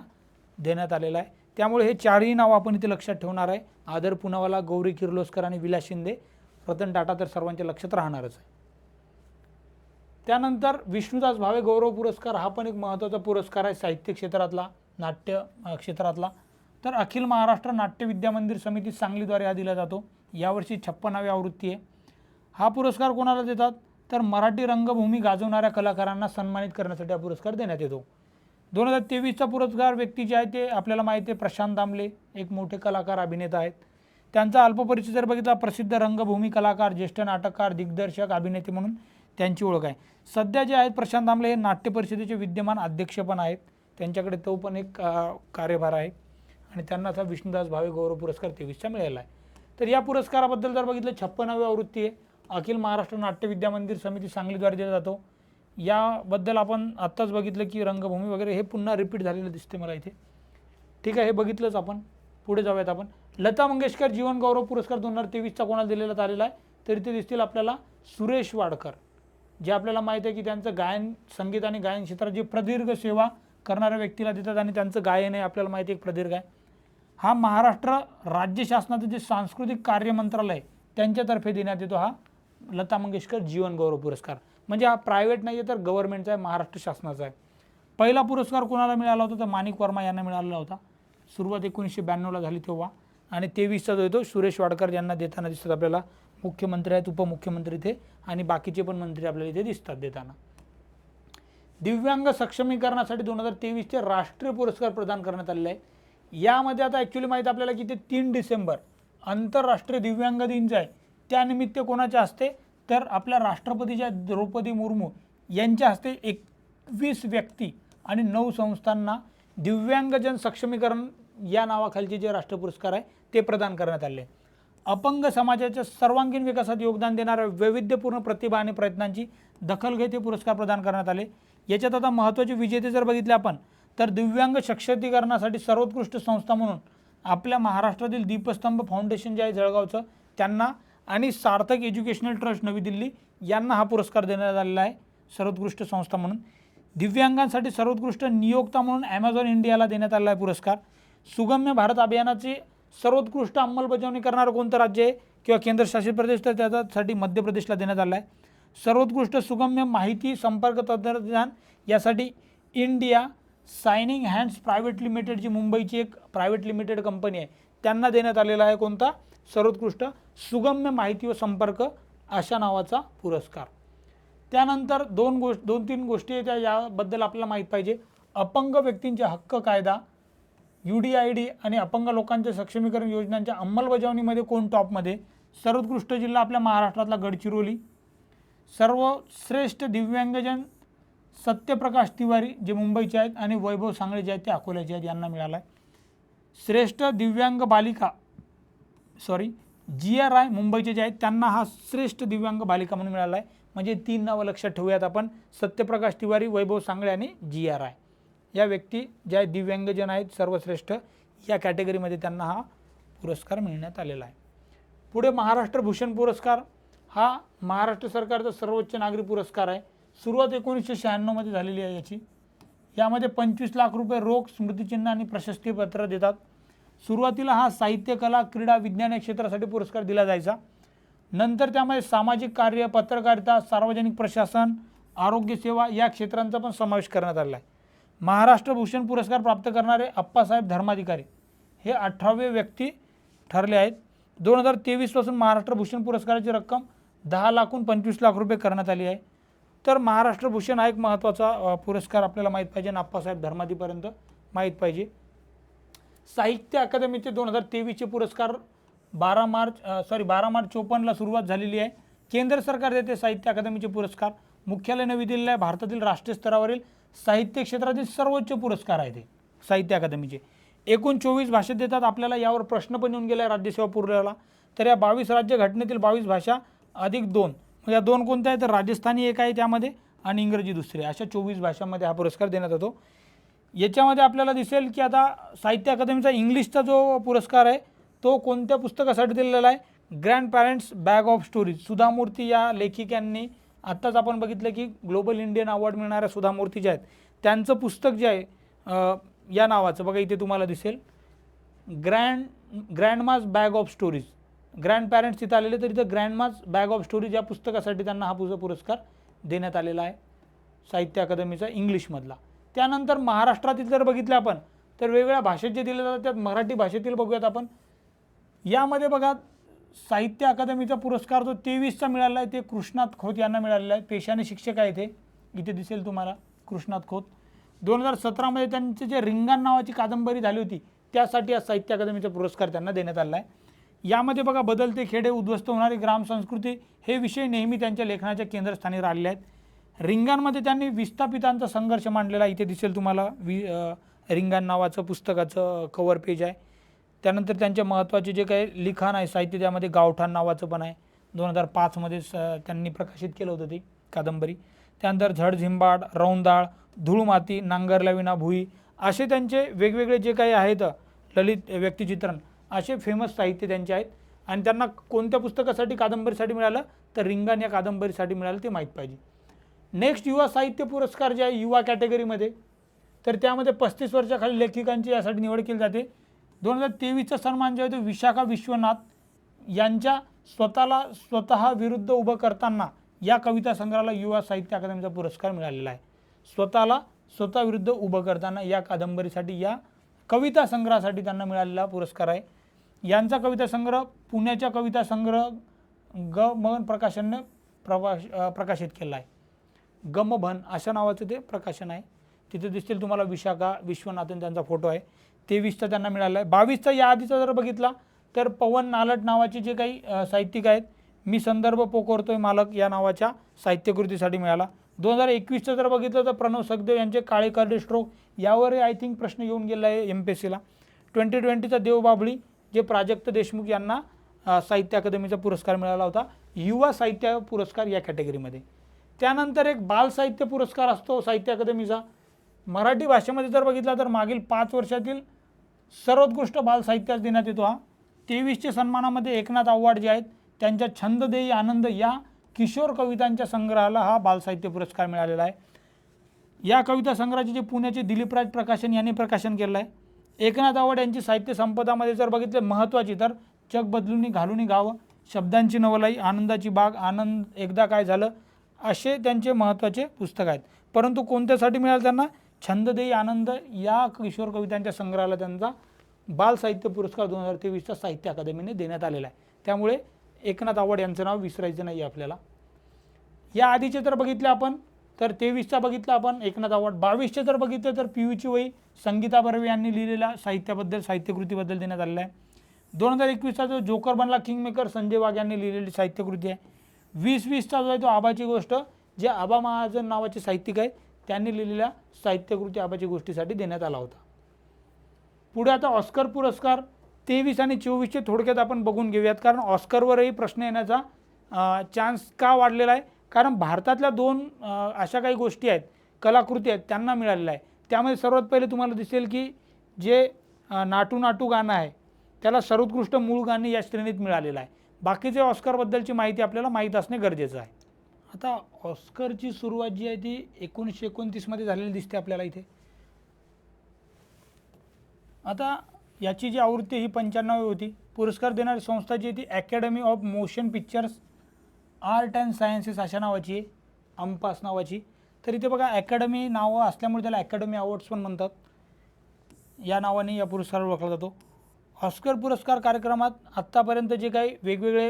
देण्यात आलेला आहे. त्यामुळे हे 4ही नाव आपण इथे लक्षात ठेवणार आहे, आदर पुनावाला, गौरी किर्लोस्कर आणि विलास शिंदे. रतन टाटा तर सर्वांच्या लक्षात राहणारच आहे. त्यानंतर विष्णुदास भावे गौरव पुरस्कार, हा पण एक महत्त्वाचा पुरस्कार आहे साहित्य क्षेत्रातला, नाट्य क्षेत्रातला. तर अखिल महाराष्ट्र नाट्य विद्या मंदिर समिती सांगलीद्वारे हा दिला जातो. यावर्षी 56वी आवृत्ती आहे. हा पुरस्कार कोणाला देतात, तर मराठी रंगभूमी गाजवणाऱ्या कलाकारांना सन्मानित करण्यासाठी हा पुरस्कार देण्यात येतो. 2023चा पुरस्कार व्यक्ती जे आहे ते आपल्याला माहिती आहे प्रशांत दामले, एक मोठे कलाकार अभिनेता आहेत. त्यांचा अल्पपरिचय जर बघितला, प्रसिद्ध रंगभूमी कलाकार, ज्येष्ठ नाटककार, दिग्दर्शक, अभिनेते म्हणून त्यांची ओळख आहे. सध्या जे आहेत प्रशांत दामले हे नाट्य परिषदेचे विद्यमान अध्यक्ष पण आहेत. त्यांच्याकडे तो पण एक कार्यभार आहे आणि त्यांना असा विष्णुदास भावे गौरव पुरस्कार 23चा मिळाला आहे. तर या पुरस्काराबद्दल जर बघितलं 56वी आवृत्ती आहे. अखिल महाराष्ट्र नाट्य विद्या मंदिर समिती सांगलीद्वारे दिला जातो. याबद्दल आपण आत्ताच बघितलं की रंगभूमी वगैरे हे पुन्हा रिपीट झालेलं दिसते मला इथे. ठीक आहे, हे बघितलंच आपण. पुढे जाऊयात आपण. लता मंगेशकर जीवन गौरव पुरस्कार 2023चा कोणाला दिलेला आलेला आहे, तर इथे दिसतील आपल्याला सुरेश वाडकर, जे आपल्याला माहीत आहे की त्यांचं गायन, संगीत आणि गायन क्षेत्रात जी प्रदीर्घ सेवा करणाऱ्या व्यक्तीला देतात आणि त्यांचं गायन आहे आपल्याला माहिती आहे एक प्रदीर्घ आहे. हा महाराष्ट्र राज्य शासनाचं जे सांस्कृतिक कार्य मंत्रालय त्यांच्यातर्फे देण्यात येतो हा लता मंगेशकर जीवन गौरव पुरस्कार. म्हणजे हा प्रायव्हेट नाही आहे तर गव्हर्नमेंटचा आहे, महाराष्ट्र शासनाचा आहे. पहिला पुरस्कार कोणाला मिळाला होता तर माणिक वर्मा यांना मिळालेला होता. सुरुवात 1992ला झाली तेव्हा. आणि 23चा जो येतो सुरेश वाडकर यांना देताना दिसतात आपल्याला. मुख्यमंत्री आहेत, उपमुख्यमंत्री इथे आणि बाकीचे पण मंत्री आपल्याला इथे दिसतात देताना. दिव्यांग सक्षमीकरणासाठी 2023चे राष्ट्रीय पुरस्कार प्रदान करण्यात आलेले आहे. यामध्ये आता ॲक्च्युली माहिती आपल्याला की ते 3 डिसेंबर आंतरराष्ट्रीय दिव्यांग दिन जे आहे त्यानिमित्त कोणाच्या हस्ते तर आपल्या राष्ट्रपतीच्या द्रौपदी मुर्मू यांच्या हस्ते 21 व्यक्ती आणि 9 संस्थांना दिव्यांगजन सक्षमीकरण या नावाखालचे जे राष्ट्रीय पुरस्कार आहे ते प्रदान करण्यात आले. अपंग समाजाच्या सर्वांगीण विकासात योगदान देणाऱ्या वैविध्यपूर्ण प्रतिभा आणि प्रयत्नांची दखल घेत हे पुरस्कार प्रदान करण्यात आले. याच्यात आता महत्त्वाचे विजेते जर बघितले आपण तर दिव्यांग सशक्तीकरणासाठी सर्वोत्कृष्ट संस्था म्हणून आपल्या महाराष्ट्रातील दीपस्तंभ फाउंडेशन जे आहे जळगावचं त्यांना आणि सार्थक एज्युकेशनल ट्रस्ट नवी दिल्ली यांना हा पुरस्कार देण्यात आलेला आहे सर्वोत्कृष्ट संस्था म्हणून. दिव्यांगांसाठी सर्वोत्कृष्ट नियोक्ता म्हणून ॲमेझॉन इंडियाला देण्यात आलेला आहे पुरस्कार. सुगम्य भारत अभियानाची सर्वोत्कृष्ट अंमलबजावणी करणारं कोणतं राज्य आहे किंवा केंद्रशासित प्रदेश तर त्यासाठी मध्य प्रदेशला देण्यात आला आहे. सर्वोत्कृष्ट सुगम्य माहिती संपर्क तंत्रज्ञान यासाठी India signing hands private limited जी मुंबईची एक प्रायव्हेट लिमिटेड कंपनी आहे त्यांना देण्यात आलेला आहे कोणता सर्वोत्कृष्ट सुगम्य माहिती व संपर्क अशा नावाचा पुरस्कार. त्यानंतर दोन तीन गोष्टी आहेत याबद्दल आपल्याला माहीत पाहिजे. अपंग व्यक्तींचे हक्क कायदा UDID आणि अपंग लोकांच्या सक्षमीकरण योजनांच्या अंमलबजावणीमध्ये कोण टॉपमध्ये. सर्वोत्कृष्ट जिल्हा आपल्या महाराष्ट्रातला गडचिरोली. सर्वश्रेष्ठ दिव्यांगजन सत्यप्रकाश तिवारी जे मुंबईचे आहेत आणि वैभव सांगळे जे आहेत ते अकोल्याचे आहेत यांना मिळाला आहे. श्रेष्ठ दिव्यांग बालिका GRI मुंबईचे जे आहेत त्यांना हा श्रेष्ठ दिव्यांग बालिका म्हणून मिळाला आहे. म्हणजे 3 नावं लक्षात ठेवूयात आपण, सत्यप्रकाश तिवारी, वैभव सांगळे आणि GRI या व्यक्ती ज्या दिव्यांगजन आहेत सर्वश्रेष्ठ या कॅटेगरीमध्ये त्यांना हा पुरस्कार मिळण्यात आलेला आहे. पुढे महाराष्ट्र भूषण पुरस्कार हा महाराष्ट्र सरकारचा सर्वोच्च नागरी पुरस्कार आहे. सुरुवात 1996 मध्ये झालेली आहे याची. यामध्ये 25 लाख रुपये रोख, स्मृतिचिन्ह आणि प्रशस्तीपत्र देतात. सुरुवातीला हा साहित्य, कला, क्रीडा, विज्ञान या क्षेत्रासाठी पुरस्कार दिला जायचा. नंतर त्यामध्ये सामाजिक कार्य, पत्रकारिता, सार्वजनिक प्रशासन, आरोग्य सेवा या क्षेत्रांचा पण समावेश करण्यात आलेला आहे. महाराष्ट्र भूषण पुरस्कार प्राप्त करणारे अप्पासाहेब धर्माधिकारी हे 18वे व्यक्ती ठरले आहेत. 2023 पासून महाराष्ट्र भूषण पुरस्काराची रक्कम 10 लाखहून 25 लाख रुपये करण्यात आली आहे. तर महाराष्ट्र भूषण हा एक महत्त्वाचा पुरस्कार आपल्याला माहीत पाहिजे आणि अप्पासाहेब धर्माधिकारीपर्यंत माहीत पाहिजे. साहित्य अकादमीचे 2023चे पुरस्कार 12 मार्च 54ला सुरुवात झालेली आहे. केंद्र सरकार देते साहित्य अकादमीचे पुरस्कार. मुख्यालय नवी दिल्ली आहे. भारतातील राष्ट्रीय स्तरावरील साहित्य क्षेत्रातील सर्वोच्च पुरस्कार आहे ते साहित्य अकादमीचे. एकूण 24 भाषेत देतात. आपल्याला यावर प्रश्न पण येऊन गेला आहे राज्यसेवा पुरवल्याला. तर या 22 राज्य घटनेतील 22 भाषा अधिक 2 या 2 कोणत्या आहेत तर राजस्थानी एक आहे त्यामध्ये आणि इंग्रजी दुसरी, अशा 24 भाषांमध्ये हा पुरस्कार देण्यात येतो. याच्यामध्ये आपल्याला दिसेल की आता साहित्य अकादमीचा इंग्लिशचा जो पुरस्कार आहे तो कोणत्या पुस्तकासाठी दिलेला आहे. Grand parents bag of stories, Sudha Murthy या लेखिकांनी आत्ताच आपण बघितलं की ग्लोबल इंडियन अवॉर्ड मिळणाऱ्या सुधा मूर्ती ज्या आहेत त्यांचं पुस्तक जे आहे या नावाचं बघा इथे तुम्हाला दिसेल grandma's bag of stories. Grand parents तिथं आलेले तर इथं ग्रँडमाज बॅग ऑफ स्टोरीज या पुस्तकासाठी त्यांना हा पुरस्कार देण्यात आलेला आहे साहित्य अकादमीचा इंग्लिशमधला. त्यानंतर महाराष्ट्रातील जर बघितलं आपण तर वेगवेगळ्या भाषेत जे दिले जातात त्यात मराठी भाषेतील बघूयात आपण. यामध्ये बघा साहित्य अकादमीचा पुरस्कार जो 23चा मिळाला आहे ते कृष्णात खोत यांना मिळालेला आहे. पेशाने शिक्षक आहे ते इथे दिसेल तुम्हाला कृष्णात खोत. 2017मध्ये त्यांचे जे रिंगण नावाची कादंबरी झाली होती त्यासाठी या साहित्य अकादमीचा पुरस्कार त्यांना देण्यात आला आहे। यामध्ये बघा बदलते खेडे, उद्ध्वस्त होणारी ग्राम संस्कृती हे विषय नेहमी त्यांच्या लेखनाच्या केंद्रस्थानी राहिले आहेत। रिंगणमध्ये त्यांनी विस्थापितांचा संघर्ष मांडलेला, इथे दिसेल तुम्हाला रिंगण नावाचं पुस्तकाचं कव्हर पेज आहे। त्यानंतर त्यांचे महत्त्वाचे जे काही लिखाण आहे साहित्य त्यामध्ये गावठाण नावाचं पण आहे, 2005मध्ये त्यांनी प्रकाशित केलं होतं ती कादंबरी। त्यानंतर झडझिंबाड, रौंदाळ, धूळ माती, नांगरला विना भुई असे त्यांचे वेगवेगळे जे काही आहेत ललित व्यक्तिचित्रण असे फेमस साहित्य त्यांचे आहेत। आणि त्यांना कोणत्या पुस्तकासाठी कादंबरीसाठी मिळालं तर रिंगण या कादंबरीसाठी मिळालं ते माहीत पाहिजे। नेक्स्ट युवा साहित्य पुरस्कार जे आहे युवा कॅटेगरीमध्ये, तर त्यामध्ये 35 वर्षाखालील लेखिकांची यासाठी निवड केली जाते। 2023चा सन्मान जो आहे तो विशाखा विश्वनाथ यांच्या स्वतः विरुद्ध उभं करताना या कविता संग्रहाला युवा साहित्य अकादमीचा पुरस्कार मिळालेला आहे। स्वतः विरुद्ध उभं करताना या कादंबरीसाठी या कविता संग्रहासाठी त्यांना मिळालेला पुरस्कार आहे। यांचा कविता संग्रह पुण्याच्या कविता संग्रह गमभन प्रकाशनने प्रकाशित केला आहे। गमभन अशा नावाचं ते प्रकाशन आहे। तिथे दिसतील तुम्हाला विशाखा विश्वनाथन त्यांचा फोटो आहे। 23चा त्यांना मिळाला आहे। 22चा या आधीचा जर बघितला तर पवन नालट नावाचे जे काही साहित्यिक आहेत, मी संदर्भ पोखरतोय मालक या नावाच्या साहित्यकृतीसाठी मिळाला। 2021चं जर बघितलं तर प्रणव सखदेव यांचे काळे करडे स्ट्रोक यावर आय थिंक प्रश्न येऊन गेला आहे MPSCला। 2020चा देवबाभळी जे प्राजक्त देशमुख यांना साहित्य अकादमीचा पुरस्कार मिळाला होता युवा साहित्य पुरस्कार या कॅटेगरीमध्ये। त्यानंतर एक बाल साहित्य पुरस्कार असतो साहित्य अकादमीचा। मराठी भाषेमध्ये जर बघितला तर मागील 5 वर्षातील सर्वोत्कृष्ट बाल साहित्यास देण्यात येतो हा। 23चे सन्मानामध्ये एकनाथ आव्हाड जे आहेत त्यांच्या छंद देई आनंद या किशोर कवितांच्या संग्रहाला हा बाल साहित्य पुरस्कार मिळालेला आहे। या कविता संग्रहाचे जे पुण्याचे दिलीपराज प्रकाशन यांनी प्रकाशन केलं आहे। एकनाथ आव्हाड यांची साहित्य संपदामध्ये जर बघितले महत्त्वाची तर जग बदलूनी घालूनी गावं, शब्दांची नवलाई, आनंदाची बाग, आनंद एकदा काय झालं असे त्यांचे महत्त्वाचे पुस्तक आहेत। परंतु कोणत्यासाठी मिळालं त्यांना? छंद देई आनंद या किशोर कवितांच्या संग्रहाला त्यांचा बाल साहित्य पुरस्कार 2023चा साहित्य अकादमीने देण्यात आलेला आहे। त्यामुळे एकनाथ आव्हाड यांचं नाव विसरायचं नाही आपल्याला। या आधीचे जर बघितले आपण तर 23चा बघितला आपण एकनाथ आव्हाड। 22चे जर बघितले तर PUची वही संगीता बर्वे यांनी लिहिलेल्या साहित्यकृतीबद्दल देण्यात आलेला आहे। 2021चा जो जोकर बनला किंगमेकर संजय वाघ यांनी लिहिलेली साहित्यकृती आहे। 2020चा जो आहे तो आबाची गोष्ट जे आबा महाजन नावाचे साहित्यिक आहेत त्यांनी लिहिलेल्या साहित्यकृती आबाची गोष्टीसाठी देण्यात आला होता। पुढे आता ऑस्कर पुरस्कार 23 आणि 24चे थोडक्यात आपण बघून घेऊयात, कारण ऑस्करवरही प्रश्न येण्याचा चान्स का वाढलेला आहे, कारण भारतातल्या 2 अशा काही गोष्टी आहेत कलाकृती आहेत त्यांना मिळालेला आहे। त्यामध्ये सर्वात पहिले तुम्हाला दिसेल की जे नाटू नाटू गाणं आहे त्याला सर्वोत्कृष्ट मूळ गाणे या श्रेणीत मिळालेलं आहे। बाकीचे ऑस्करबद्दलची माहिती आपल्याला माहीत असणे गरजेचं आहे। आता ऑस्करची सुरुवात जी आहे ती 1929मध्ये झालेली दिसते आपल्याला इथे। आता याची जी आवृत्ती ही 95वी होती। पुरस्कार देणारी संस्था जी आहे ती academy of motion pictures art and sciences अशा नावाची आहे, अंपास नावाची। तर इथे बघा अकॅडमी नावं असल्यामुळे त्याला अकॅडमी अवॉर्ड्स पण म्हणतात। या नावाने या पुरस्काराला ओळखला जातो। ऑस्कर पुरस्कार कार्यक्रमात आत्तापर्यंत जे काही वेगवेगळे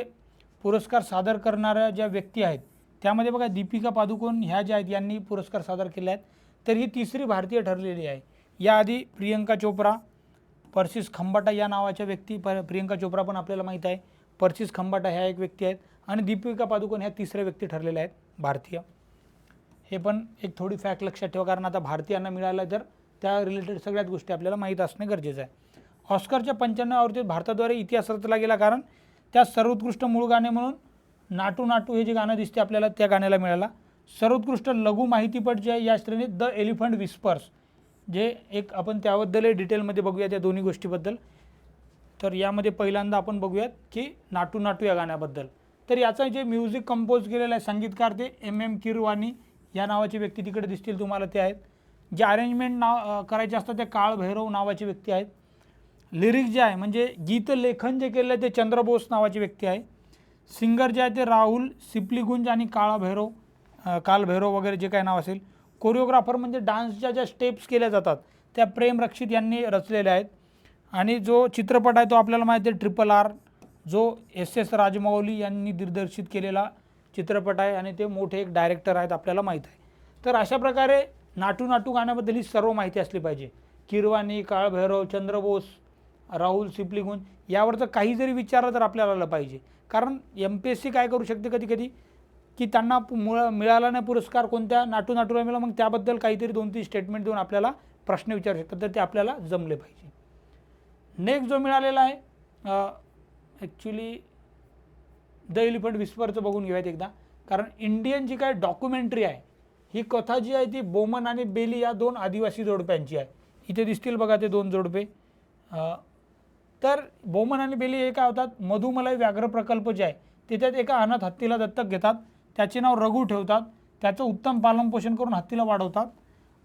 पुरस्कार सादर करणाऱ्या ज्या व्यक्ती आहेत त्यामध्ये बघा दीपिका पादुकोण ह्या ज्या आहेत यांनी पुरस्कार सादर केले आहेत, तर ही 3री भारतीय ठरलेली आहे। याआधी प्रियंका चोप्रा, पर्सिस खंबाटा या नावाच्या व्यक्ती, प्रियंका चोप्रा पण आपल्याला माहीत आहे, पर्सिस खंबाटा ह्या एक व्यक्ती आहेत आणि दीपिका पादुकोण ह्या 3ऱ्या व्यक्ती ठरलेल्या आहेत भारतीय। हे पण एक थोडी फॅक्ट लक्षात ठेवा, कारण आता भारतीयांना मिळालं तर त्या रिलेटेड सगळ्याच गोष्टी आपल्याला माहीत असणे गरजेचं आहे। ऑस्करच्या 95व्या आवृत्तीत भारताद्वारे इतिहास रचला गेला, कारण त्या सर्वोत्कृष्ट मूळ गाणे म्हणून नाटू नाटू हे जे गाणं दिसते आपल्याला त्या गाण्याला मिळाला। सर्वोत्कृष्ट लघु माहितीपट जे आहे या श्रेणीत द एलिफंट विस्पर्स, जे एक आपण त्याबद्दल डिटेलमध्ये बघूया त्या दोन्ही गोष्टीबद्दल। तर यामध्ये पहिल्यांदा आपण बघूयात की नाटू नाटू या गाण्याबद्दल। तर याचं जे म्युझिक कंपोज केलेलं आहे संगीतकार ते MM किरवानी या नावाचे व्यक्ती तिकडे दिसतील तुम्हाला ते आहेत। जे अरेंजमेंट करायचे असतात ते काळ भैरव नावाचे व्यक्ती आहेत। लिरिक्स जे आहे म्हणजे गीत लेखन जे केलं आहे ते चंद्रबोस नावाची व्यक्ती आहे। सिंगर जे आहे ते राहुल सिप्लीगुंज आणि काल भैरव वगैरे जे काय नाव असेल। कोरिओग्राफर म्हणजे डान्सच्या ज्या स्टेप्स केल्या जातात त्या प्रेम रक्षित यांनी रचलेल्या आहेत। आणि जो चित्रपट आहे तो आपल्याला माहिती आहे RRR, जो SS राजमौली यांनी दिग्दर्शित केलेला चित्रपट आहे आणि ते मोठे एक डायरेक्टर आहेत आपल्याला माहीत आहे। तर अशा प्रकारे नाटू नाटू गाण्याबद्दल ही सर्व माहिती असली पाहिजे. किरवाणी, काळभैरव, चंद्रबोस, राहुल सिप्लिगुंज यावरचं काही जरी विचारलं तर आपल्याला आलं पाहिजे. कारण MPSC काय करू शकते कधी कधी की त्यांना मिळाला नाही पुरस्कार, कोणत्या नाटू नाटूला मिळाला, मग त्याबद्दल काहीतरी 2-3 स्टेटमेंट देऊन आपल्याला प्रश्न विचारू शकतात, तर ते आपल्याला जमले पाहिजे. नेक्स्ट जो मिळालेला आहे ॲक्च्युली द एलिफंट विस्परचं बघून घेऊयात एकदा. कारण इंडियन जी काय डॉक्युमेंटरी आहे ही कथा जी आहे ती बोमन आणि बेली या 2 आदिवासी जोडप्यांची आहे. इथे दिसतील बघा ते 2 जोडपे. तर बोमन आणि बेली हे काय होतात, मधुमलाई व्याघ्र प्रकल्प जे आहे तिथे एका अनाथ हत्तीला दत्तक घेतात, त्याचे नाव रघु ठेवतात, त्याचं उत्तम पालनपोषण करून हत्तीला वाढवतात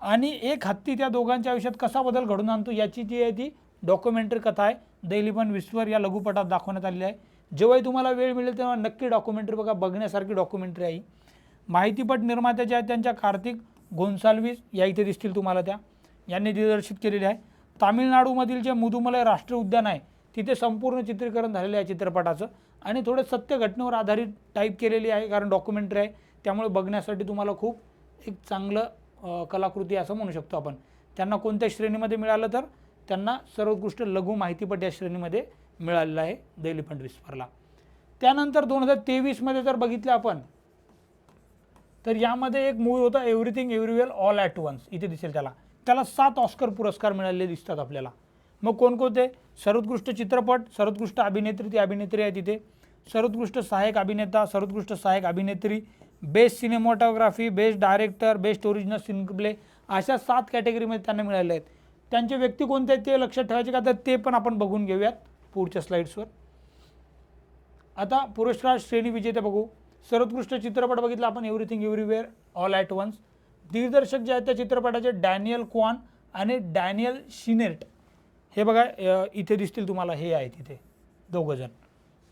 आणि एक हत्ती त्या दोघांच्या आयुष्यात कसा बदल घडून आणतो याची जी आहे ती डॉक्युमेंटरी कथा आहे. द एलिफंट विस्पर या लघुपटात दाखवण्यात आलेली आहे. जेव्हाही तुम्हाला वेळ मिळेल तेव्हा नक्की डॉक्युमेंटरी बघा, बघण्यासारखी डॉक्युमेंटरी आहे. माहितीपट निर्मात्या जे आहेत त्यांच्या कार्तिक गोन्साल्विस या इथे दिसतील तुम्हाला, त्या यांनी दिग्दर्शित केलेली आहे. तामिळनाडूमधील जे मुदुमलाई राष्ट्रीय उद्यान आहे तिथे संपूर्ण चित्रीकरण झालेलं आहे चित्रपटाचं आणि थोडे सत्य घटनेवर आधारित टाईप केलेली आहे, कारण डॉक्युमेंटरी आहे त्यामुळे बघण्यासाठी तुम्हाला खूप एक चांगलं कलाकृती असं म्हणू शकतो आपण. त्यांना कोणत्या श्रेणीमध्ये मिळालं तर त्यांना सर्वोत्कृष्ट लघु माहितीपट या श्रेणीमध्ये मिळालेलं आहे द एलिफंट विस्परला. त्यानंतर 2023 जर बघितलं आपण तर यामध्ये एक मूवी होता everything everywhere all at once, इथे दिसेल त्याला 7 ऑस्कर पुरस्कार मिळालेले दिसतात आपल्याला. मग कोणकोणते, सर्वोत्कृष्ट चित्रपट, सर्वोत्कृष्ट अभिनेत्री, ती अभिनेत्री आहे तिथे, सर्वोत्कृष्ट सहाय्यक अभिनेता, सर्वोत्कृष्ट सहाय्यक अभिनेत्री, best cinematography, best director, best original screenplay, अशा 7 कॅटेगरीमध्ये त्यांना मिळाले आहेत. त्यांचे व्यक्ती कोणते आहेत ते लक्षात ठेवायचे का, तर ते पण आपण बघून घेऊयात पुढच्या स्लाइड्सवर. आता पुरस्कार श्रेणी विजेते बघू. सर्वोत्कृष्ट चित्रपट बघितला आपण everything everywhere all at once. दिग्दर्शक जे आहेत त्या चित्रपटाचे डॅनियल क्वान आणि डॅनियल शिनेर्ट, हे बघा इथे दिसतील तुम्हाला, हे आहेत इथे दोघंजण,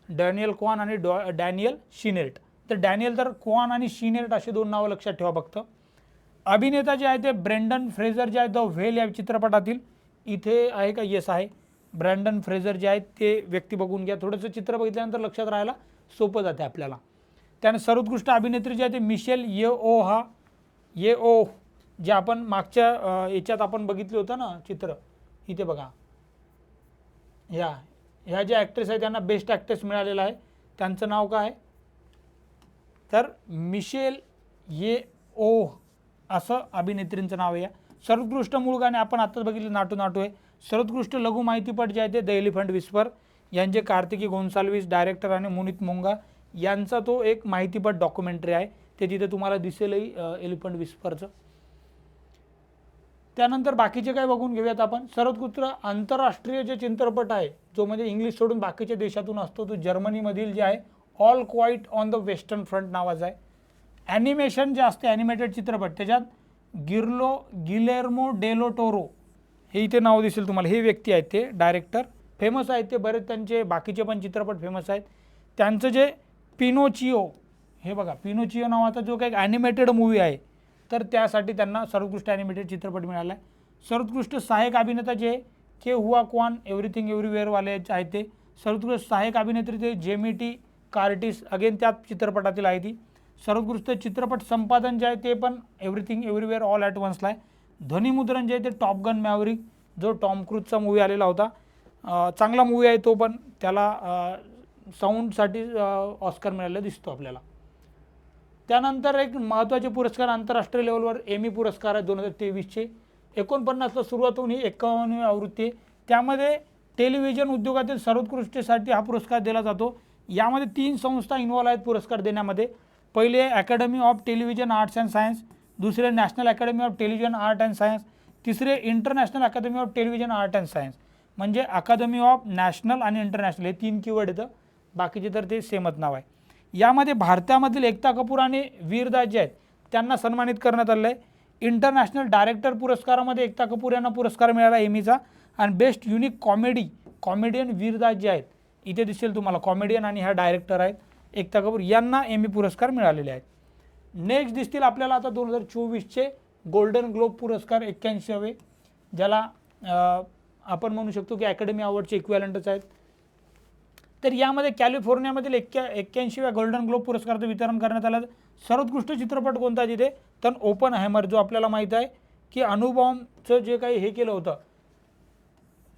डॅनियल क्वान आणि डॅनियल शिनेर्ट. तर डॅनियल तर क्वान आणि शिनेर्ट असे 2 नावं लक्षात ठेवा फक्त. अभिनेता जे आहे ते ब्रँडन फ्रेझर जे आहे द व्हेल या चित्रपटातील, इथे आहे का, येस आहे, ब्रँडन फ्रेझर जे आहेत ते व्यक्ती बघून घ्या, थोडंसं चित्र बघितल्यानंतर लक्षात राहायला सोपं जाते आपल्याला. त्याने सर्वोत्कृष्ट अभिनेत्री जे आहे ते मिशेल येओह जे आपण मागच्या याच्यात आपण बघितलं होतं ना चित्र, इथे बघा, ह्या ज्या ॲक्ट्रेस आहेत त्यांना बेस्ट ॲक्ट्रेस मिळालेला आहे. त्यांचं नाव काय, तर मिशेल येओह असं अभिनेत्रींचं नाव आहे. सर्वोत्कृष्ट मूळ गाणे आपण आत्ताच बघितलं नाटू नाटू आहे. सर्वोत्कृष्ट लघु माहितीपट जे आहे ते द एलिफंट विस्पर, यांचे कार्तिकी गोन्साल्विस डायरेक्टर आणि मुनीत मोंगा यांचा तो एक माहितीपट डॉक्युमेंटरी आहे, ते तिथे तुम्हाला दिसेलही एलिफंट विस्परचं. त्यानंतर बाकीचे काय बघून घेऊयात आपण. सर्वोत्कृष्ट आंतरराष्ट्रीय जे चित्रपट आहे, जो म्हणजे इंग्लिश सोडून बाकीच्या देशातून असतो, तो जर्मनीमधील जे आहे all quiet on the western front नावाचा आहे. ॲनिमेशन जे असते ॲनिमेटेड चित्रपट, त्याच्यात गिलेर्मो डेलो टोरो हे इथे नाव दिसेल तुम्हाला, हे व्यक्ती आहेत ते डायरेक्टर, फेमस आहेत ते, बरेच त्यांचे बाकीचे पण चित्रपट फेमस आहेत. त्यांचं जे पिनोचिओ, हे बघा पिनोचिओ नावाचा जो काही ॲनिमेटेड मूवी आहे, तर त्यासाठी त्यांना सर्वोत्कृष्ट ॲनिमेटेड चित्रपट मिळाला आहे. सर्वोत्कृष्ट सहाय्यक अभिनेता जे के हुआ क्वान एव्हरीथिंग एव्हरीवेअरवाले आहेत ते. सर्वोत्कृष्ट सहाय्यक अभिनेत्री ते जेमिटी कार्टिस, अगेन त्या चित्रपटातील आहे ती. सर्वोत्कृष्ट चित्रपट संपादन जे आहे ते पण एव्हरीथिंग एव्हरीवेअर ऑल ॲट वन्सला आहे. ध्वनिमुद्रण जे आहे ते टॉप गन मॅव्हरिक, जो टॉम क्रूजचा मूवी आलेला होता, चांगला मूवी आहे तो, पण त्याला साऊंडसाठी ऑस्कर मिळालेला दिसतो आपल्याला. त्यानंतर एक महत्त्वाचे पुरस्कार आंतरराष्ट्रीय लेवलवर एमी पुरस्कार आहे 2023चे. 49ला सुरुवात होऊन ही 51वी आवृत्ती आहे. त्यामध्ये टेलिव्हिजन उद्योगातील सर्वोत्कृष्टतेसाठी हा पुरस्कार दिला जातो. यामध्ये 3 संस्था इन्व्हॉल्व आहेत पुरस्कार देण्यामध्ये. पहिले academy of television arts and science, दुसरे national academy of television art and science, तिसरे international academy of television art and science. म्हणजे अकादमी ऑफ नॅशनल आणि इंटरनॅशनल हे 3 कीवर्ड येतं, बाकीचे तर ते सेमच नाव आहे. यामध्ये भारतामधील एकता कपूर आणि वीरदास जे आहेत त्यांना सन्मानित करण्यात आलं आहे. इंटरनॅशनल डायरेक्टर पुरस्कारामध्ये एकता कपूर यांना पुरस्कार मिळाला एमीचा, आणि बेस्ट युनिक कॉमेडियन वीरदास जे आहेत इथे दिसेल तुम्हाला, कॉमेडियन आणि ह्या डायरेक्टर आहेत एकता कपूर, यांना एमी पुरस्कार मिळालेले आहेत. नेक्स्ट दिसतील आपल्याला आता 2024चे गोल्डन ग्लोब पुरस्कार 81वे, ज्याला आपण म्हणू शकतो की अकॅडमी अवॉर्डचे इक्वॅलंटच आहेत. तर यामध्ये कॅलिफोर्नियामधील 81व्या गोल्डन ग्लोब पुरस्काराचं वितरण करण्यात आलं. सर्वोत्कृष्ट चित्रपट कोणता तिथे, तर ओपन हॅमर, जो आपल्याला माहीत आहे की अणुबॉम्बचं जे काही हे केलं होतं,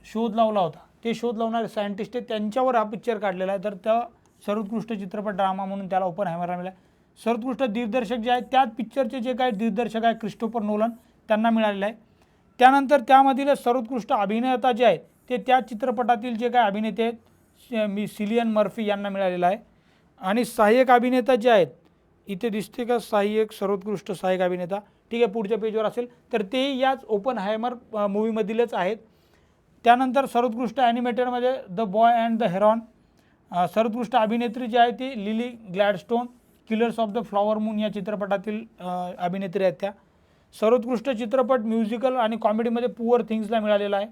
शोध लावला होता, ते शोध लावणारे सायंटिस्ट आहे त्यांच्यावर हा पिक्चर काढलेला आहे. तर त्या सर्वोत्कृष्ट चित्रपट ड्रामा म्हणून त्याला ओपनहायमरला मिळाला. सर्वोत्कृष्ट दिग्दर्शक जे आहेत त्याच पिक्चरचे जे काही दिग्दर्शक आहे क्रिस्टोफर नोलन त्यांना मिळालेलं आहे. त्यानंतर त्यामधील सर्वोत्कृष्ट अभिनेता जे आहेत ते त्या चित्रपटातील जे काही अभिनेते आहेत सिलियन मर्फी यांना मिळालेला आहे. आणि सहाय्यक अभिनेता जे आहेत इथे दिसते का सहाय्यक सर्वोत्कृष्ट सहाय्यक अभिनेता, ठीक आहे पुढच्या पेजवर असेल तर ते याच ओपनहायमर मूवीमधीलच आहेत. त्यानंतर सर्वोत्कृष्ट ॲनिमेटेडमध्ये the boy and the heron. सर्वोत्कृष्ट अभिनेत्री जी आहे ती Lily Gladstone, killers of the flower moon या चित्रपटातील अभिनेत्री आहेत त्या. सर्वोत्कृष्ट चित्रपट म्युझिकल आणि कॉमेडीमध्ये पुअर थिंग्सला मिळालेला आहे.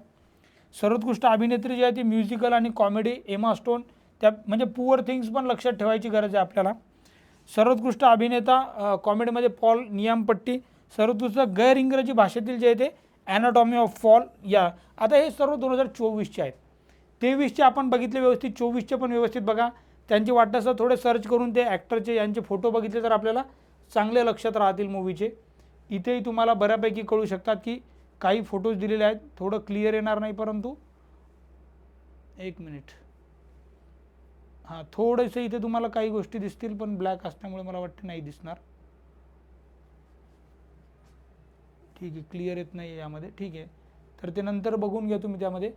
सर्वोत्कृष्ट अभिनेत्री जी आहे ती म्युझिकल आणि कॉमेडी एमा स्टोन, त्या म्हणजे पुअर थिंग्स पण लक्षात ठेवायची गरज आहे आपल्याला. सर्वोत्कृष्ट अभिनेता कॉमेडीमध्ये पॉल नियामपट्टी. सर्वोत्कृष्ट गैर इंग्रजी भाषेतील जे आहे ते ॲनाटॉमी ऑफ फॉल. या आता हे सर्व 2024चे आहेत. 23चे आपण बघितले व्यवस्थित, 24चे पण व्यवस्थित बघा. त्यांची वाटतं थोडे सर्च करून ते ॲक्टरचे यांचे फोटो बघितले तर आपल्याला चांगले लक्षात राहतील मूवीचे. इथेही तुम्हाला बऱ्यापैकी कळू शकतात की काही फोटोज दिलेले आहेत, थोडं क्लिअर येणार नाही परंतु एक मिनिट, हां थोडंसं इथे तुम्हाला काही गोष्टी दिसतील पण ब्लॅक असल्यामुळे मला वाटतं नाही दिसणार. ठीक आहे, क्लिअर येत नाही आहे यामध्ये, ठीक आहे तर ते नंतर बघून घ्या तुम्ही त्यामध्ये.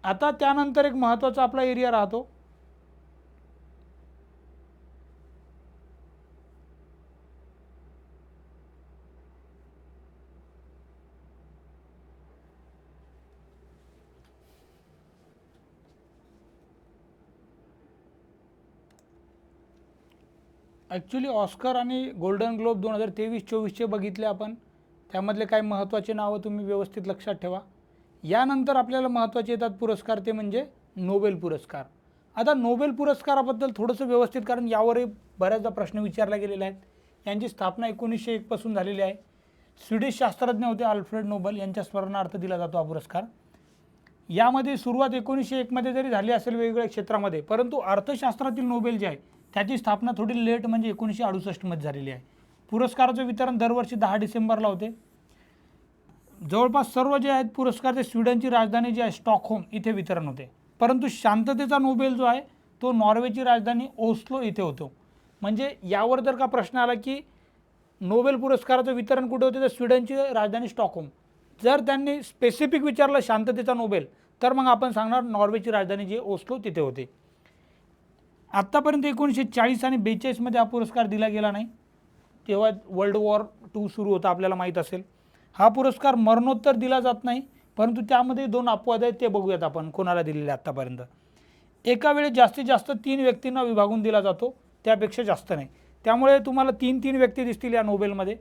आता त्यानंतर एक महत्त्वाचा आपला एरिया राहतो ॲक्च्युली ऑस्कर आणि गोल्डन ग्लोब 2023-24चे बघितले आपण. त्यामधले काही महत्त्वाचे नावं तुम्ही व्यवस्थित लक्षात ठेवा. यानंतर आपल्याला महत्त्वाचे येतात पुरस्कार, ते म्हणजे नोबेल पुरस्कार. आता नोबेल पुरस्काराबद्दल थोडंसं व्यवस्थित, कारण यावरही बऱ्याचदा प्रश्न विचारले गेलेले आहेत. यांची स्थापना 1901 पासून झालेली आहे. स्वीडिश शास्त्रज्ञ होते अल्फ्रेड नोबल, यांच्या स्मरणार्थ दिला जातो हा पुरस्कार. यामध्ये सुरुवात 1901 मध्ये जरी झाली असेल वेगवेगळ्या क्षेत्रामध्ये, परंतु अर्थशास्त्रातील नोबेल जे आहे त्याची स्थापना थोडी लेट म्हणजे 1968 मध्ये झालेली आहे. पुरस्काराचं वितरण दरवर्षी 10 डिसेंबरला होते. जवळपास सर्व जे आहेत पुरस्कार ते स्वीडनची राजधानी जी आहे स्टॉकहोम इथे वितरण होते. परंतु शांततेचा नोबेल जो आहे तो नॉर्वेची राजधानी ओस्लो इथे होतो. म्हणजे यावर जर का प्रश्न आला की नोबेल पुरस्काराचं वितरण कुठे होते तर स्वीडनची राजधानी स्टॉकहोम. जर त्यांनी स्पेसिफिक विचारलं शांततेचा नोबेल तर मग आपण सांगणार नॉर्वेची राजधानी जी ओस्लो तिथे होते. आत्तापर्यंत 1940 आणि 42 मध्ये हा पुरस्कार दिला गेला नाही, तेव्हा वर्ल्ड वॉर II सुरू होता आपल्याला माहीत असेल. हा पुरस्कार मरणोत्तर दिला जात नाही, परंतु त्यामध्ये 2 अपवाद आहेत, ते बघूयात आपण कोणाला दिलेले आत्तापर्यंत. एका वेळी जास्तीत जास्त 3 व्यक्तींना विभागून दिला जातो, त्यापेक्षा जास्त नाही. त्यामुळे तुम्हाला 3 व्यक्ती दिसतील या नोबेलमध्ये.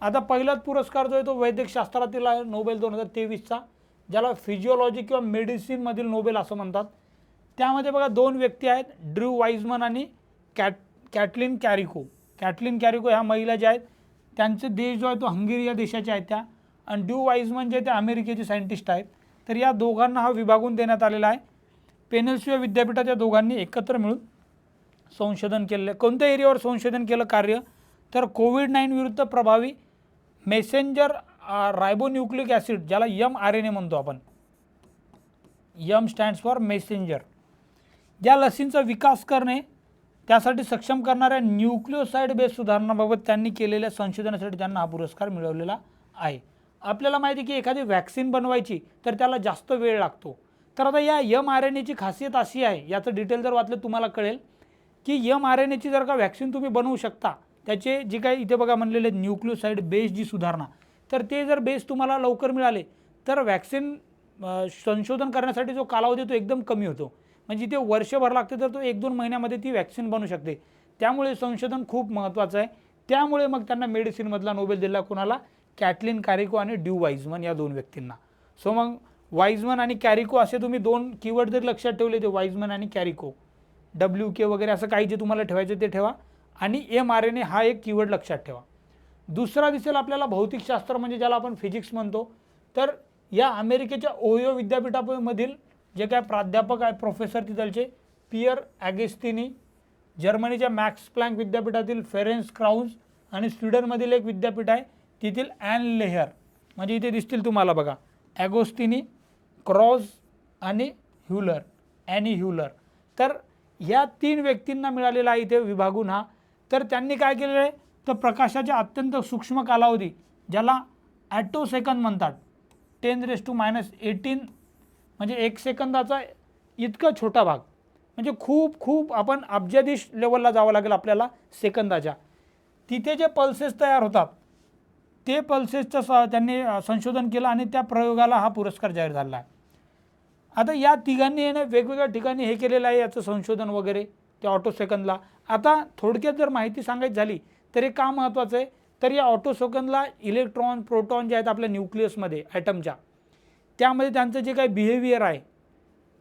आता पहिलाच पुरस्कार जो आहे तो वैद्यकशास्त्रातील आहे, नोबेल 2023चा, ज्याला फिजिओलॉजी किंवा मेडिसिनमधील नोबेल असं म्हणतात. त्यामध्ये बघा 2 व्यक्ती आहेत, ड्रू वाईजमन आणि कॅटलिन कॅरिको. कॅटलिन कॅरिको ह्या महिला ज्या आहेत त्यांचे देश जो आहे तो हंगेरी या देशाच्या आहेत त्या, आणि ड्रू वाईजमन जे ते अमेरिकेचे सायंटिस्ट आहेत. तर या दोघांना हा विभागून देण्यात आलेला आहे. पेनसिल्व्हेनिया विद्यापीठाच्या दोघांनी एकत्र मिळून संशोधन केलेलं. कोणत्या एरियावर संशोधन केलं कार्य तर कोविड-19 विरुद्ध प्रभावी मेसेंजर रायबोन्यूक्लिक ॲसिड, ज्याला mRNA म्हणतो आपण, M स्टँड्स फॉर मेसेंजर, या लसींचा विकास करणे त्यासाठी सक्षम करणाऱ्या न्यूक्लिओसाइड बेस सुधारणाबाबत त्यांनी केलेल्या संशोधनासाठी त्यांना हा पुरस्कार मिळवलेला आहे. आपल्याला माहिती आहे की एखादी वॅक्सिन बनवायची तर त्याला जास्त वेळ लागतो. तर आता या mRNAची खासियत अशी आहे, याचं डिटेल जर वाचलं तुम्हाला कळेल की mRNAची जर का वॅक्सिन तुम्ही बनवू शकता, त्याचे जे काही इथे बघा म्हणलेले न्यूक्लिओसाइड बेस जी सुधारणा, तर ते जर बेस तुम्हाला लवकर मिळाले तर वॅक्सिन संशोधन करण्यासाठी जो कालावधी तो एकदम कमी होतो. म्हणजे इथे वर्षभर लागते तर तो 1-2 महिन्यामध्ये ती वॅक्सिन बनू शकते. त्यामुळे संशोधन खूप महत्त्वाचं आहे. त्यामुळे मग त्यांना मेडिसिनमधला नोबेल दिला कोणाला, कॅटलिन कॅरिको आणि ड्रू वाईजमन या 2 व्यक्तींना. सो मग वाईजमन आणि कॅरिको असे तुम्ही 2 कीवर्ड जर लक्षात ठेवले, ते वाईजमन आणि कॅरिको, WK वगैरे असं काही जे तुम्हाला ठेवायचं ते ठेवा, आणि mRNA हा एक कीवर्ड लक्षात ठेवा. दुसरा दिसेल आपल्याला भौतिकशास्त्र, म्हणजे ज्याला आपण फिजिक्स म्हणतो. तर या अमेरिकेच्या ओहियो विद्यापीठामधील जे काय प्राध्यापक आहे प्रोफेसर तिथलचे पियर ॲगेस्टिनी, जर्मनीच्या मॅक्स प्लँक विद्यापीठातील फेरेन्स क्राउन्स, आणि स्वीडनमधील एक विद्यापीठ आहे तिथील ॲन लेहर, म्हणजे इथे दिसतील तुम्हाला बघा, ॲगोस्टिनी, क्रॉज आणि ह्युलर, ॲनी ह्युलर. तर ह्या 3 व्यक्तींना मिळालेला आहे इथे विभागून हा. तर त्यांनी काय केलेलं आहे, तर प्रकाशाच्या अत्यंत सूक्ष्म कालावधी ज्याला ॲटोसेकंद म्हणतात, 10⁻18 म्हणजे 1 सेकंदाचा इतका छोटा भाग, म्हणजे खूप खूप आपण अब्जाधीश लेवलला जावं लागेल आपल्याला सेकंदाच्या. तिथे जे पल्सेस तयार होतात ते पल्सेसचं त्यांनी संशोधन केलं आणि त्या प्रयोगाला हा पुरस्कार जाहीर झाला आहे. आता या तिघांनी वेगवेगळ्या ठिकाणी हे केलेलं आहे याचं संशोधन वगैरे त्या ऑटो सेकंदला. आता थोडक्यात जर माहिती सांगायची झाली तर हे का महत्त्वाचं आहे, तर या ऑटो सेकंदला इलेक्ट्रॉन प्रोटॉन जे आहेत आपल्या न्यूक्लियसमध्ये ॲटमच्या, त्यामध्ये त्यांचं जे काही बिहेवियर आहे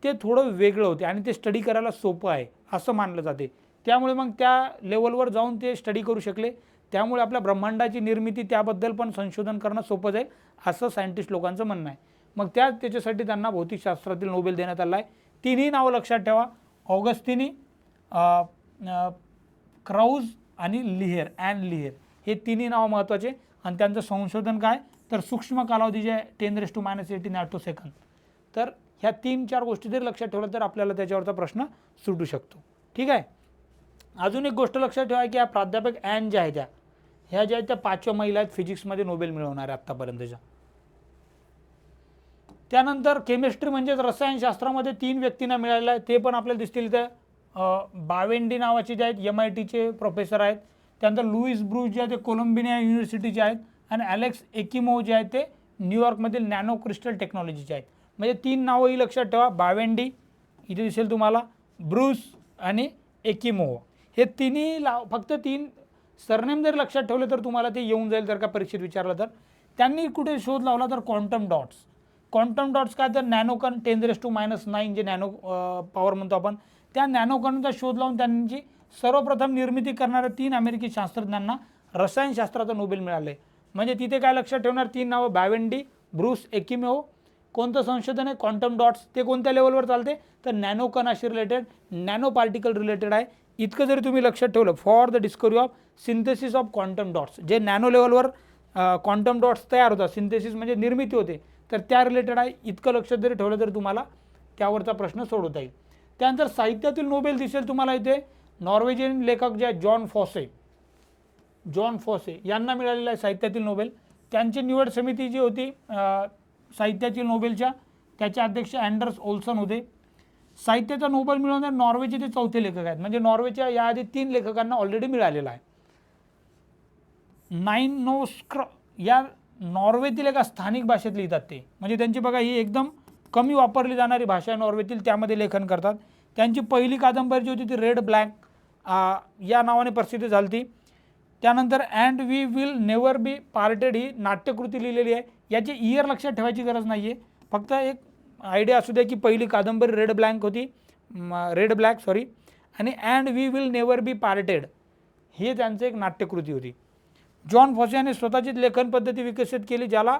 ते थोडं वेगळं होते आणि ते स्टडी करायला सोपं आहे असं मानलं जाते. त्यामुळे मग त्या लेवलवर जाऊन ते स्टडी करू शकले. त्यामुळे आपल्या ब्रह्मांडाची निर्मिती त्याबद्दल पण संशोधन करणं सोपं जाईल असं सायंटिस्ट लोकांचं म्हणणं आहे. मग त्याच्यासाठी त्यांना भौतिकशास्त्रातील नोबेल देण्यात आला आहे. तिन्ही नावं लक्षात ठेवा, ऑगस्टिनी, क्राउज आणि लिहेर, ॲन लिहेर, हे तिन्ही नावं महत्त्वाचे. आणि त्यांचं संशोधन काय, तर सूक्ष्म कालावधी जे 10⁻18 ॲटो सेकंद. तर ह्या 3-4 गोष्टी जर लक्षात ठेवल्या तर आपल्याला त्याच्यावरचा प्रश्न सुटू शकतो. ठीक आहे. अजून एक गोष्ट लक्षात ठेवा की या प्राध्यापक ॲन ज्या आहेत ह्या ज्या आहेत त्या 5व्या महिला आहेत फिजिक्समध्ये नोबेल मिळवणाऱ्या आत्तापर्यंतच्या. त्यानंतर केमिस्ट्री म्हणजेच रसायनशास्त्रामध्ये 3 व्यक्तींना मिळालेलं आहे, ते पण आपल्याला दिसतील इथं. बावेंडी नावाचे जे आहेत MITचे प्रोफेसर आहेत. त्यानंतर लुईस ब्रूस जे आहेत ते कोलंबिया युनिव्हर्सिटीचे आहेत आणि ॲलेक्स एकिमोव जे आहेत ते न्यूयॉर्कमधील नॅनो क्रिस्टल टेक्नॉलॉजीचे आहेत. म्हणजे 3 नावंही लक्षात ठेवा, बावेंडी इथे दिसेल तुम्हाला, ब्रूस आणि एकिमोव. हे तिन्ही फक्त 3 सरनेम जर लक्षात ठेवले तर तुम्हाला ते येऊन जाईल जर का परीक्षेत विचारलं तर. त्यांनी कुठे शोध लावला तर क्वांटम डॉट्स. क्वांटम डॉट्स काय तर नॅनोकण 10⁻⁹ जे नॅनो पॉवर म्हणतो आपण, त्या नॅनोकणचा शोध लावून त्यांची सर्वप्रथम निर्मिती करणाऱ्या 3 अमेरिकी शास्त्रज्ञांना रसायनशास्त्राचं नोबेल मिळालं आहे. म्हणजे तिथे काय लक्षात ठेवणार, 3 नावं, बावेंडी, ब्रूस, एकिमोव. कोणतं संशोधन आहे, क्वांटम डॉट्स. ते कोणत्या लेवलवर चालते तर नॅनोकणाशी रिलेटेड, नॅनो पार्टिकल रिलेटेड आहे. इतकं जरी तुम्ही लक्षात ठेवलं, for the discovery of synthesis of quantum dots, जे नॅनो लेवलवर क्वांटम डॉट्स तयार होतात, सिंथेसिस म्हणजे निर्मिती होते, तर त्या रिलेटेड आहे. इतकं लक्षात जरी ठेवलं तर तुम्हाला त्यावरचा प्रश्न सोडवता येईल. त्यानंतर साहित्यातील नोबेल दिसेल तुम्हाला इथे. नॉर्वेजियन लेखक जे आहेत जॉन फॉसे यांना मिळालेलं आहे साहित्यातील नोबेल. त्यांची निवड समिती जी होती साहित्यातील नोबेलच्या, त्याचे अध्यक्ष अँडर्स ओल्सन होते. साहित्याचा नोबेल मिळवणारे नॉर्वेचे ते 4थे लेखक आहेत. म्हणजे नॉर्वेच्या याआधी 3 लेखकांना ऑलरेडी मिळालेला आहे. नाइनोस्क्र या नॉर्वेतील एका स्थानिक भाषेत लिहितात ते. म्हणजे त्यांची बघा ही एकदम कमी वापरली जाणारी भाषा आहे नॉर्वेतील, त्यामध्ये लेखन करतात. त्यांची पहिली कादंबरी जी होती ती रेड ब्लॅक या नावाने प्रसिद्ध झाली ती. त्यानंतर and we will never be parted ही नाट्यकृती लिहिलेली आहे. याची इयर लक्षात ठेवायची गरज नाही आहे, फक्त एक आयडिया असू द्या की पहिली कादंबरी रेड ब्लॅक आणि and we will never be parted हे त्यांचं एक नाट्यकृती होती. जॉन फॉसे यांनी स्वतःचीच लेखन पद्धती विकसित केली ज्याला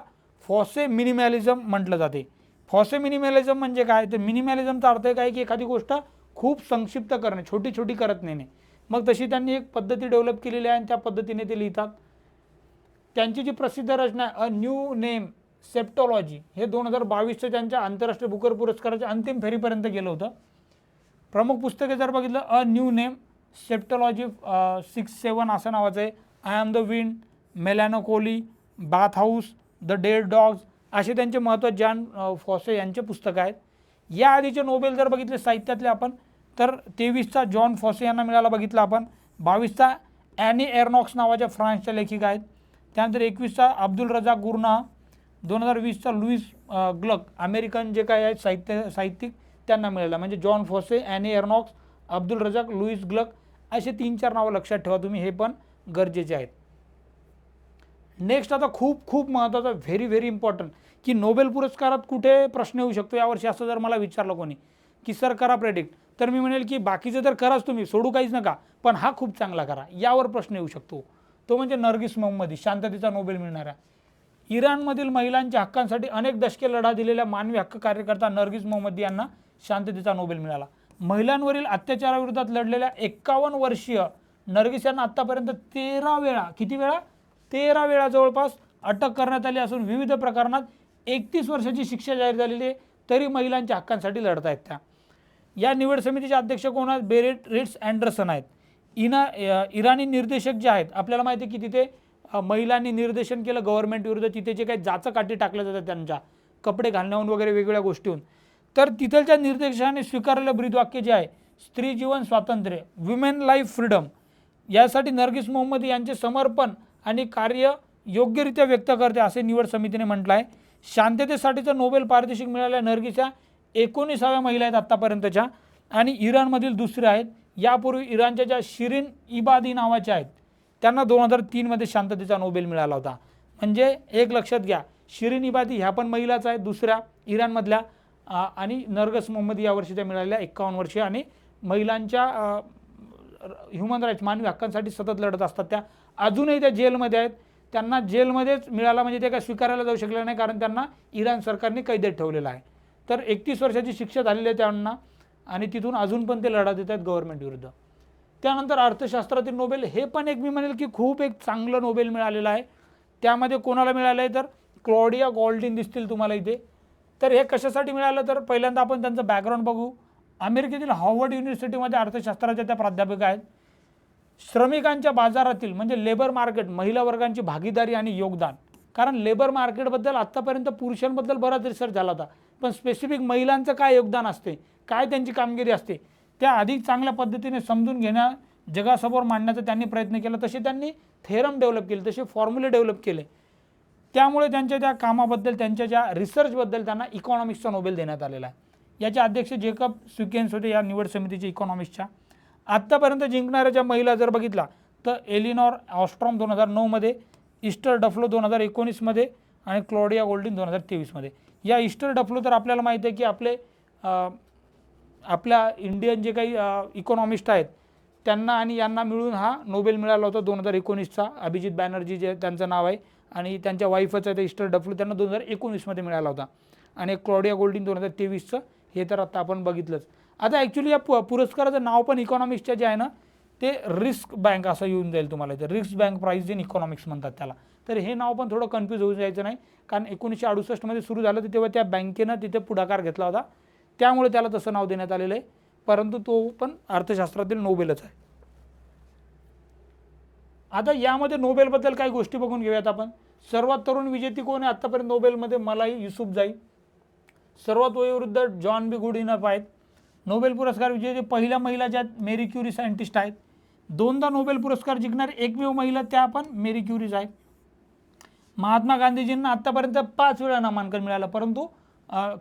फॉसे मिनिमॅलिझम म्हटलं जाते. फॉसे मिनिमॅलिझम म्हणजे काय, तर मिनिमॅलिझमचा अर्थ काय की एखादी गोष्ट खूप संक्षिप्त करणे, छोटी छोटी करत नेणे. मग तशी त्यांनी एक पद्धती डेव्हलप केलेली आहे आणि त्या पद्धतीने ते लिहितात. त्यांची जी प्रसिद्ध रचना आहे अ न्यू नेम सेप्टॉलॉजी, हे 2022च्या त्यांच्या आंतरराष्ट्रीय बुकर पुरस्काराच्या अंतिम फेरीपर्यंत गेलं होतं. प्रमुख पुस्तके जर बघितलं, अ न्यू नेम सेप्टॉलॉजी 6-7 असं नावाचं आहे. I am the wind, melancholy, bath house, the dead dogs असे त्यांचे महत्त्वाचे जॉन फॉसे यांचे पुस्तकं आहेत. या आधीचे नोबेल जर बघितले साहित्यातले आपण तर 23चा जॉन फॉसे यांना मिळाला बघितला आपण. 22चा ॲनी एर्नॉक्स नावाच्या फ्रान्सच्या लेखिका आहेत. त्यानंतर 21चा अब्दुल रजाक गुरनाह, 2020चा लुईस ग्लक अमेरिकन जे काय आहेत साहित्यिक त्यांना मिळाला. म्हणजे Jon Fosse, Annie Ernaux, Abdul Razak, Louise Gluck असे 3-4 नावं लक्षात ठेवा तुम्ही, हे पण गरजेचे आहेत. नेक्स्ट आता खूप महत्त्वाचा, व्हेरी इम्पॉर्टंट, की नोबेल पुरस्कारात कुठे प्रश्न येऊ शकतो यावर्षी असं जर मला विचारलं कोणी की सर करा प्रेडिक्ट, तर मी म्हणेल की बाकीचं तर कराच तुम्ही, सोडू काहीच नका, पण हा खूप चांगला करा, यावर प्रश्न येऊ शकतो. तो म्हणजे नर्गिस मोहम्मदी, शांततेचा नोबेल मिळणारा. इराणमधील महिलांच्या हक्कांसाठी अनेक दशके लढा दिलेल्या मानवी हक्क कार्यकर्ता नर्गिस मोहम्मदी यांना शांततेचा नोबेल मिळाला. महिलांवरील अत्याचाराविरोधात लढलेल्या 51 वर्षीय नर्गिस यांना आत्तापर्यंत 13 वेळा, किती वेळा, 13 वेळा जवळपास अटक करण्यात आली असून विविध प्रकरणात 31 वर्षाची शिक्षा जाहीर झालेली आहे, तरी महिलांच्या हक्कांसाठी लढत आहेत त्या. या निवड समितीचे अध्यक्ष कोण आहेत? बेरेट रिट्स अँडरसन आहेत. इराणी निर्देशक जे आहेत, आपल्याला माहिती आहे की तिथे महिलांनी निर्देशन केलं गव्हर्नमेंट विरुद्ध, तिथे जे काही जाचकाठी टाकल्या जातात त्यांच्या कपडे घालण्याहून वगैरे वेगवेगळ्या गोष्टीहून, तर तिथलच्या निर्देशकाने स्वीकारलेलं ब्रीदवाक्य जे आहे स्त्री जीवन स्वातंत्र्य, विमेन लाईफ फ्रीडम, यासाठी नर्गिस मोहम्मदी यांचे समर्पण आणि कार्य योग्यरित्या व्यक्त करते असे निवड समितीने म्हटलं आहे. शांततेसाठीचं नोबेल पारितोषिक मिळालेल्या नर्गिस या 19व्या महिला आहेत आत्तापर्यंतच्या आणि इराणमधील दुसऱ्या आहेत. यापूर्वी इराणच्या ज्या शिरीन इबादी नावाच्या आहेत त्यांना 2003 शांततेचा नोबेल मिळाला होता. म्हणजे एक लक्षात घ्या, शिरीन इबादी ह्या पण महिलाच आहेत दुसऱ्या इराणमधल्या, आणि नर्गिस मोहम्मदी या वर्षीच्या मिळालेल्या 51 वर्षीय आणि महिलांच्या ह्युमन राईट्स मानवी हक्कांसाठी सतत लढत असतात. त्या अजूनही त्या जेलमध्ये आहेत. त्यांना जेलमध्येच मिळाला म्हणजे ते काय स्वीकारायला जाऊ शकले नाही, कारण त्यांना इराण सरकारने कैदेत ठेवलेलं आहे. तर 31 वर्षाची शिक्षा झालेली आहे त्यांना आणि तिथून अजून पण ते लढा देत आहेत गव्हर्नमेंट विरुद्ध. त्यानंतर अर्थशास्त्रातील नोबेल, हे पण एक मी म्हणेल की खूप एक चांगलं नोबेल मिळालेलं आहे. त्यामध्ये कोणाला मिळालं आहे तर क्लॉडिया गॉल्डिन दिसतील तुम्हाला इथे. तर हे कशासाठी मिळालं तर पहिल्यांदा आपण त्यांचं बॅकग्राऊंड बघू. अमेरिकेतील हार्वर्ड युनिव्हर्सिटीमध्ये अर्थशास्त्राच्या त्या प्राध्यापिका आहेत. श्रमिकांच्या बाजारातील म्हणजे लेबर मार्केट, महिला वर्गांची भागीदारी आणि योगदान, कारण लेबर मार्केटबद्दल आत्तापर्यंत पुरुषांबद्दल बराच रिसर्च झाला होता, पण स्पेसिफिक महिलांचं काय योगदान असते, काय त्यांची कामगिरी असते, त्या अधिक चांगल्या पद्धतीने समजून घेण्या जगासमोर मांडण्याचा त्यांनी प्रयत्न केला. तसे त्यांनी थेरम डेव्हलप केले, तसे फॉर्म्युले डेव्हलप केले. त्यामुळे त्यांच्या त्या कामाबद्दल, त्यांच्या ज्या रिसर्चबद्दल त्यांना इकॉनॉमिक्सचा नोबेल देण्यात आलेला आहे. याचे अध्यक्ष जेकब स्विकेन्स होते या निवड समितीचे इकॉनॉमिक्सच्या. आत्तापर्यंत जिंकणाऱ्या ज्या महिला जर बघितला तर एलिनॉर ऑस्ट्रॉम 2009 इस्टर डफ्लो 2019 आणि क्लॉडिया गोल्डिन 2023. या इस्टर डफ्लो तर आपल्याला माहिती आहे की आपल्या इंडियन जे काही इकॉनॉमिस्ट आहेत त्यांना आणि यांना मिळून हा नोबेल मिळाला होता 2019चा. अभिजित बॅनर्जी जे त्यांचं नाव आहे आणि त्यांच्या वाईफच आहे ते इस्टर डफ्लो, त्यांना 2019 मिळाला होता. आणि क्लॉडिया गोल्डिन 2023, हे तर आता आपण बघितलंच. आता ॲक्च्युली या पुरस्काराचं नाव पण इकॉनॉमिक्सच्या जे आहे ना ते रिस्क बँक असं येऊन जाईल तुम्हाला इथे. Risk bank prize in economics म्हणतात त्याला. तर हे नाव पण थोडं कन्फ्यूज होऊन जायचं नाही, कारण 1968 सुरू झालं तर तेव्हा त्या बँकेनं तिथे पुढाकार घेतला होता, त्यामुळे त्याला तसं नाव देण्यात आलेलं आहे. परंतु तो पण अर्थशास्त्रातील नोबेलच आहे. आता यामध्ये नोबेलबद्दल काही गोष्टी बघून घेऊयात आपण. सर्वात तरुण विजेती कोण आहे आत्तापर्यंत नोबेलमध्ये? मलाई युसुफजाई. सर्वात वयोवृद्ध जॉन बी गुडइनफ आहेत. नोबेल पुरस्कार विजेते पहिल्या महिला ज्या मेरी क्युरी सायंटिस्ट आहेत. 2दा नोबेल पुरस्कार जिंकणारी एकमेव महिला त्या पण मेरी क्युरीज आहेत. महात्मा गांधीजींना आत्तापर्यंत 5 वेळा नामांकन मिळालं, परंतु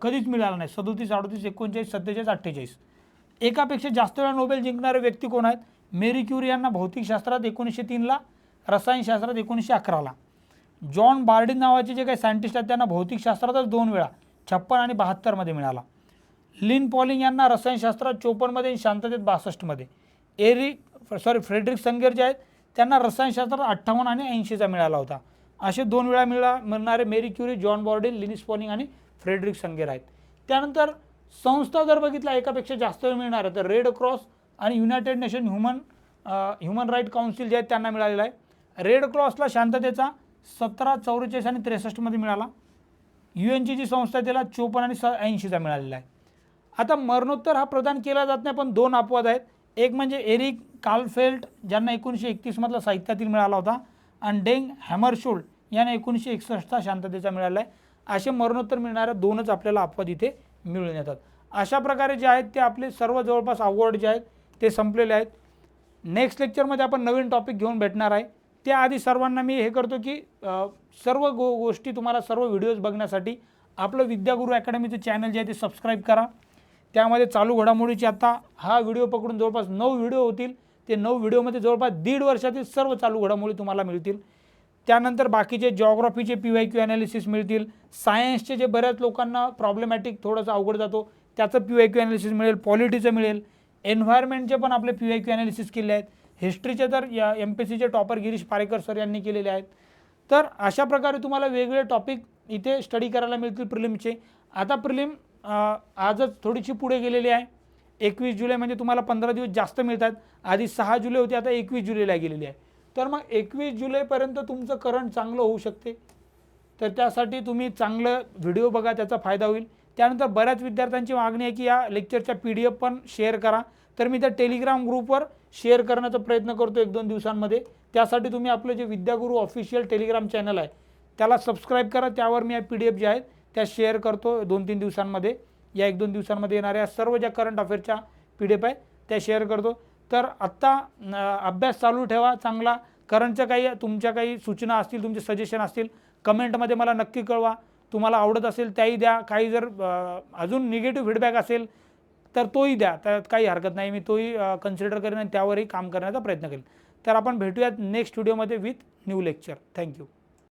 कधीच मिळालं नाही. 37, 38, 39, 47, 48. एकापेक्षा जास्त वेळा नोबेल जिंकणारे व्यक्ती कोण आहेत? मेरी क्युरी यांना भौतिकशास्त्रात 1903, रसायनशास्त्रात 1911. जॉन बार्डिन नावाचे जे काही सायंटिस्ट आहेत त्यांना भौतिकशास्त्रातच 2 वेळा 56 आणि 72 मिळाला. लिन पॉलिंग यांना रसायनशास्त्रात 54 आणि शांततेत 62. फ्रेडरिक संगेर जे आहेत त्यांना रसायनशास्त्रात 58 आणि 80 मिळाला होता. असे 2 वेळा मिळणारे Marie Curie, John Bardeen, Linus Pauling आणि फ्रेडरिक संगेर आहेत. त्यानंतर संस्था जर बघितला एकापेक्षा जास्त वेळ मिळणार आहे तर रेड क्रॉस आणि united nation human right council जे आहेत त्यांना मिळालेला आहे. रेड क्रॉसला शांततेचा 17, 44 आणि 63 मिळाला. UNची जी संस्था आहे त्याला 54 आणि 80 मिळालेला आहे. आता मरणोत्तर हा प्रदान केला जात नाही, पण 2 अपवाद आहेत. एक म्हणजे एरिक कार्लफेल्ट ज्यांना 1931 साहित्यातील मिळाला होता आणि डेंग हॅमरशोल्ड यांना 1961 शांततेचा मिळाला आहे. असे मरणोत्तर मिळणाऱ्या 2च आपल्याला अपवाद इथे मिळून येतात. अशा प्रकारे जे आहेत ते आपले सर्व जवळपास अवॉर्ड जे आहेत ते संपलेले आहेत. नेक्स्ट लेक्चरमध्ये आपण नवीन टॉपिक घेऊन भेटणार आहे. त्याआधी सर्वांना मी हे करतो की सर्व गोष्टी तुम्हाला सर्व व्हिडिओज बघण्यासाठी आपलं विद्यागुरू अकॅडमीचं चॅनल जे आहे ते सबस्क्राईब करा. त्यामध्ये चालू घडामोडीची आता हा व्हिडिओ पकडून जवळपास 9 व्हिडिओ होतील. ते 9 व्हिडिओमध्ये जवळपास 1.5 वर्षातील सर्व चालू घडामोडी तुम्हाला मिळतील. त्यानंतर बाकीचे जिओग्राफीचे PYQ ॲनालिसिस मिळतील. सायन्सचे जे बऱ्याच लोकांना प्रॉब्लेमॅटिक थोडंसं अवघड जातो त्याचं PYQ ॲनालिसिस मिळेल. पॉलिटीचं मिळेल. एन्व्हायरमेंटचे पण आपले PYQ ॲनालिसिस केले आहेत. हिस्ट्रीचे तर MPSCचे टॉपर गिरीश पारेकर सर यांनी केलेले आहेत. तर अशा प्रकारे तुम्हाला वेगवेगळे टॉपिक इथे स्टडी करायला मिळतील प्रिलिमचे. आता प्रिलिम आजच थोडीशी पुढे गेलेली आहे. 21 जुलै म्हणजे तुम्हाला 15 दिवस जास्त मिळतात. आधी 6 जुलै होती, आता 21 जुलैला गेलेली आहे. तर मग 21 जुलैपर्यंत तुमचं करंट चांगलं होऊ शकते. तर त्यासाठी तुम्ही चांगलं व्हिडिओ बघा, त्याचा फायदा होईल. त्यानंतर बऱ्याच विद्यार्थ्यांची मागणी आहे की या लेक्चरच्या PDF पण शेअर करा. तर मी त्या टेलिग्राम ग्रुपवर शेअर करण्याचा प्रयत्न करतो 1-2 दिवसांमध्ये. त्यासाठी तुम्ही आपलं जे विद्यागुरू ऑफिशियल टेलिग्राम चॅनल आहे त्याला सबस्क्राईब करा. त्यावर मी या PDF ज्या आहेत त्या शेअर करतो 2-3 दिवसांमध्ये. या 1-2 दिवसांमध्ये येणाऱ्या सर्व ज्या करंट अफेअरच्या PDF आहेत त्या शेअर करतो. तर आत्ता अभ्यास चालू ठेवा चांगला. करंटच्या काही तुमच्या काही सूचना असतील, तुमचे सजेशन असतील, कमेंटमध्ये मला नक्की कळवा. तुम्हाला आवडत असेल त्याही द्या. काही जर अजून निगेटिव्ह फीडबॅक असेल तर तोही द्या. त्यात काही हरकत नाही, मी तोही कन्सिडर करेन आणि त्यावरही काम करण्याचा प्रयत्न करेन. तर आपण भेटूयात नेक्स्ट व्हिडिओमध्ये विथ न्यू लेक्चर. थँक्यू.